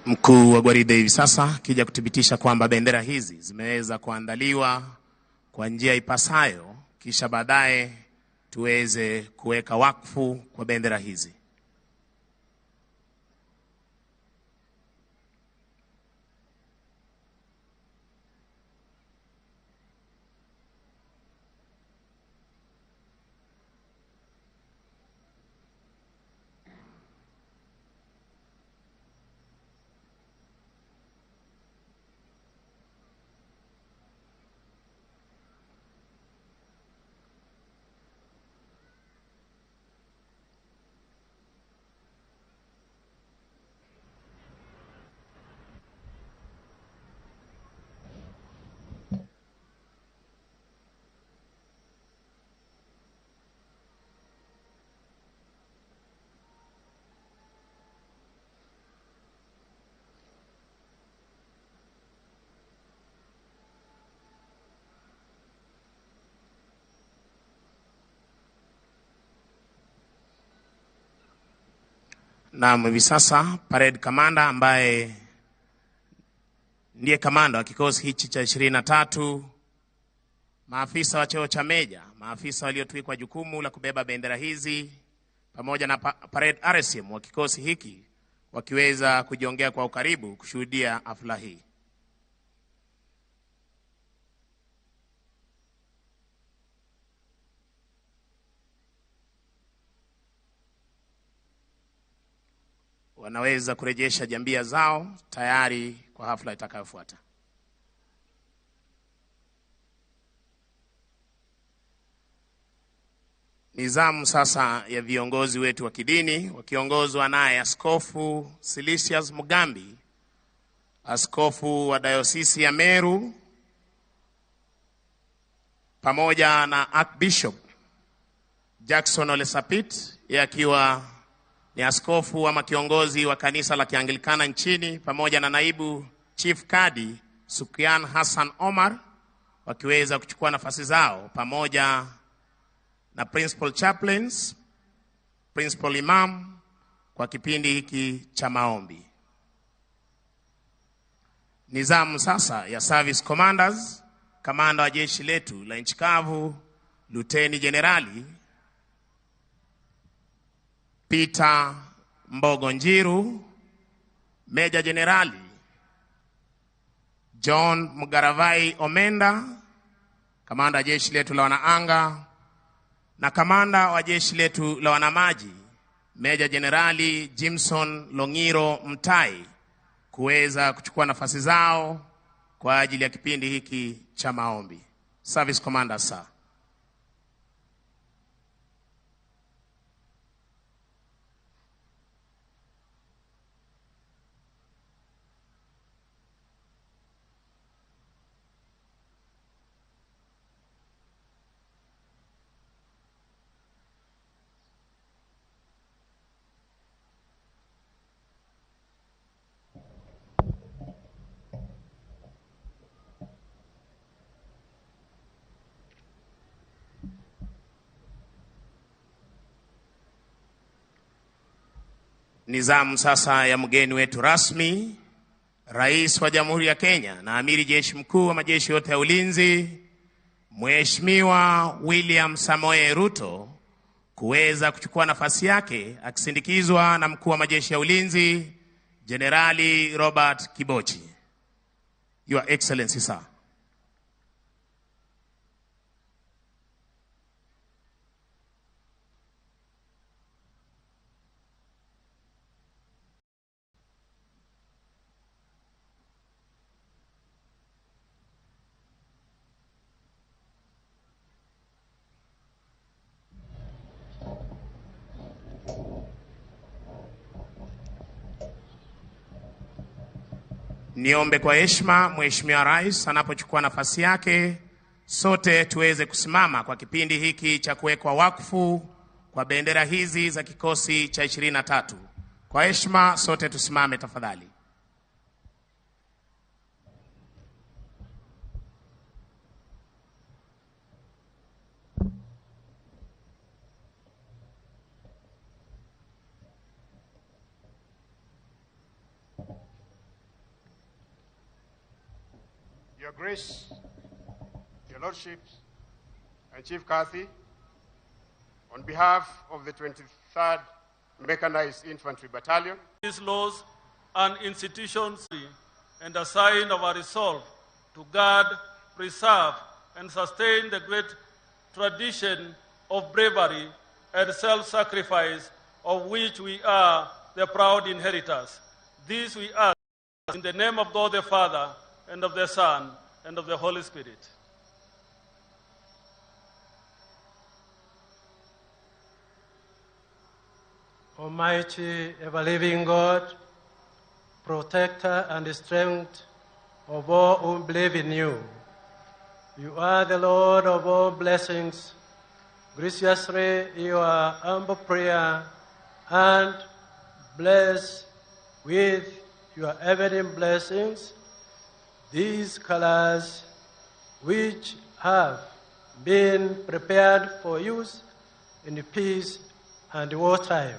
Mkuu wa gwaride hivi sasa kija kuthibitisha kwamba bendera hizi zimeweza kuandaliwa kwa njia ipasayo, kisha baadaye tuweze kuweka wakfu kwa bendera hizi. Na hivi sasa parade commander ambaye ndiye kamanda wa kikosi hichi cha 23, maafisa wa cheo cha meja, maafisa waliotwikwa jukumu la kubeba bendera hizi, pamoja na parade RSM wa kikosi hiki wakiweza kujiongea kwa ukaribu kushuhudia hafla hii. Wanaweza kurejesha jambia zao tayari kwa hafla itakayofuata. Nizamu sasa ya viongozi wetu wa kidini wakiongozwa naye Askofu Silisius Mugambi, askofu wa Dayosisi ya Meru, pamoja na Archbishop Jackson Ole Sapit, yeye akiwa ni askofu ama kiongozi wa kanisa la Kianglikana nchini, pamoja na naibu Chief Kadi Sukyan Hassan Omar, wakiweza kuchukua nafasi zao, pamoja na principal chaplains, principal imam kwa kipindi hiki cha maombi. Nizamu sasa ya service commanders, kamanda wa jeshi letu la nchi kavu Luteni Generali Peter Mbogo Njiru, Meja Generali John Mugaravai Omenda, kamanda wa jeshi letu la wanaanga, na kamanda wa jeshi letu la wanamaji Meja Generali Jimson Longiro Mtai kuweza kuchukua nafasi zao kwa ajili ya kipindi hiki cha maombi. Service Commander sir. Nizamu sasa ya mgeni wetu rasmi, Rais wa Jamhuri ya Kenya na Amiri Jeshi Mkuu wa majeshi yote ya ulinzi, Mheshimiwa William Samoei Ruto, kuweza kuchukua nafasi yake akisindikizwa na Mkuu wa majeshi ya ulinzi Generali Robert Kibochi. Your Excellency sir. Niombe kwa heshima Mheshimiwa Rais anapochukua nafasi yake, sote tuweze kusimama kwa kipindi hiki cha kuwekwa wakfu kwa bendera hizi za kikosi cha 23. Kwa heshima sote tusimame tafadhali. Your Grace, Your Lordships, and Chief Kathy, on behalf of the 23rd Mechanized Infantry Battalion, these laws and institutions, and a sign of our resolve to guard, preserve, and sustain the great tradition of bravery and self-sacrifice of which we are the proud inheritors. This we ask in the name of God the Father, and of the Son, and of the Holy Spirit. Almighty, ever-living God, protector and strength of all who believe in you, you are the Lord of all blessings. Graciously, your humble prayer and bless with your evident blessings these colors which have been prepared for use in peace and wartime.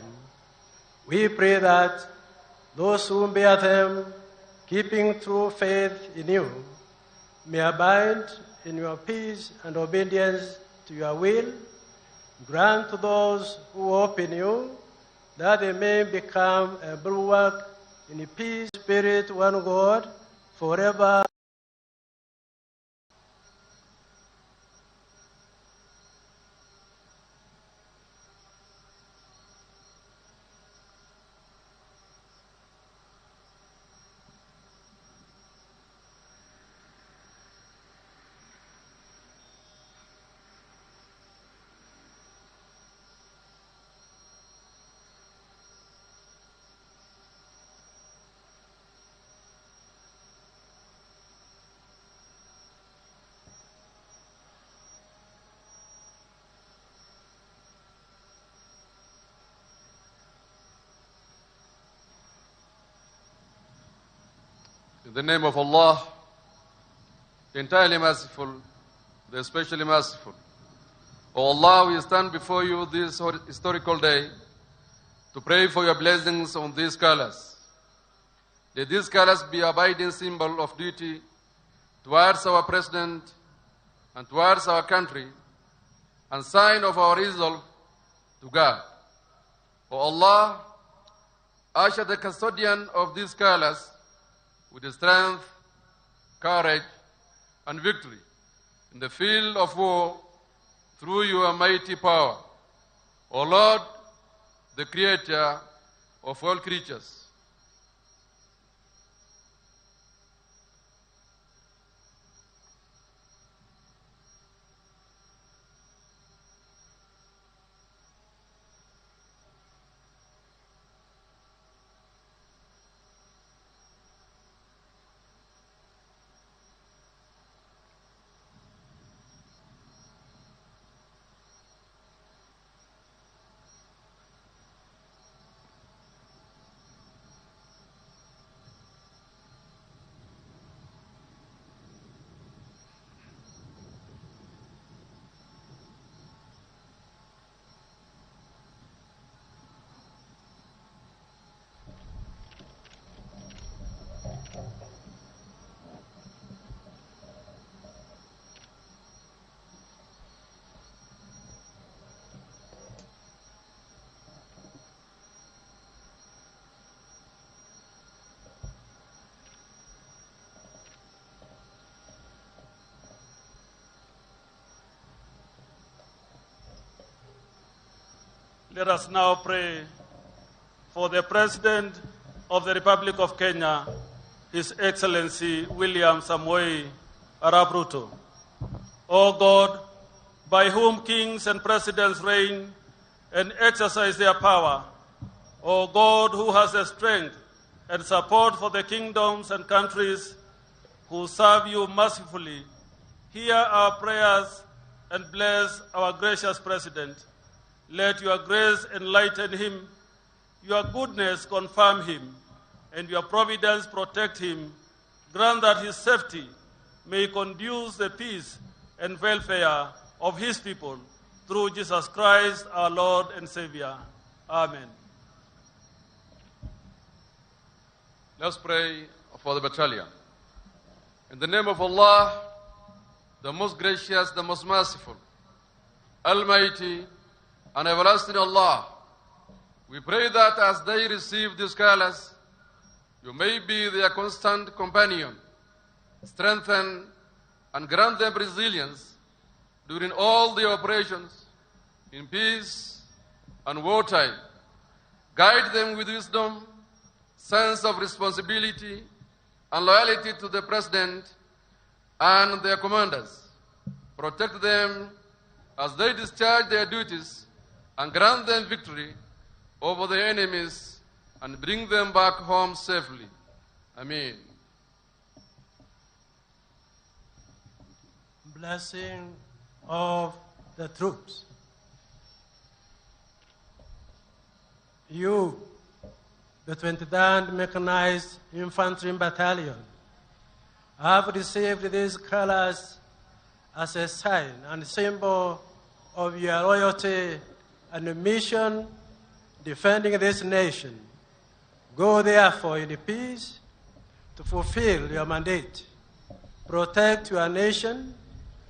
We pray that those who bear them, keeping true faith in you, may abide in your peace and obedience to your will. Grant to those who hope in you that they may become a bulwark in peace, spirit, one God, forever. In the name of Allah, the entirely merciful, the especially merciful. O Allah, we stand before you this historical day to pray for your blessings on these colors. Let these colors be a abiding symbol of duty towards our President and towards our country, and sign of our resolve to God. O Allah, usher the custodian of these colors with the strength, courage, and victory in the field of war through your mighty power. O Lord, the creator of all creatures. Let us now pray for the President of the Republic of Kenya, His Excellency William Samoei Arap Ruto. O God, by whom kings and presidents reign and exercise their power, O God, who has the strength and support for the kingdoms and countries who serve you mercifully, hear our prayers and bless our gracious President. Let your grace enlighten him, your goodness confirm him, and your providence protect him. Grant that his safety may conduce the peace and welfare of his people, through Jesus Christ, our Lord and Savior. Amen. Let's pray for the battalion. In the name of Allah, the most gracious, the most merciful, Almighty, and everlasting Allah, we pray that as they receive these colors, you may be their constant companion, strengthen and grant them resilience during all the operations in peace and wartime. Guide them with wisdom, sense of responsibility, and loyalty to the President and their commanders. Protect them as they discharge their duties, and grant them victory over the enemies and bring them back home safely. Amen. Blessing of the troops. You, the 23rd Mechanized Infantry Battalion, have received these colors as a sign and symbol of your loyalty and mission defending this nation. Go therefore in peace to fulfill your mandate. Protect your nation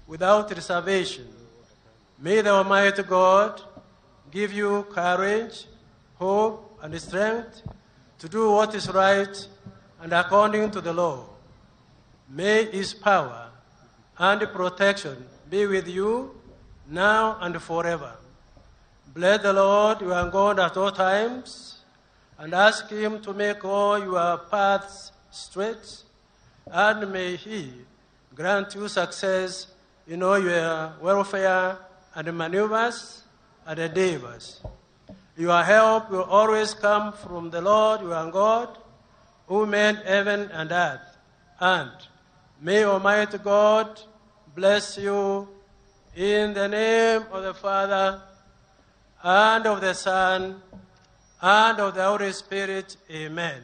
without reservation. May the Almighty God give you courage, hope, and strength to do what is right and according to the law. May His power and protection be with you now and forever. Bless the Lord your God at all times, and ask Him to make all your paths straight, and may He grant you success in all your welfare and maneuvers and endeavors. Your help will always come from the Lord your God, who made heaven and earth. And may Almighty God bless you in the name of the Father, and of the Son, and of the Holy Spirit. Amen.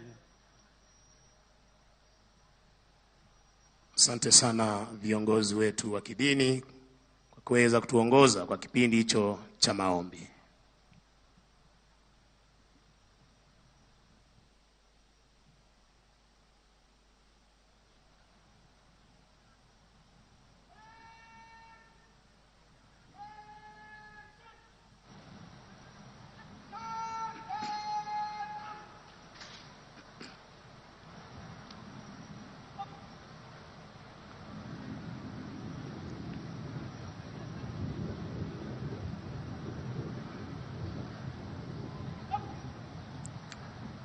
Asante sana viongozi wetu wa kidini kwa kuweza kutuongoza kwa kipindi hicho cha maombi.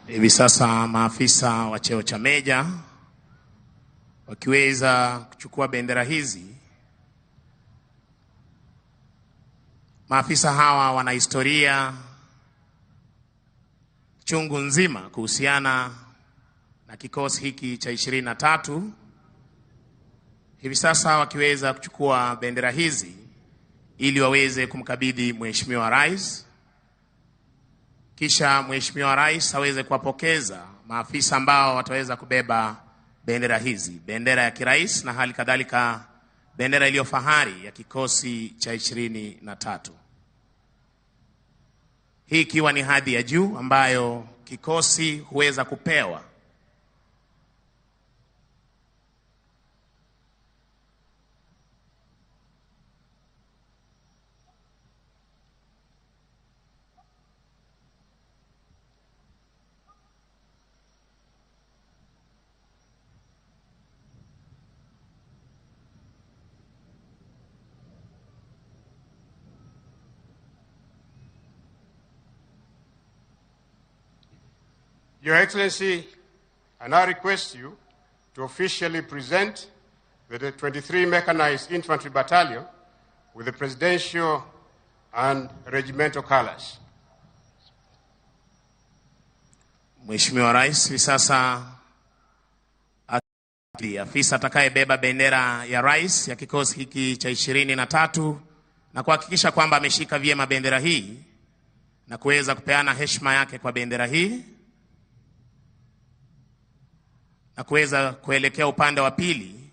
Hivi sasa maafisa wa cheo cha meja wakiweza kuchukua bendera hizi. Maafisa hawa wana historia chungu nzima kuhusiana na kikosi hiki cha 23. Hivi sasa wakiweza kuchukua bendera hizi ili waweze kumkabidhi Mheshimiwa Rais. Kisha Mheshimiwa Rais aweze kuwapokeza maafisa ambao wataweza kubeba bendera hizi, bendera ya kirais na hali kadhalika bendera iliyo fahari ya kikosi cha 23. Hii ikiwa ni hadhi ya juu ambayo kikosi huweza kupewa. Your Excellency, I now request you to officially present the 23 Mechanized Infantry Battalion with the presidential and regimental colors. Mheshimiwa Rais, sasa afisa atakayebeba bendera ya rais ya kikosi hiki cha 23 na kuhakikisha kwamba ameshika vyema bendera hii na kuweza kupeana heshima yake kwa bendera hii na kuweza kuelekea upande wa pili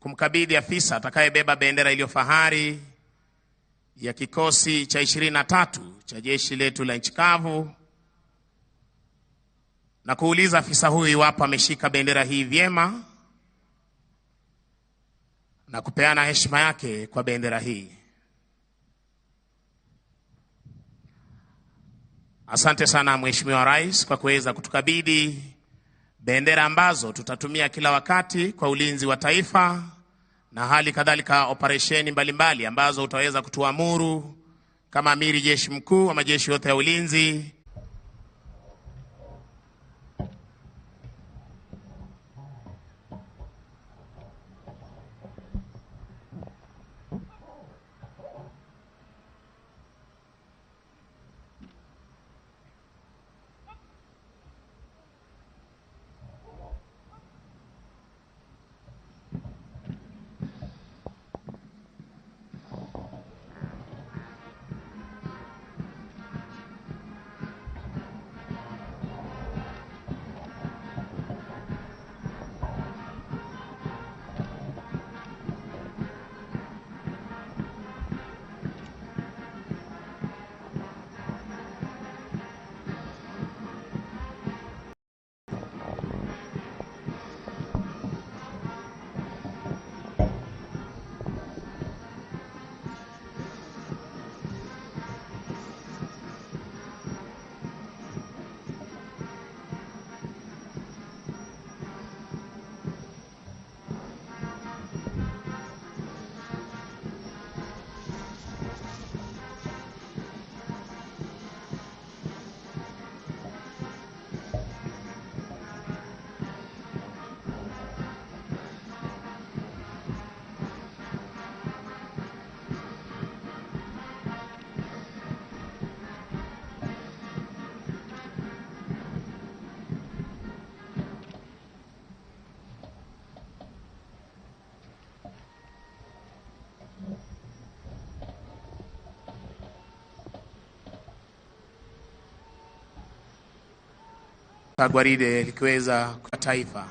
kumkabidhi afisa atakayebeba bendera iliyo fahari ya kikosi cha 23 cha jeshi letu la nchi kavu na kuuliza afisa huyu iwapo ameshika bendera hii vyema na kupeana heshima yake kwa bendera hii. Asante sana Mheshimiwa Rais kwa kuweza kutukabidhi bendera ambazo tutatumia kila wakati kwa ulinzi wa taifa na hali kadhalika operesheni mbalimbali ambazo utaweza kutuamuru kama amiri jeshi mkuu wa majeshi yote ya ulinzi. gwaride likiweza kwa taifa.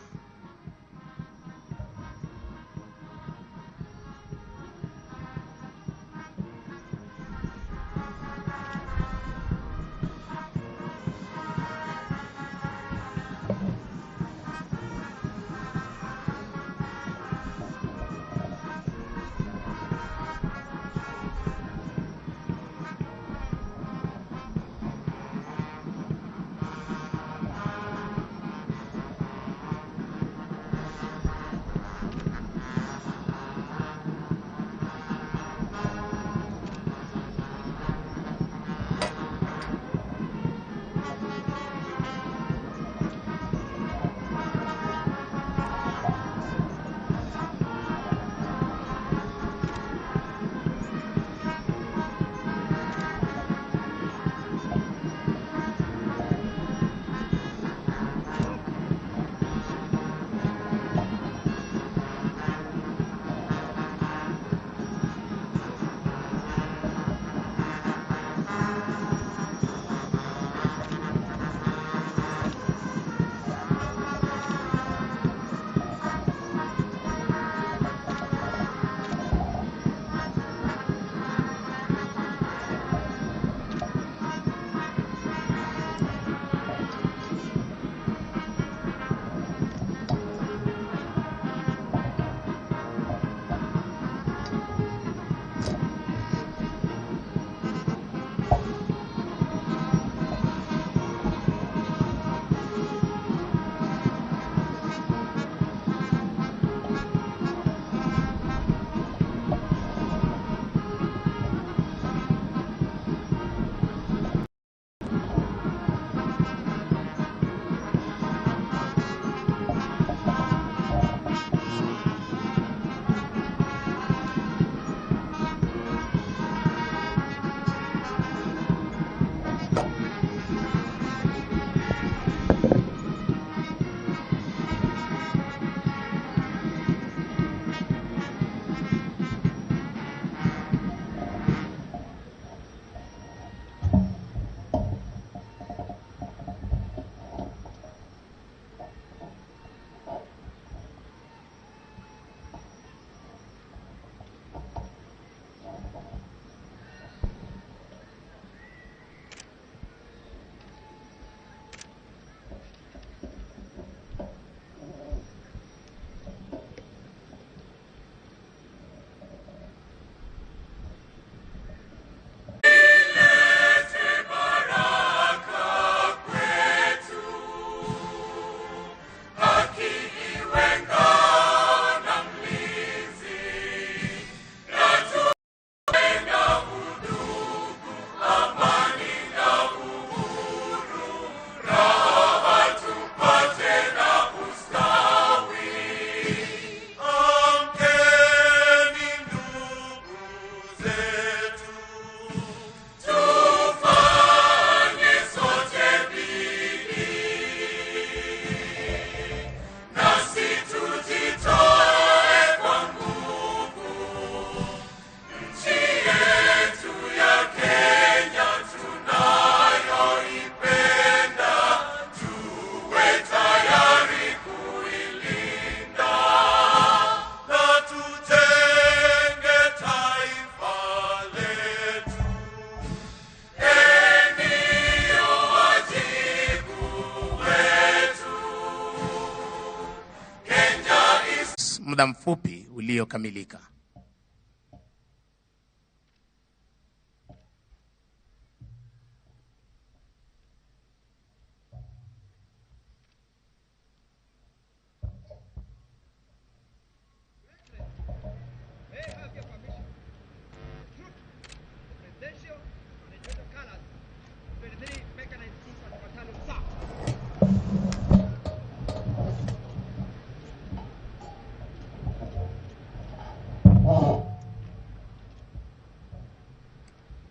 muda mfupi uliokamilika.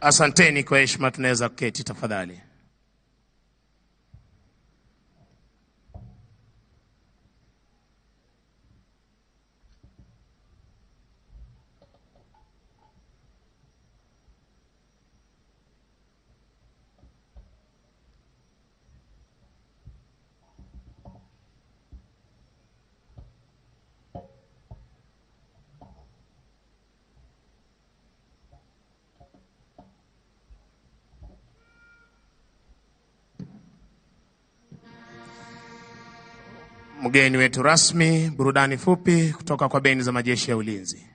Asanteni kwa heshima, tunaweza kuketi tafadhali. mgeni wetu rasmi, burudani fupi kutoka kwa bendi za majeshi ya ulinzi.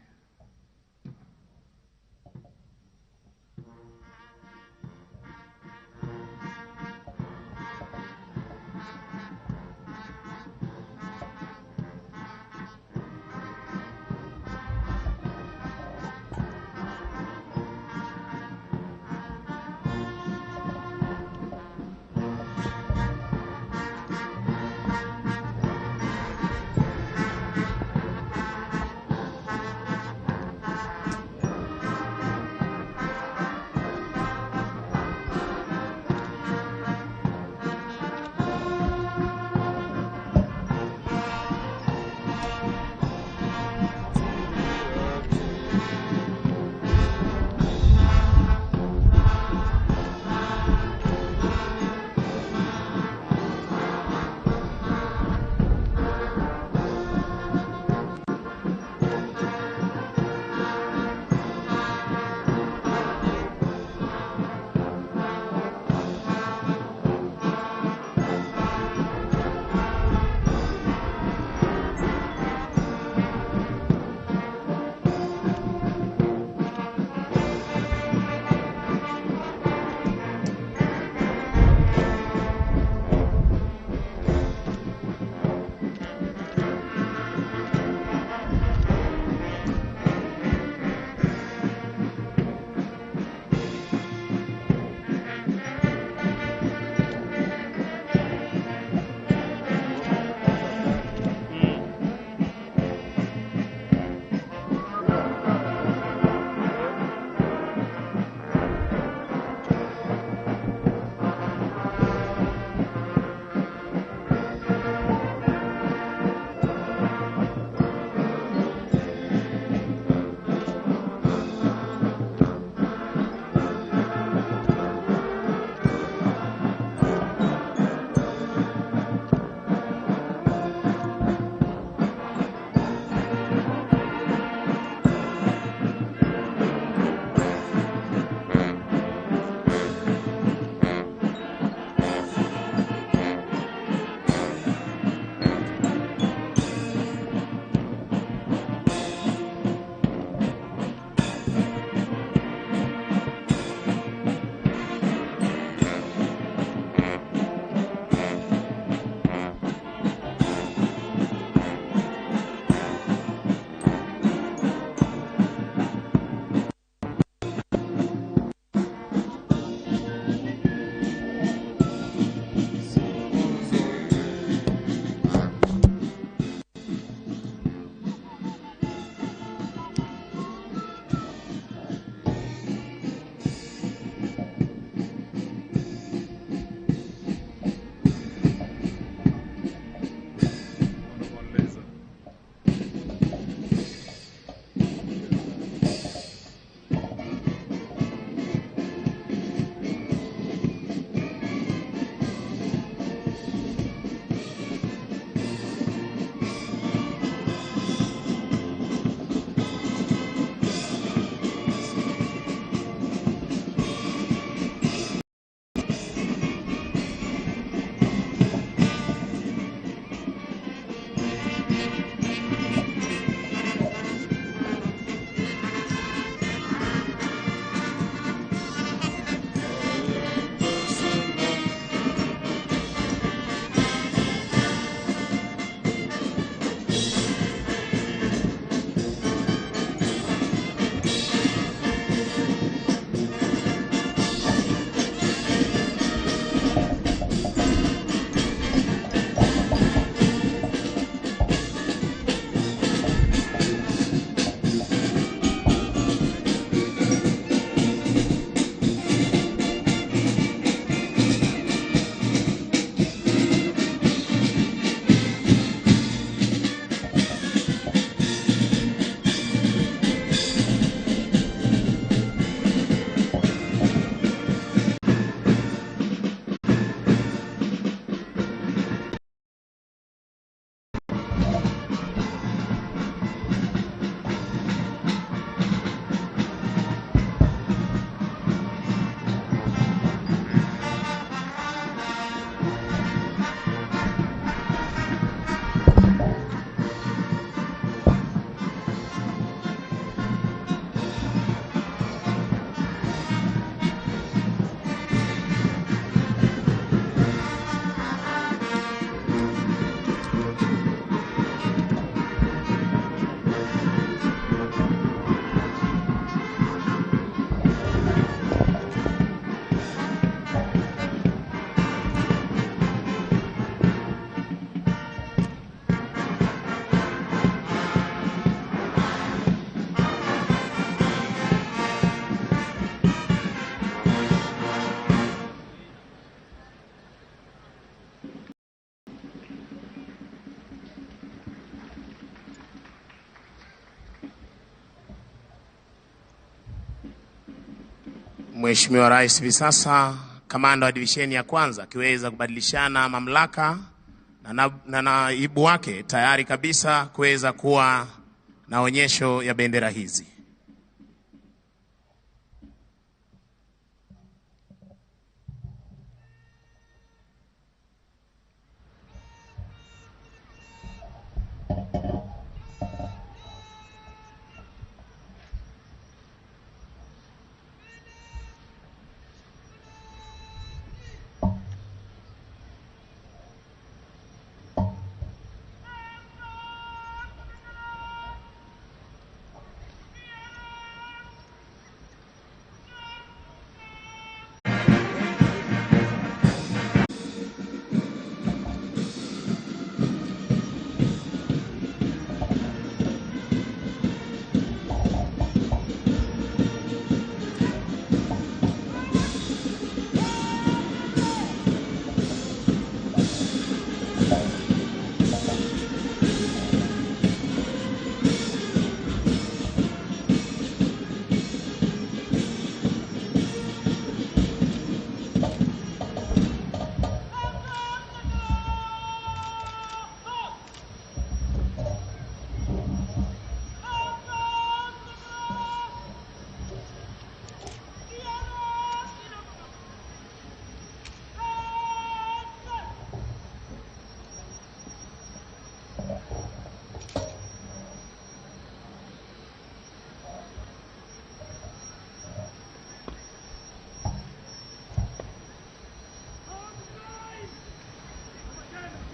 Mheshimiwa Rais hivi sasa kamanda wa divisheni ya kwanza akiweza kubadilishana mamlaka na naibu wake tayari kabisa kuweza kuwa na onyesho ya bendera hizi.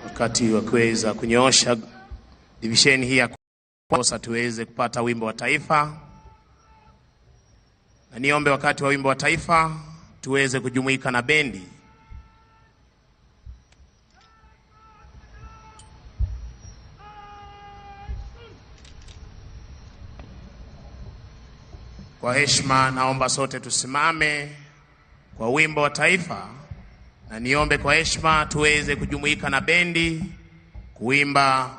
Wakati wa kuweza kunyoosha divisheni hii ya kwanza tuweze kupata wimbo wa taifa. Na niombe wakati wa wimbo wa taifa tuweze kujumuika na bendi. Kwa heshima naomba sote tusimame kwa wimbo wa taifa. Na niombe kwa heshima tuweze kujumuika na bendi kuimba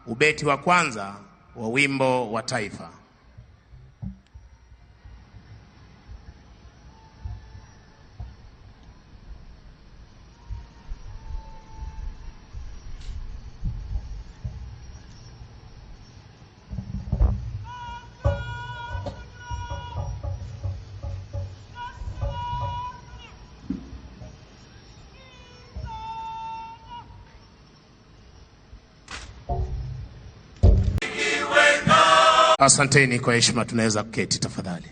ubeti wa kwanza wa wimbo wa taifa. Asanteni, kwa heshima tunaweza kuketi tafadhali.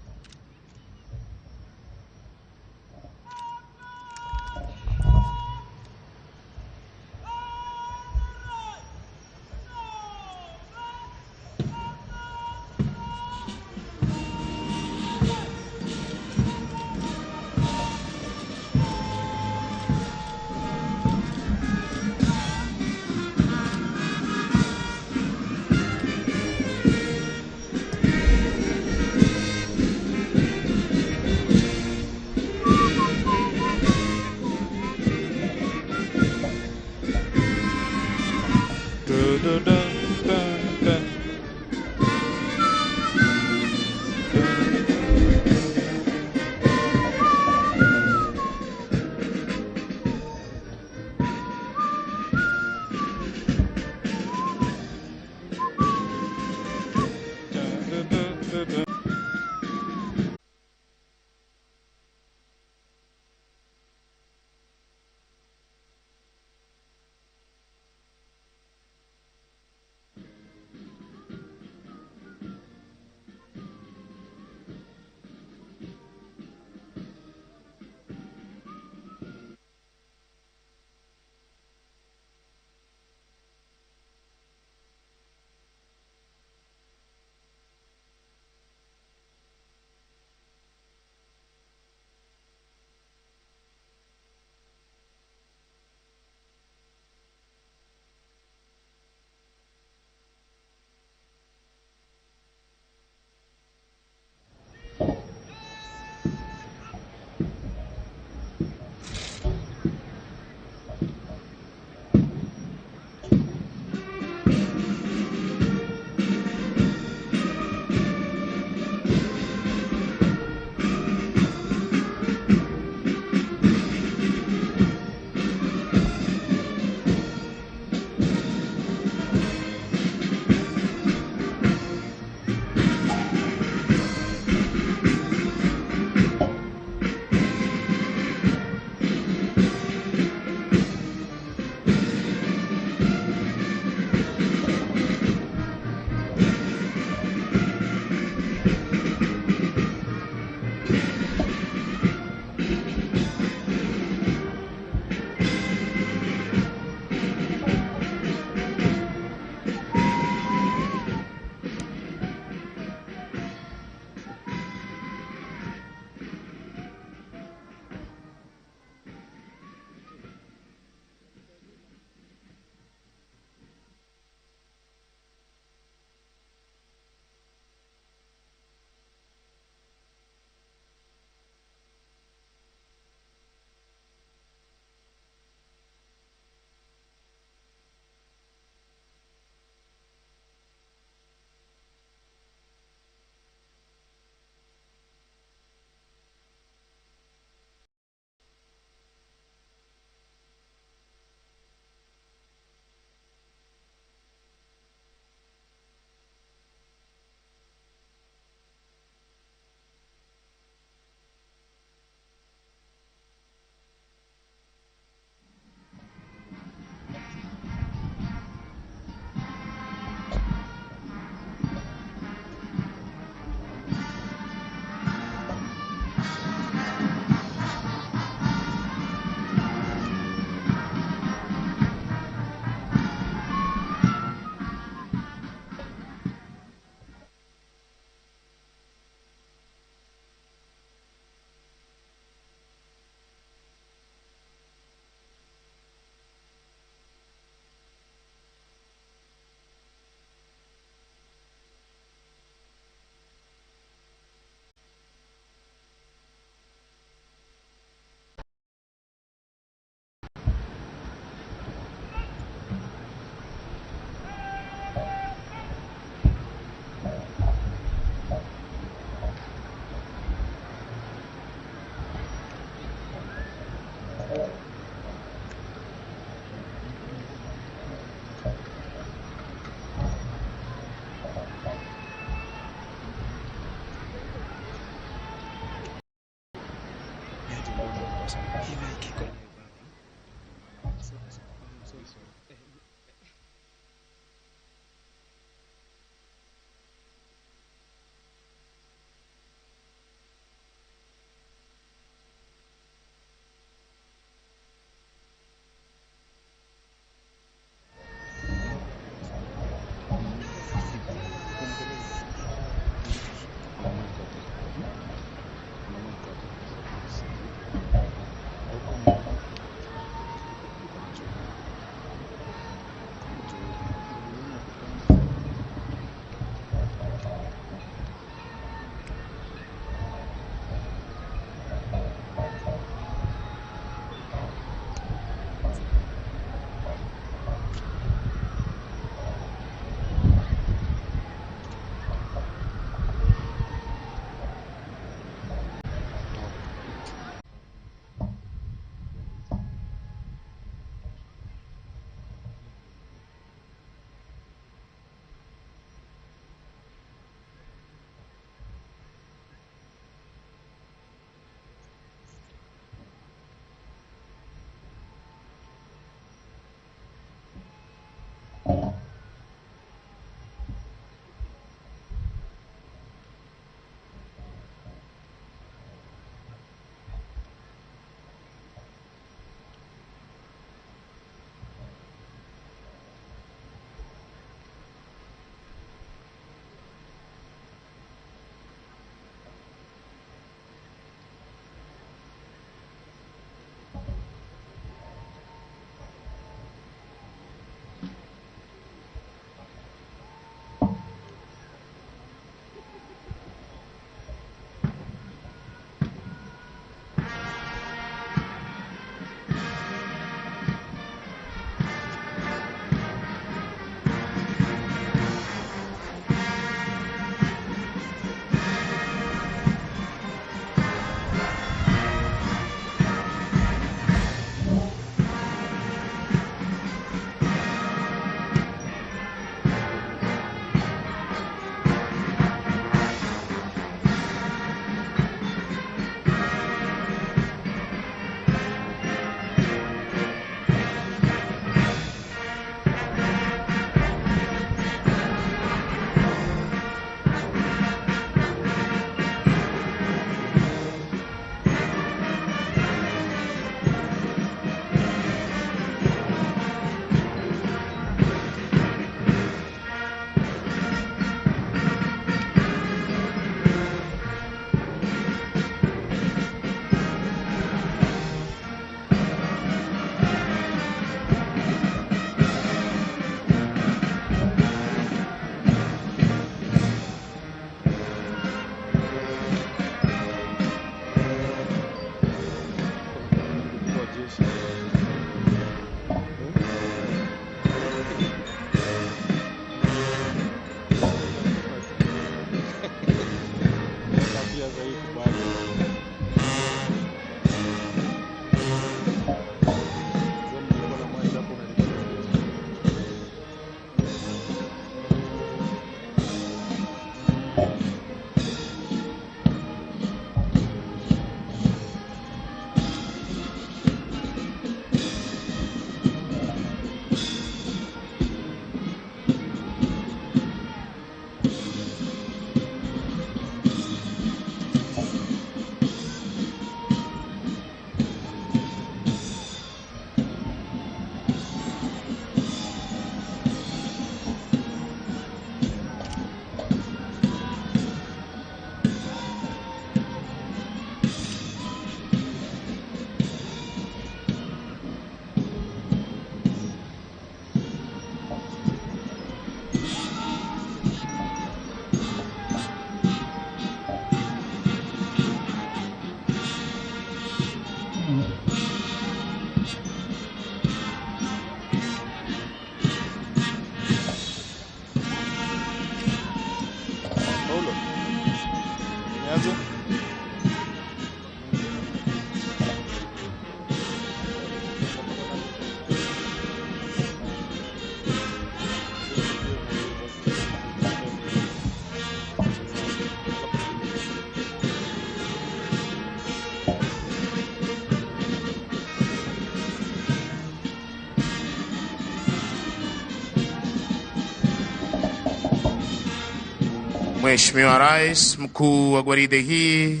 Mheshimiwa Rais, mkuu wa gwaride hii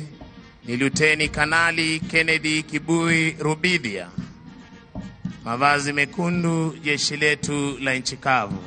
ni Luteni Kanali Kennedy Kibui Rubidhia. Mavazi mekundu, jeshi letu la nchi kavu.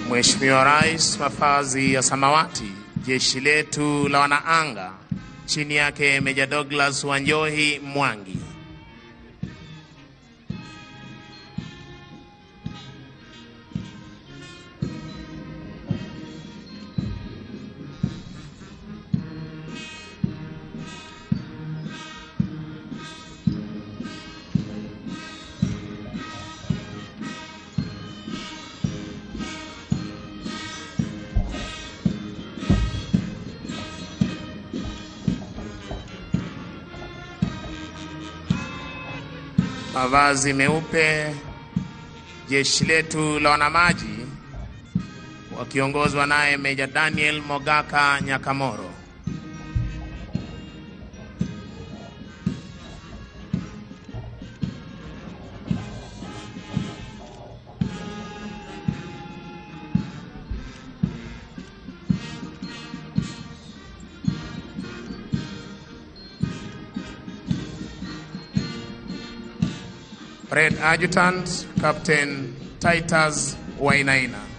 Mheshimiwa Rais, mavazi ya samawati, jeshi letu la wanaanga, chini yake Meja Douglas Wanjohi Mwangi. Mavazi meupe, jeshi letu la wanamaji wakiongozwa naye Meja Daniel Mogaka Nyakamoro. Red Adjutant Captain Titus Wainaina.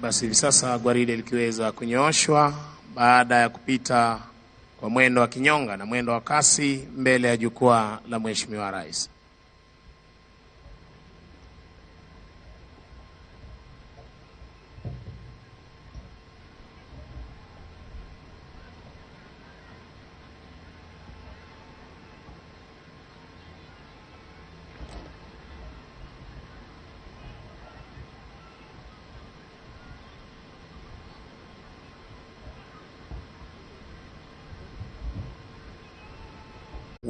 Basi hivi sasa gwaride likiweza kunyooshwa baada ya kupita kwa mwendo wa kinyonga na mwendo wa kasi mbele ya jukwaa la Mheshimiwa Rais.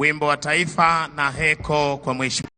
Wimbo wa taifa na heko kwa Mheshimiwa.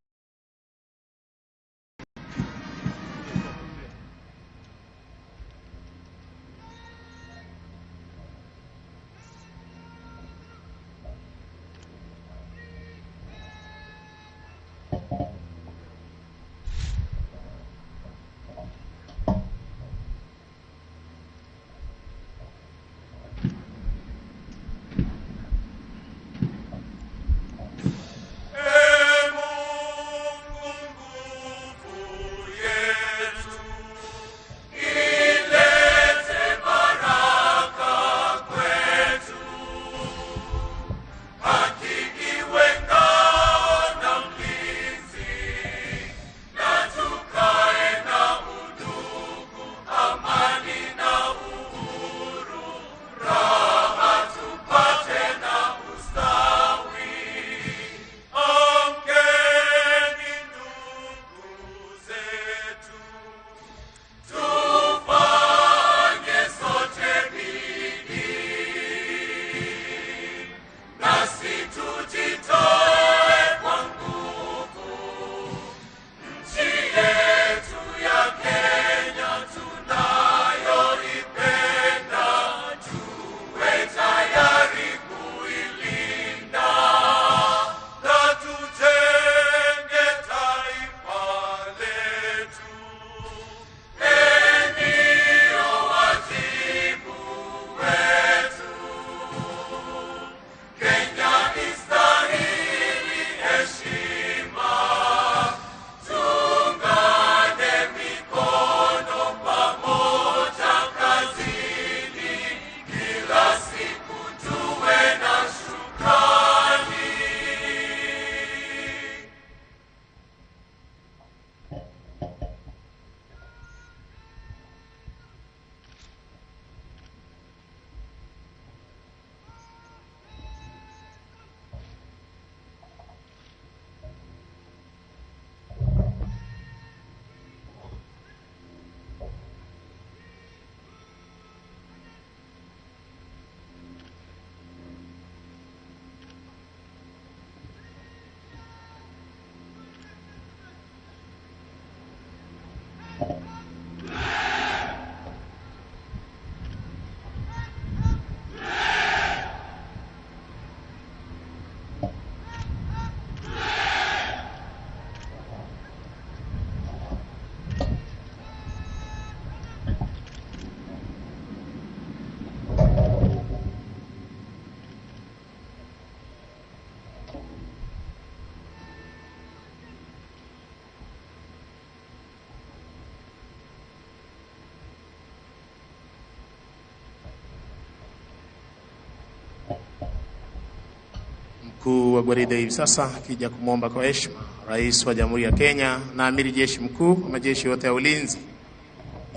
Mkuu wa gwaride hivi sasa akija kumwomba kwa heshima Rais wa Jamhuri ya Kenya na Amiri Jeshi Mkuu wa majeshi yote ya ulinzi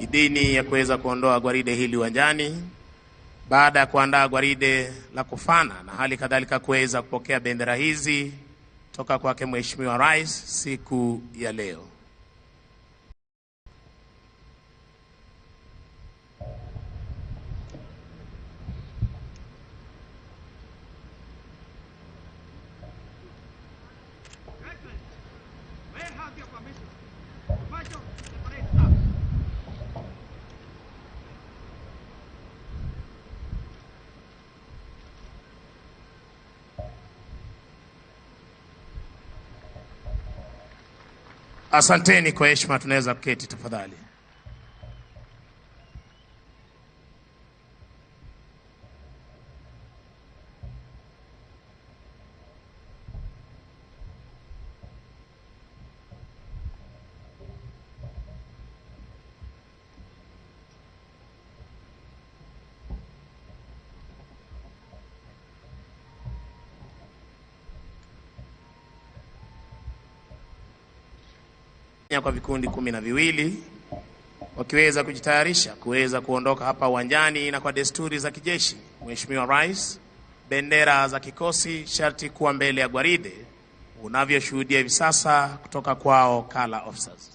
idhini ya kuweza kuondoa gwaride hili uwanjani, baada ya kuandaa gwaride la kufana na hali kadhalika kuweza kupokea bendera hizi toka kwake Mheshimiwa Rais siku ya leo. Asanteni kwa heshima, tunaweza kuketi tafadhali. Kwa vikundi 12 wakiweza kujitayarisha kuweza kuondoka hapa uwanjani, na kwa desturi za kijeshi Mheshimiwa Rais, bendera za kikosi sharti kuwa mbele ya gwaride unavyoshuhudia hivi sasa kutoka kwao color officers.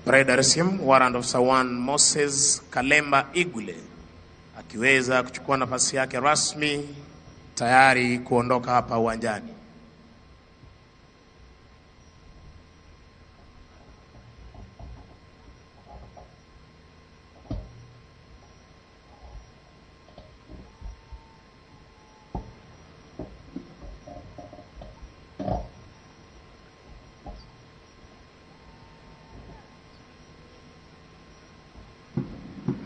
Parade Resim, Warrant Officer 1 Moses Kalemba Igule akiweza kuchukua nafasi yake rasmi tayari kuondoka hapa uwanjani.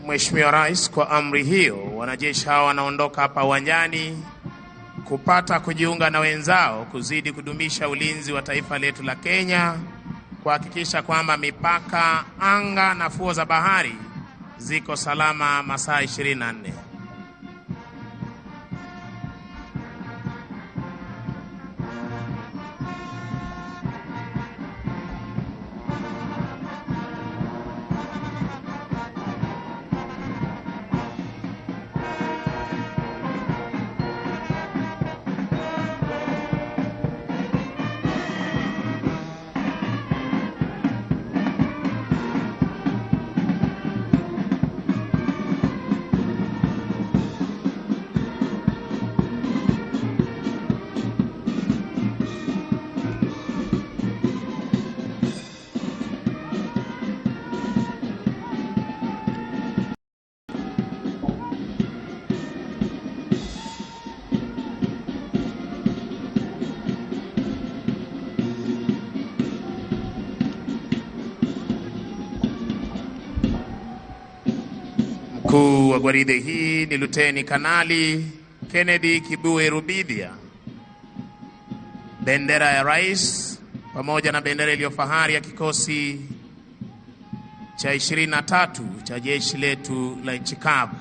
Mheshimiwa Rais, kwa amri hiyo wanajeshi hawa wanaondoka hapa uwanjani kupata kujiunga na wenzao kuzidi kudumisha ulinzi wa taifa letu la Kenya, kuhakikisha kwamba mipaka, anga na fuo za bahari ziko salama masaa 24. Mkuu wa gwaride hii ni Luteni Kanali Kennedy Kibue Rubidhia. Bendera ya Rais pamoja na bendera iliyo fahari ya kikosi cha 23 cha jeshi letu la nchi kavu.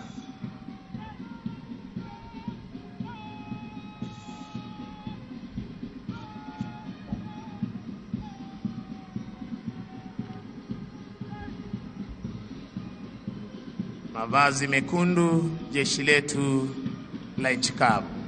Mavazi mekundu, jeshi letu la nchi kavu.